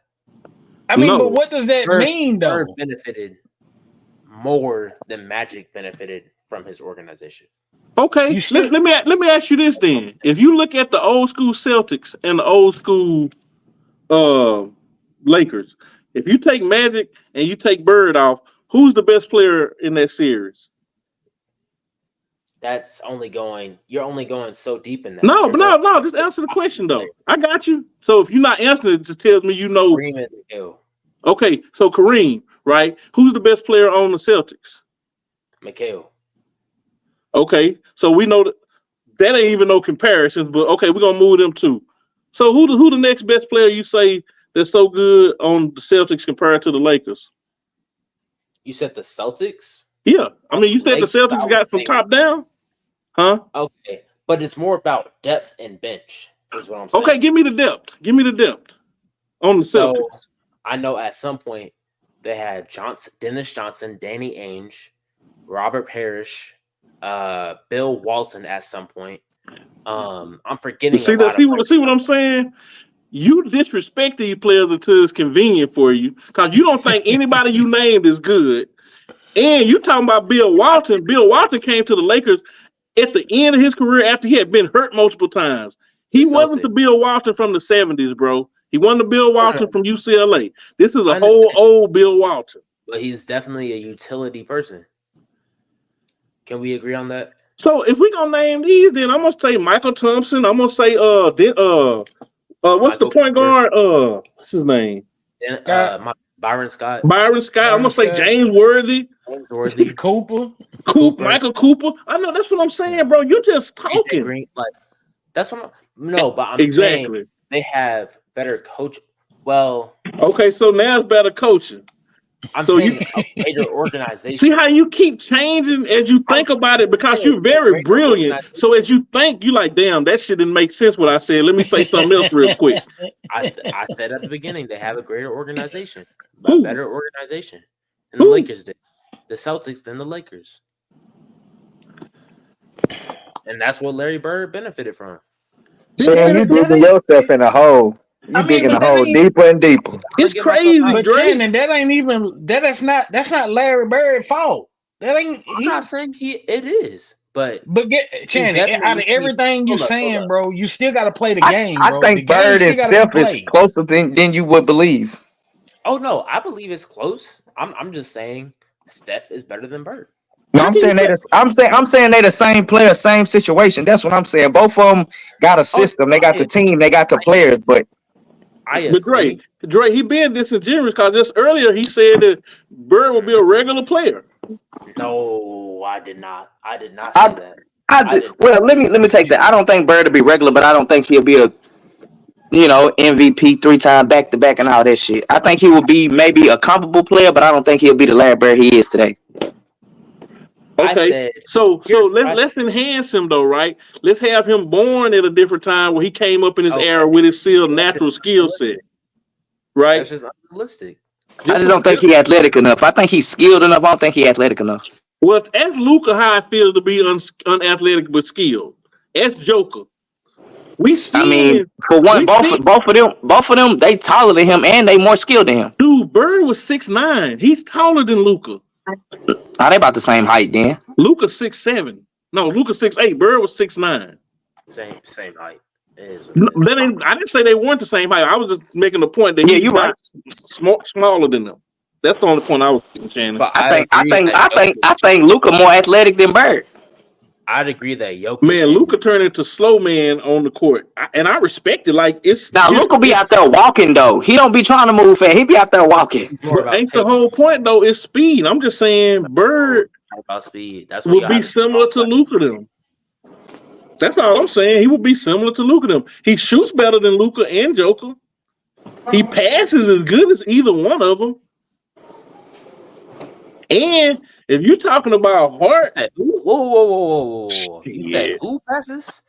I mean, but what does that mean, though? Bird benefited more than Magic benefited from his organization. Okay, let me ask you this then. If you look at the old school Celtics and the old school Lakers, if you take Magic and you take Bird off, who's the best player in that series? You're only going so deep in that. No, just answer the question though. I got you. So if you're not answering it, just tells me you know. Kareem and McHale. Okay, so Kareem, right? Who's the best player on the Celtics? McHale. Okay, so we know that ain't even no comparisons, but okay, we're gonna move them too. So who the next best player you say that's so good on the Celtics compared to the Lakers? You said the Celtics? Yeah, I mean you said the Celtics got from top down, huh? Okay, but it's more about depth and bench, is what I'm saying. Okay, give me the depth. On the Celtics. I know at some point they had Dennis Johnson, Danny Ainge, Robert Parrish, Bill Walton at some point. I'm forgetting. See what I'm saying? You disrespect these players until it's convenient for you because you don't think anybody you named is good. And you talking about Bill Walton. Bill Walton came to the Lakers at the end of his career after he had been hurt multiple times. He wasn't the Bill Walton from the 70s, bro. He wasn't the Bill Walton from UCLA. This is a whole old Bill Walton. But he's definitely a utility person. Can we agree on that? So if we're gonna name these, then I'm gonna say Michael Thompson. I'm gonna say what's the point guard? What's his name? Byron Scott. I'm gonna say James Worthy. Cooper. Michael Cooper. I know that's what I'm saying, bro. You're just talking. Green, that's what I'm saying. They have better coach. Well, okay, so now it's better coaching. I'm saying a greater organization. See how you keep changing as you think about it because you're very brilliant. So as you think, you like, damn, that shit didn't make sense what I said. Let me say something else real quick. I said at the beginning they have a greater organization, a better organization than the Lakers did. The Celtics than the Lakers. And that's what Larry Bird benefited from. So you digging yourself in a hole. You digging a hole deeper and deeper. It's crazy, but Shannon, that's not Larry Bird's fault. I'm not saying it is, but Shannon, out of everything you're saying, bro, you still got to play the game. I think Bird himself is closer than you would believe. Oh no, I believe it's close. I'm just saying Steph is better than Bird. No, I'm saying they the same player, same situation. That's what I'm saying. Both of them got a system. They got the team. They got the players. But I But agree. Dre, he being disingenuous because just earlier he said that Bird will be a regular player. No, I did not. I did not I- say that. Well, let me take that. I don't think Bird will be regular, but I don't think he'll be a MVP 3 times back to back and all that shit. I think he will be maybe a comparable player, but I don't think he'll be the Larry Bird he is today. I Okay, said so here's what I let's enhance him though, right? Let's have him born at a different time where he came up in his Okay. era with his still That's natural just skill set, unrealistic. right? That's just unrealistic. I just don't think he's athletic enough. I think he's skilled enough. I don't think he's athletic enough. Well, ask Luka how it feels to be unathletic but skilled. Ask Joker. We see. I mean, for one, both of them, they taller than him and they more skilled than him. Dude, Bird was 6'9". He's taller than Luka. Are they about the same height then? Luka 6'7". No, Luka 6'8". Bird was 6'9". Same height. It is what it is. I didn't say they weren't the same height. I was just making the point that Yeah, he's you're right. smaller than them. That's the only point I was making, Shannon. But I agree that think Luka more athletic than Bird. I'd agree that Jokic. Man, Luka turned into slow man on the court, and I respect it. Like it's Now Luka be out there walking though. He don't be trying to move fast. He be out there walking. Ain't the whole point though? It's speed. I'm just saying, Bird about speed. That's will be similar to Luka them. That's all I'm saying. He will be similar to Luka them. He shoots better than Luka and Joker. He passes as good as either one of them. And if you're talking about heart, Whoa. You said who passes?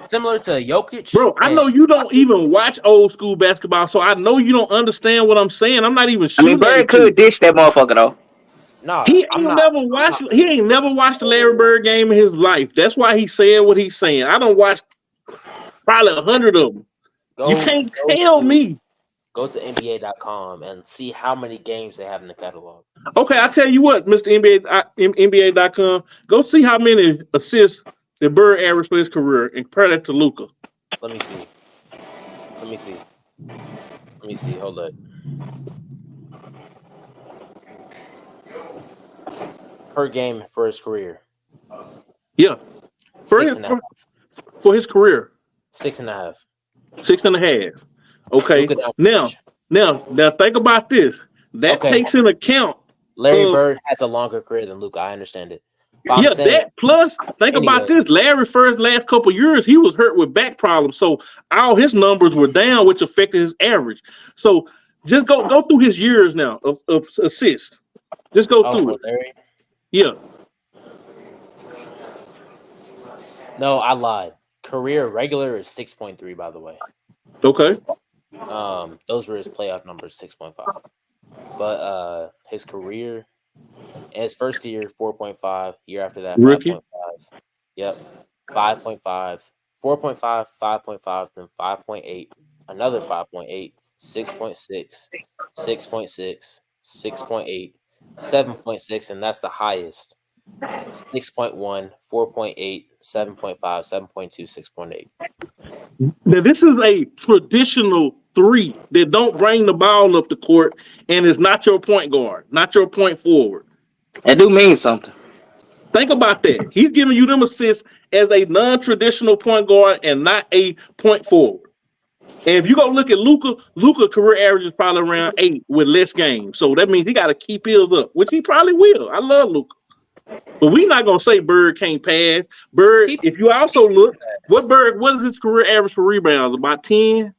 Similar to Jokic? Bro, I know you don't even watch old school basketball, so I know you don't understand what I'm saying. I'm not even sure. I mean, Bird could dish that motherfucker though. No, He ain't never watched the Larry Bird game in his life. That's why he said what he's saying. I don't watch probably 100 of them. You can't tell me. Go to NBA.com and see how many games they have in the catalog. Okay, I'll tell you what, Mr. NBA.com, go see how many assists the Bird averaged for his career and compare that to Luka. Let me see. Hold up. Per game for his career. Yeah. For his career. 6.5. 6.5. Okay. Now think about this. That takes into account Larry Bird has a longer career than Luka. I understand it. That plus think about this. Larry first last couple of years, he was hurt with back problems. So all his numbers were down, which affected his average. So just go through his years now of assists. Just go through it. Larry? Yeah. No, I lied. Career regular is 6.3, by the way. Okay. Those were his playoff numbers, 6.5. But his career, in his first year, 4.5. Year after that, 5.5. Yep, 5.5, 4.5, 5.5, then 5.8, another 5.8, 6.6, 6.6, 6.8, 7.6, and that's the highest. 6.1, 4.8, 7.5, 7.2, 6.8. Now this is a traditional three that don't bring the ball up the court and is not your point guard, not your point forward. That do mean something. Think about that. He's giving you them assists as a non-traditional point guard and not a point forward. And if you go look at Luka career average is probably around 8 with less games. So that means he got to keep his up, which he probably will. I love Luka. But we're not gonna say Bird can't pass. Bird, if you also look, what is his career average for rebounds? About 10?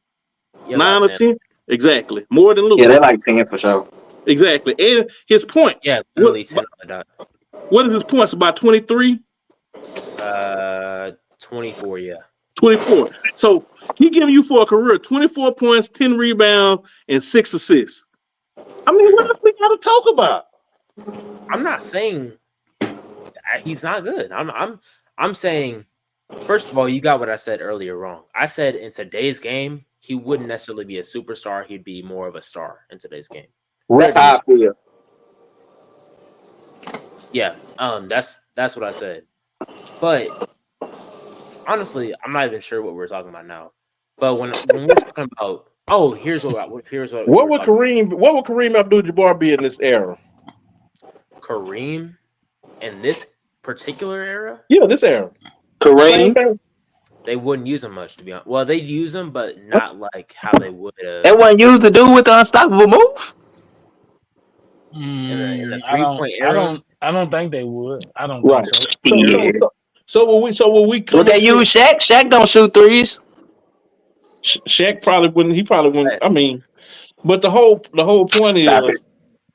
9 or 10? Exactly. More than Luka. Yeah, they're like 10 for sure. Exactly. And his points. Yeah, literally 10 on the dot. What is his points? About 23? 24, yeah. 24. So he giving you for a career 24 points, 10 rebounds, and 6 assists. I mean, what else we gotta talk about? I'm not saying he's not good. I'm saying, first of all, you got what I said earlier wrong. I said in today's game, he wouldn't necessarily be a superstar. He'd be more of a star in today's game. That's how I feel. Yeah, that's what I said. But honestly, I'm not even sure what we're talking about now. But when we're talking about, here's what would Kareem Abdul-Jabbar be in this era? Kareem in this particular era? Yeah, this era. Kareem. They wouldn't use him much, to be honest. Well, they'd use him, but not like how they would. They wasn't used to do with the unstoppable move. In the I 3-point era, I don't think they would. I don't Right. think so. So will we come? Would they use Shaq? Shaq don't shoot threes. Shaq probably wouldn't. He probably wouldn't. I mean, but the whole point is,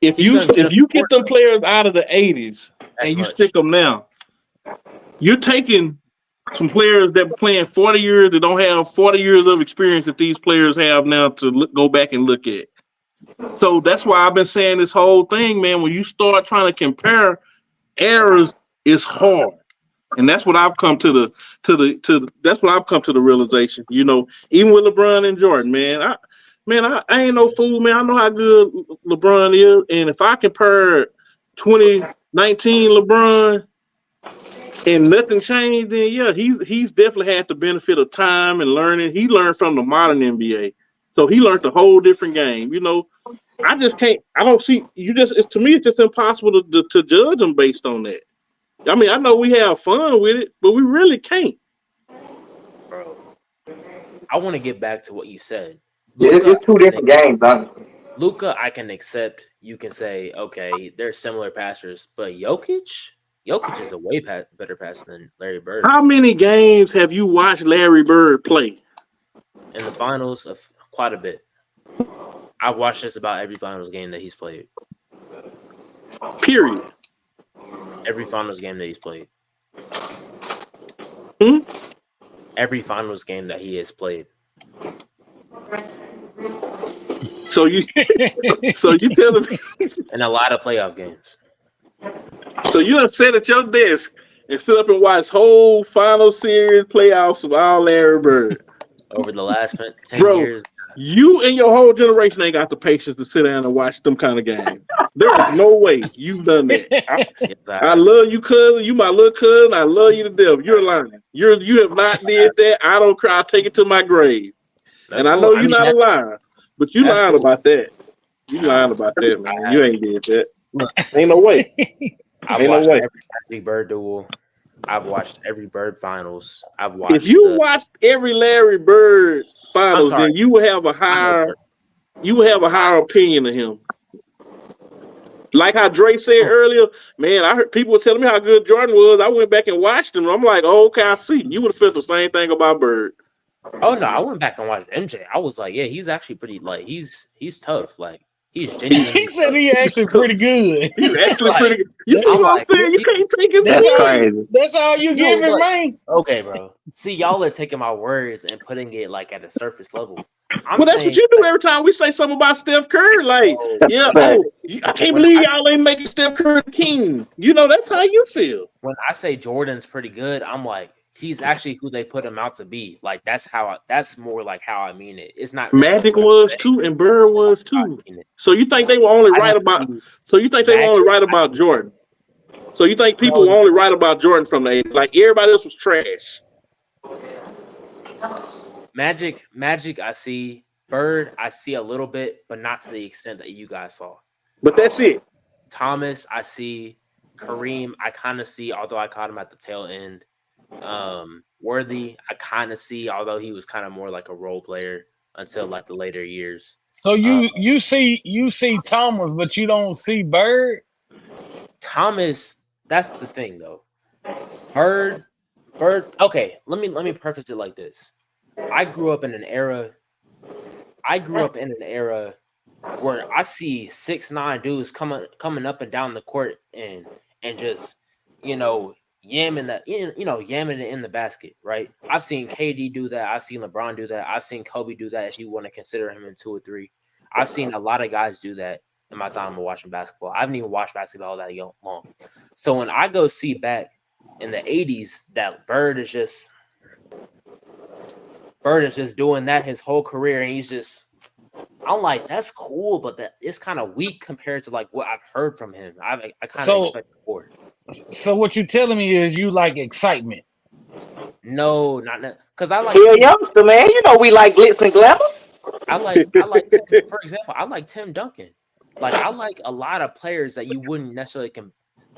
if you get them players out of the '80s and you stick them now, you're taking some players that were playing 40 years that don't have 40 years of experience that these players have now to go back and look at. So that's why I've been saying this whole thing, man. When you start trying to compare eras, it's hard. And that's what I've come to that's what I've come to the realization. You know, even with LeBron and Jordan, man, I ain't no fool, man. I know how good LeBron is, and if I compare 2019 LeBron and nothing changed, then yeah, he's definitely had the benefit of time and learning. He learned from the modern NBA, so he learned a whole different game. You know, I just can't. I don't see you. To me, it's just impossible to judge them based on that. I mean, I know we have fun with it, but we really can't. bro. I want to get back to what you said. It's two different games, honestly. Luka, I can accept. You can say, okay, they're similar passers, but Jokic is a way better passer than Larry Bird. How many games have you watched Larry Bird play? In the finals, of quite a bit. I've watched just about every finals game that he's played. Period. Every finals game that he's played. Every finals game that he has played. So you telling me? And a lot of playoff games. So you done sat at your desk and stood up and watched whole final series playoffs of all Larry Bird Over the last 10 Bro, years. You and your whole generation ain't got the patience to sit down and watch them kind of games. There is no way you've done that. I love you, cousin. You my little cousin. I love you to death. You're lying. You have not did that. I don't cry. I take it to my grave. That's and I cool. know you're not a liar, but you lying about that. You lying about that, man. You ain't did that. Ain't no way. I've watched every Bird duel. I've watched every Bird finals. I've watched. If you watched every Larry Bird finals, then you would have a higher opinion of him. Like how Dre said earlier, man, I heard people were telling me how good Jordan was. I went back and watched him. I'm like, oh, okay, I see. You would have felt the same thing about Bird. Oh no, I went back and watched MJ. I was like, yeah, he's actually pretty. Like, he's tough. Like, he's genuinely. He said he actually pretty good. He's actually pretty good. You see what I'm saying? You can't take it. That's crazy. That's all you give him, man. Okay, bro. See, y'all are taking my words and putting it like at a surface level. Well, that's what you do every time we say something about Steph Curry. Like, I can't believe y'all ain't making Steph Curry the king. You know, that's how you feel. When I say Jordan's pretty good, I'm like, he's actually who they put him out to be. Like, that's more like how I mean it. It's not Magic was too, and Bird was too. So you think they were only right about? So you think they were only right about Jordan? So you think people were only right about Jordan from the 80s? Like everybody else was trash. Magic, I see. Bird, I see a little bit, but not to the extent that you guys saw. But that's it. Thomas, I see. Kareem, I kind of see, although I caught him at the tail end. Worthy, I kind of see, although he was kind of more like a role player until like the later years. So you see Thomas, but you don't see Bird? Thomas, that's the thing though. Bird. Okay, let me preface it like this. I grew up in an era where I see 6'9" dudes coming up and down the court and just, you know, yamming it in the basket, right? I've seen KD do that. I've seen LeBron do that. I've seen Kobe do that, if you want to consider him in 2 or 3. I've seen a lot of guys do that in my time of watching basketball. I haven't even watched basketball that long. So when I go see back in the 80s that Bird is just doing that his whole career, and he's just, I'm like, that's cool, but that it's kind of weak compared to like what I've heard from him. I kind of expect more. So what you're telling me is you like excitement? No, not because I like. You're a youngster, man. You know we like glitz and glamour. I like for example, I like Tim Duncan. Like, I like a lot of players that you wouldn't necessarily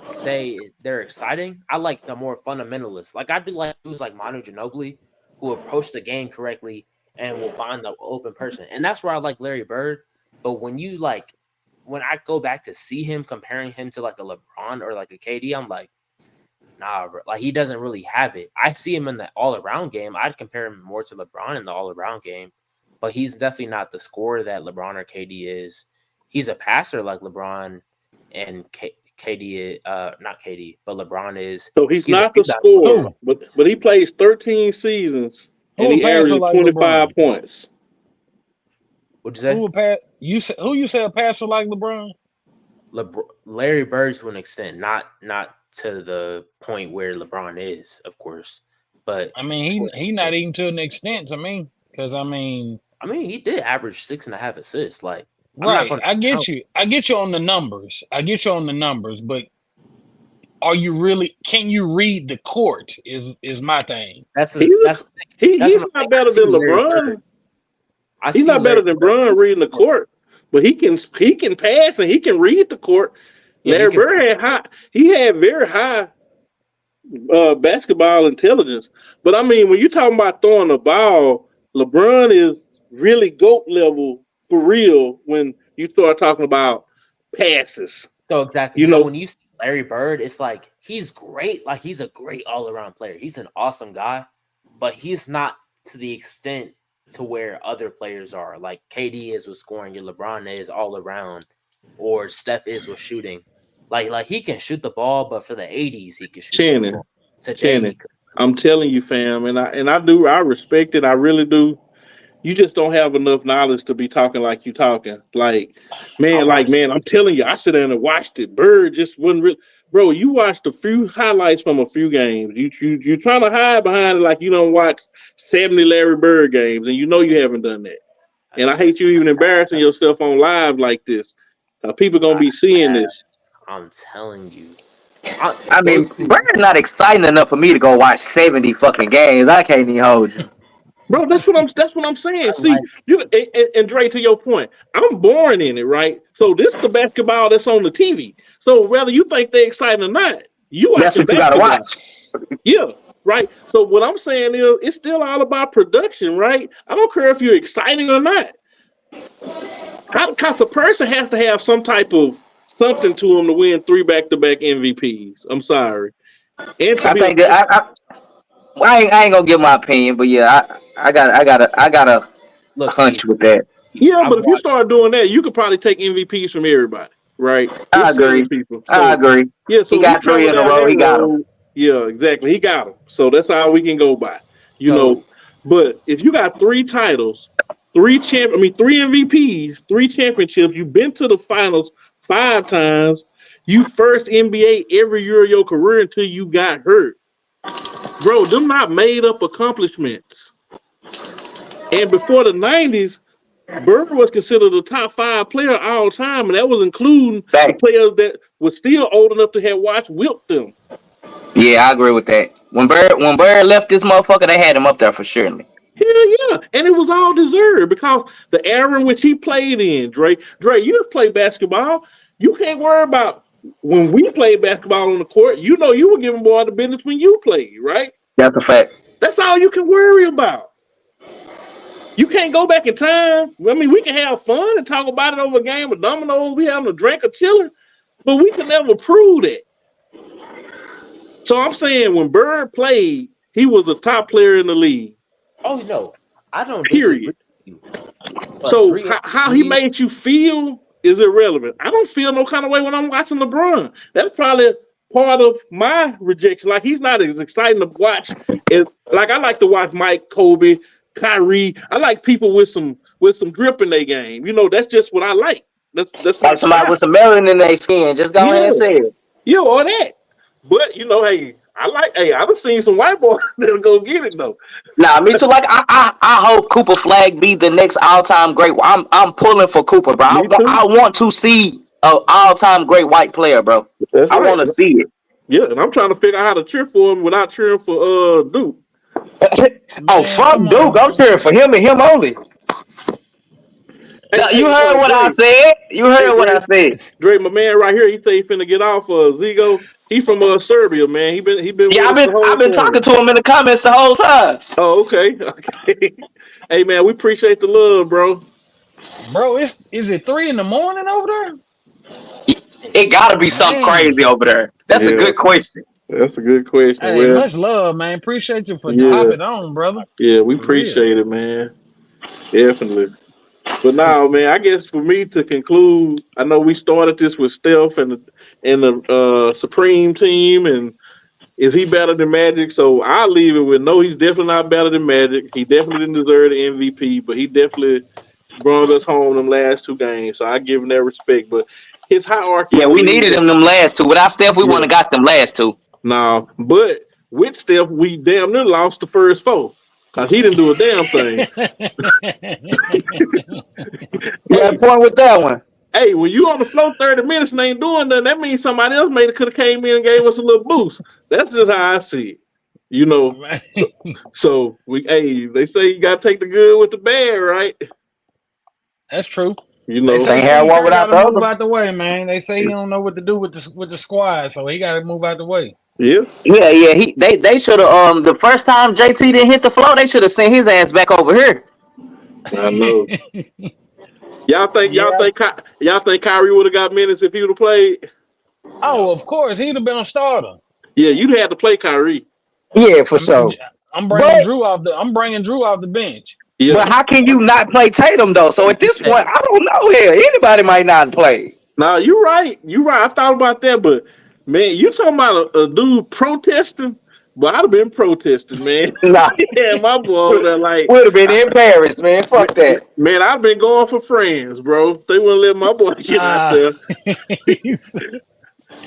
say they're exciting. I like the more fundamentalists. Like, I do like dudes like Manu Ginobili, who approach the game correctly and will find the open person. And that's where I like Larry Bird. But when I go back to see him, comparing him to like a LeBron or like a KD, I'm like, nah, bro. Like he doesn't really have it. I see him in the all-around game. I'd compare him more to LeBron in the all-around game, but he's definitely not the scorer that LeBron or KD is. He's a passer like LeBron and KD, not KD, but Lebron is. So he's not the scorer, but he plays 13 seasons and he averages 25 points. What'd you say? Who you say a passer like LeBron? Larry Bird to an extent, not to the point where LeBron is, of course. But I mean, he not even to an extent to me, because I mean, he did average 6.5 assists. Like, right, I get you on the numbers. But are you really? Can you read the court? Is my thing. He's not better than LeBron. He's not better than LeBron reading the court, but he can pass and he can read the court. Larry Bird had very high basketball intelligence. But I mean, when you're talking about throwing the ball, LeBron is really GOAT level for real when you start talking about passes. So exactly. So when you see Larry Bird, it's like he's great. Like he's a great all-around player. He's an awesome guy, but he's not to the extent to where other players are. Like KD is with scoring, and LeBron is all around, or Steph is with shooting. Like he can shoot the ball, but for the 80s he can shoot the ball. Today, I'm telling you, fam, and I respect it. I really do. You just don't have enough knowledge to be talking like you talking. Like, man, I'm telling you, I sit there and watched it. Bird just wasn't real. Bro, you watched a few highlights from a few games. You're trying to hide behind it like you don't watch 70 Larry Bird games, and you know you haven't done that. And I hate you even embarrassing yourself on live like this. People gonna be seeing this. I'm telling you. I mean, Bird's not exciting enough for me to go watch 70 fucking games. I can't even hold you. Bro, that's what I'm saying. See, and Dre, to your point, I'm born in it, right? So this is the basketball that's on the TV. So whether you think they're exciting or not, that's what you gotta watch. Yeah, right. So what I'm saying is, it's still all about production, right? I don't care if you're exciting or not. Because a person has to have some type of something to them to win 3 back-to-back MVPs. I'm sorry. And I think that I ain't gonna give my opinion, but yeah, I got a hunch with that. Yeah, but if you start doing that, you could probably take MVPs from everybody, right? I agree. I agree. Yeah, so he got 3 in a row. He got them. Yeah, exactly. He got them. So that's how we can go by. You know, but if you got 3 titles, 3 MVPs, 3 championships, you've been to the finals 5 times. You first NBA every year of your career until you got hurt. Bro, them not made up accomplishments. And before the 90s, Bird was considered the top 5 player all time, and that was including the players that were still old enough to have watched Wilt them. Yeah, I agree with that. When Bird left this motherfucker, they had him up there for sure. Hell yeah, and it was all deserved because the era in which he played in, Dre, you've played basketball. You can't worry about when we played basketball on the court. You know you were giving boy the business when you played, right? That's a fact. That's all you can worry about. You can't go back in time. I mean, we can have fun and talk about it over a game of dominoes. We having a drink or chilling, but we can never prove that. So I'm saying when Bird played, he was a top player in the league. Oh no, I don't. Period. So how he made you feel is irrelevant. I don't feel no kind of way when I'm watching LeBron. That's probably part of my rejection. Like he's not as exciting to watch as like I like to watch Mike, Kobe, Kyrie. I like people with some drip in their game. You know, that's just what I like. That's like somebody with some melanin in their skin. Just go ahead and say it. Yeah, or that. But you know, hey, I've seen some white boys that'll go get it though. Nah, me too. Like I hope Cooper Flag be the next all-time great. I'm pulling for Cooper, bro. I want to see an all-time great white player, bro. I want to see it. Yeah, and I'm trying to figure out how to cheer for him without cheering for Duke. Fuck Duke! I'm cheering for him and him only. You heard what I said. You heard what I said. Dre, my man right here, he say he finna get off Zigo. He from Serbia, man. He been Yeah, with us the whole I've been time. talking to him in the comments the whole time. Oh, okay. Okay. Hey man, we appreciate the love, bro. Bro, is it 3 in the morning over there? It gotta be something Man. crazy over there. That's a Yeah. good question. That's a good question. Hey, Well, much love, man. Appreciate you for Yeah. hopping on, brother. yeah, we For appreciate it, man. Definitely. But now, man, I guess for me to conclude, I know we started this with Steph and the Supreme team, and is he better than Magic? So I'll leave it with no, he's definitely not better than Magic. He definitely didn't deserve the MVP, but he definitely brought us home them last 2 games. So I give him that respect. But his hierarchy. Yeah, we needed them last 2. Without Steph, we Yeah. wouldn't have got them last 2. No, but with Steph, we damn near lost the first 4 because he didn't do a damn thing. You had a point with that one. Hey, when you on the floor 30 minutes and ain't doing nothing, that means somebody else could have came in and gave us a little boost. That's just how I see it. You know, so they say you gotta take the good with the bad, right? That's true. You know, They say Can't have Steve one Kerr without gotta the move other. out the way, man. They say he don't know what to do with the squad, so he got to move out the way. yeah. Yeah. They should have the first time JT didn't hit the floor, they should have sent his ass back over here. I know. Y'all think Kyrie would have got minutes if he would have played? Oh, of course, he'd have been a starter. Yeah, you'd have to play Kyrie. Yeah, for sure. I'm bringing But- Drew off the bench. Yeah. But how can you not play Tatum though? So at this point, I don't know. Here, anybody might not play. Nah, you're right. I thought about that, but man, you talking about a dude protesting? But I'd have been protesting, man. Nah, Yeah, my boy over there like, would have been in Paris, man. Fuck that. man, I've been going for friends, bro. They wouldn't let my boy get out there.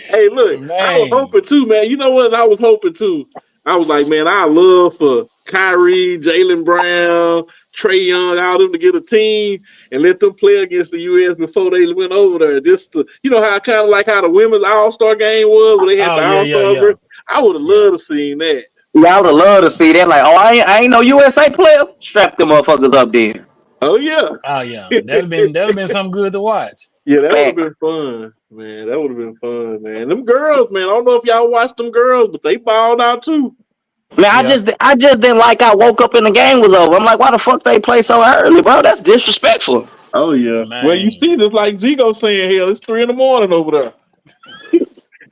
Hey, look, I was Man. hoping too, man. You know what? I was hoping too. I was like, man, I love for Kyrie, Jaylen Brown, Trae Young, all them to get a team and let them play against the U.S. before they went over there. Just to, you know how kind of like how the women's All-Star game was when they had the All-Star. Yeah. I would have loved to seen that. Y'all would love to see that. Like, oh, I ain't no USA player. Strap them motherfuckers up there. Oh yeah, Oh yeah, that'd been something good to watch. yeah, that would have been fun, man. That would have been fun, man. Them girls, man. I don't know if y'all watched them girls, but they balled out too. Man, I just didn't like I woke up and the game was over. I'm like, why the fuck they play so early, bro? That's disrespectful. Oh yeah. Man. Well, you see this like Zigo saying, hell, it's 3 a.m. over there.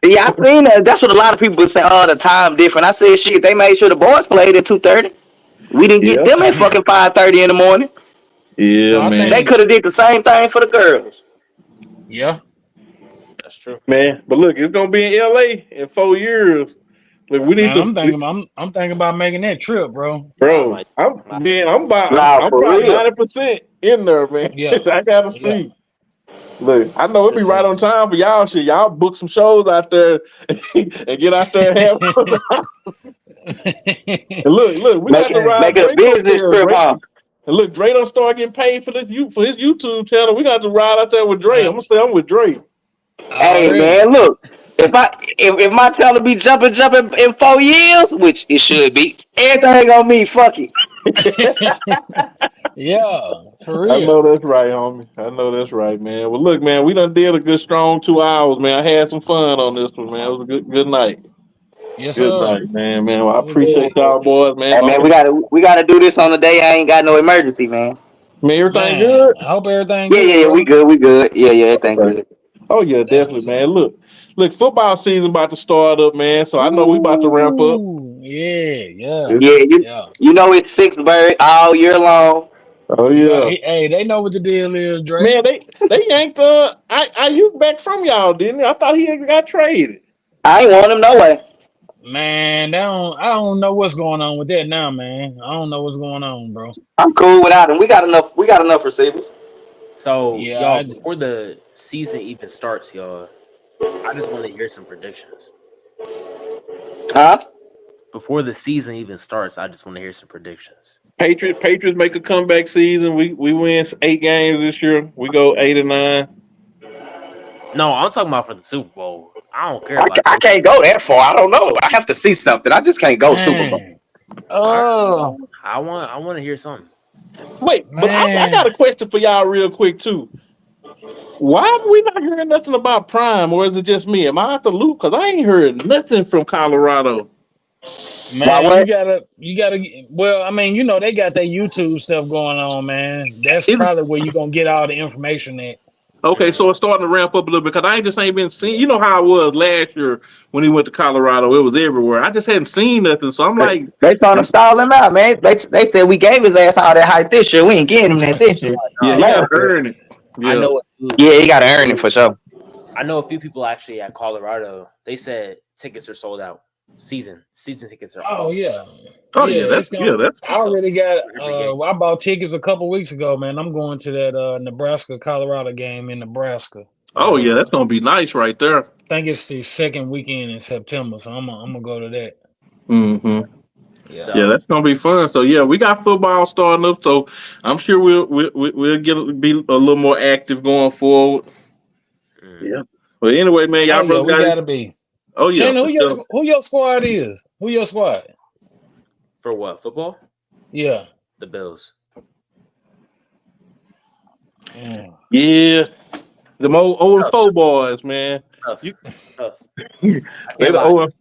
Yeah, I seen that. That's what a lot of people say. Oh, the time different. I said, shit, they made sure the boys played at 2:30. We didn't get them at fucking 5:30 in the morning. Yeah, So I man. think- They could have did the same thing for the girls. Yeah, that's true. Man, but look, it's gonna be in LA in 4 years. Look, we need Man, I'm thinking about making that trip, bro. bro. I'm about Nah, for real. 90% in there, man. Yeah. I gotta see. Look, I know it'll be right on time for y'all. Shit, y'all book some shows out there and get out there and have fun. And look, we got to ride. Make it a Drake business up there, trip, Drake. huh? And look, Dre don't start getting paid for his YouTube channel. We got to ride out there with Dre. I'm gonna say I'm with Dre. Hey, Already. man, look. If my channel be jumping in 4 years, which it should be, everything on me, fuck it. Yeah, for I real. know that's right, homie. I know that's right, man. Well, look, man, we done did a good strong 2 hours, man. I had some fun on this one, man. It was a good night. Yes, Good sir. night, man. Well, I appreciate y'all boys, man. Hey, man, we gotta do this on the day I ain't got no emergency, man. Man, everything Man, good? I hope everything Yeah, good. yeah, bro. we good. Yeah, everything Okay. good. Oh yeah, definitely, man. Look, football season about to start up, man. So I know we about to ramp up. Ooh, yeah. Yeah, you know it's 6 bird all year long. Oh yeah, Hey, they know what the deal is, Drake. man. They yanked Ayuk back from y'all, didn't they? I thought he got traded. I ain't want him no way. Man, I don't know what's going on with that now, man. I don't know what's going on, bro. I'm cool without him. We got enough receivers. So, Yeah, y'all, I- before the season even starts, y'all, I just want to hear some predictions. Huh? Before the season even starts, I just want to hear some predictions. Patriots make a comeback season. We win 8 games this year. We go 8-9. No, I'm talking about for the Super Bowl. I don't care I about can't go that far. I don't know. I have to see something. I just can't go Super Bowl. Man. Oh, I want to hear something. Wait, but I Man. got a question for y'all real quick too. Why have we not hearing nothing about Prime, or is it just me? Am I at the loop? Because I ain't heard nothing from Colorado. Man, what? you gotta. Well, I mean, they got their YouTube stuff going on, man. That's Is- probably where you're gonna get all the information at. Okay, so it's starting to ramp up a little bit because I just ain't been seeing. You know how it was last year when he went to Colorado; it was everywhere. I just hadn't seen nothing, so I'm like, They trying to stall him out, man. They said we gave his ass all that hype this year. We ain't getting him that this year. yeah, he Last got to year. earn it. Yeah. I know. Yeah, he got to earn it for sure. I know a few people actually at Colorado. They said tickets are sold out. Season tickets are. Oh yeah. Oh yeah, that's it's gonna- that's I already got. Every game. I bought tickets a couple weeks ago, man. I'm going to that Nebraska Colorado game in Nebraska. oh yeah, that's gonna be nice right there. I think it's the second weekend in September, so I'm gonna go to that. Mm-hmm. Yeah. Yeah, that's gonna be fun. So yeah, we got football starting up, so I'm sure we'll be a little more active going forward. Yeah. But anyway, man, y'all Oh, yeah, brothers we got gotta be. Oh yeah, Shannon, for sure. who your squad is? Who your squad? For what? Football? Yeah. The Bills. Mm. Yeah. The old four boys, man. Tough. You- Tough. They the old.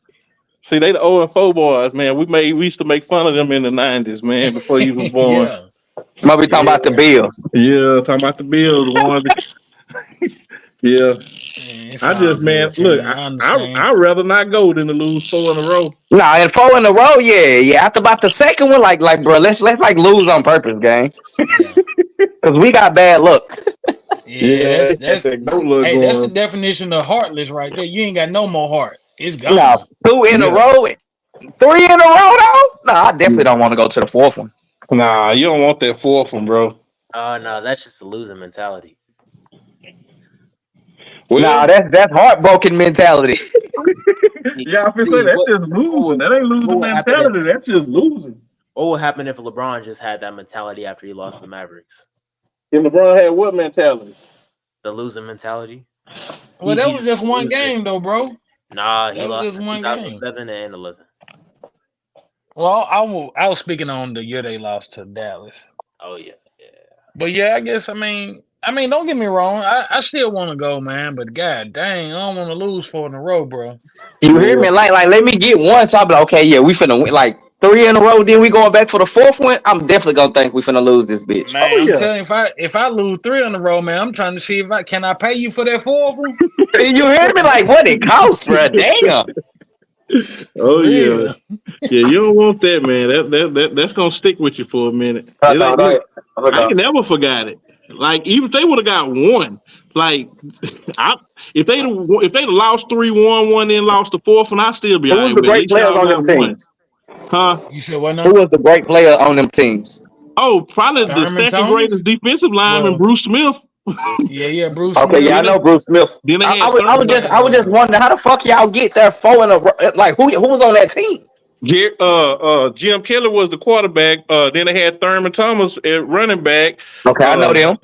See, they the 0-4 boys, man. We used to make fun of them in the 90s, man, before you was born. Yeah. Might be talking about the Bills. Yeah, talking about the Bills. Yeah. It I sounds just, man, good, look, Shannon. I understand. I'd rather not go than to lose 4 in a row. Nah, and 4 in a row, yeah. After about the second one, like, bro, let's like lose on purpose, gang. Yeah. Cause we got bad luck. Yeah, that's that goat look hey, that's the going. definition of heartless right there. You ain't got no more heart. It's gone. Nah, 2 in a row, 3 in a row though. Nah, I definitely don't want to go to the 4th one. Nah, you don't want that 4th one, bro. Oh no, that's just a losing mentality. Well, Nah, that's heartbroken mentality. yeah, I feel like that's just losing. That ain't losing what happened mentality. That's just losing. What would happen if LeBron just had that mentality after he lost the Mavericks? And LeBron had what mentality? The losing mentality. Well, He that was just one losing. game though, bro. Nah, he That was lost just in one 2007 and 11. Well, I was speaking on the year they lost to Dallas. Oh yeah, yeah. But yeah, I guess I mean, don't get me wrong. I still want to go, man. But god dang, I don't want to lose 4 in a row, bro. You hear me? Like, let me get one. So I'll be like, okay, yeah, we finna win. Like 3 in a row. Then we going back for the 4th one. I'm definitely gonna think we finna lose this bitch. Man, Oh, I'm yeah. telling you, if I lose 3 in a row, man, I'm trying to see if I can pay you for that 4th one. You hear me? Like what it costs, bro? Damn. Oh yeah. Yeah. Yeah, you don't want that, man. That's gonna stick with you for a minute. I ain't never forgot it. Like even if they would have got 1, like if they'd have lost 3-1, one then lost the 4th, and I'd still be Who all was right the with it. great At least players y'all on them got 1. teams? Huh? You said what now? Who was the great player on them teams? Oh, probably the Thurman second Thomas? greatest defensive lineman, Well, Bruce Smith. Yeah, Bruce. Okay, Smith. yeah, I know Bruce Smith. Then they I had was just wondering how the fuck y'all get there 4 in a row. Like who was on that team? Jim Keller was the quarterback. Then they had Thurman Thomas at running back. Okay, I know them.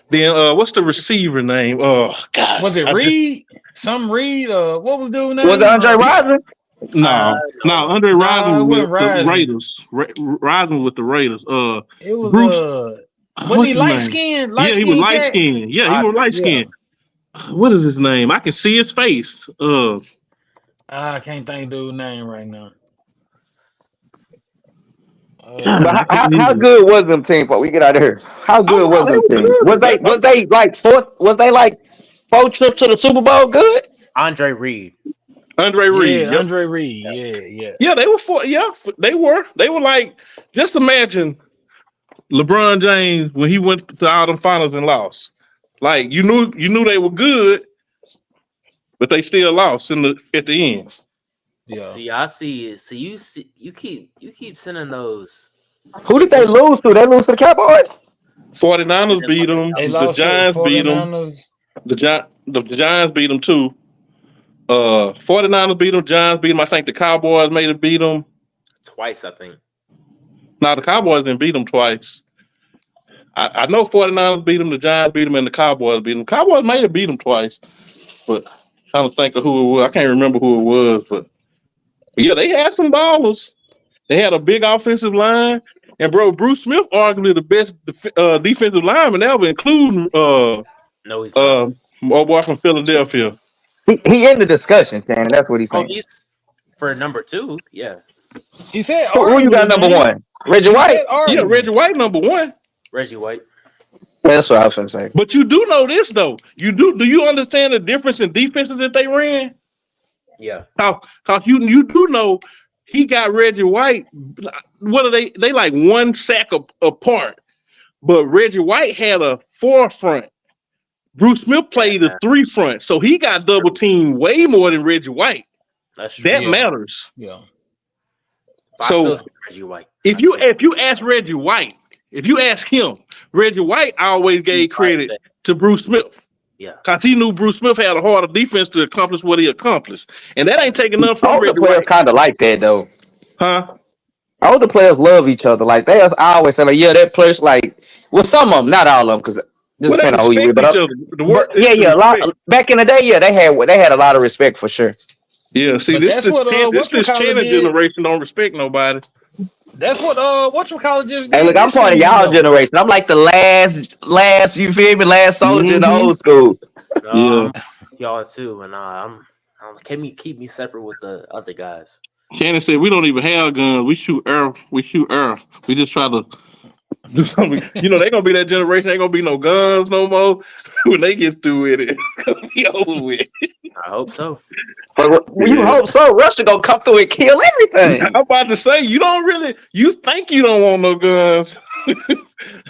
Then what's the receiver name? Oh God, Was it Reed? Some Reed? What was dude's name? Was it Andre Rison? No, Andre No, Rison it with wasn't the Rison. Raiders. Rison with the Raiders. It was Bruce- wasn't what's he his light name? skinned? Yeah, he was light skinned. Yeah, he was light skinned. What is his name? I can see his face. I can't think of dude's name right now. But how good was them team? Before we get out of here, how good was them team? Was they like 4? Was they like 4 trips to the Super Bowl? Good. Andre Reed. Andre Reed. Yeah, Yep. Andre Reed. Yeah. Yeah, they were 4. Yeah, they were. They were like, just imagine LeBron James when he went to all them finals and lost. Like you knew they were good, but they still lost at the end. Yeah. See, I see it. So you keep sending those. Who did they lose to? They lose to the Cowboys. 49ers beat them. They The lost Giants beat them. 49ers. The Giants beat them too. 49ers beat them. Giants beat them. I think the Cowboys made it beat them. Twice, I think. No, the Cowboys didn't beat them twice. I know 49ers beat them, the Giants beat them, and the Cowboys beat them. Cowboys may have beat them twice, but I'm trying to think of who it was. I can't remember who it was, but yeah, they had some ballers. They had a big offensive line, and bro, Bruce Smith arguably the best defensive lineman ever, including No, he's not. Old boy from Philadelphia. He in the discussion, Shannon. That's what he's Oh, saying. he's for number 2. Yeah, He said, Who you got number arguably, man. 1? Reggie He White? said Yeah, arguably. Reggie White number 1. Reggie White. That's what I was gonna say. But you do know this though. You do you understand the difference in defenses that they ran? Yeah, How you do know he got Reggie White. What are they like 1 sack apart? But Reggie White had a 4 front. Bruce Smith played a 3 front, so he got double teamed way more than Reggie White. that's true. That Yeah. matters. Yeah. But So, I still say Reggie White. If you ask Reggie White, if you ask him, Reggie White always gave credit to Bruce Smith. Yeah, Because he knew Bruce Smith had a harder defense to accomplish what he accomplished. And that ain't taking enough from Older Reggie players White. kind of like that though. Huh? Older players love each other. Like I always say, like, yeah, that player's like, well, some of them, not all of them, because just Well, they depending on who you respect with. each other. The word, Yeah, it's the a lot respect. back in the day. Yeah, they had a lot of respect for sure. Yeah, see, But this that's what, whatchamacallit Channing did. generation don't respect nobody. That's what whatchamacallit just did. Hey, look, I'm this part of season, y'all though. generation. I'm like the last, you feel me? Last soldier in the Mhm. old school. no, y'all too, and I'm keep me separate with the other guys. Channing said we don't even have guns. We shoot air. We just try to do something. You know, they gonna be that generation. Ain't gonna be no guns no more when they get through with it. It's gonna be over with. I hope so. But you Yeah. hope so. Russia gonna come through and kill everything. I'm about to say you think you don't want no guns.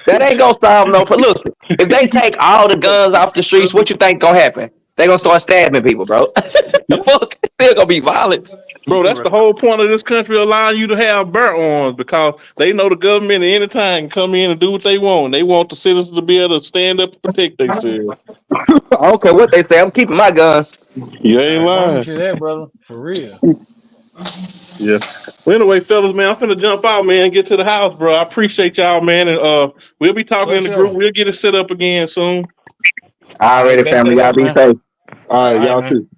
That ain't gonna solve no. But listen, if they take all the guns off the streets, what you think gonna happen? They gonna start stabbing people, bro. The fuck, still gonna be violence. Bro, that's the whole point of this country allowing you to have bear arms because they know the government at any time can come in and do what they want. They want the citizens to be able to stand up and protect themselves. I don't care what they say. I'm keeping my guns. You ain't I lying. promise you that, brother. For real. Yeah. Well, anyway, fellas, man, I'm finna jump out, man, and get to the house, bro. I appreciate y'all, man, and we'll be talking For in the sure. group. We'll get it set up again soon. Already, Bet family. that Y'all up, be man. safe. All right, All right, y'all man. too.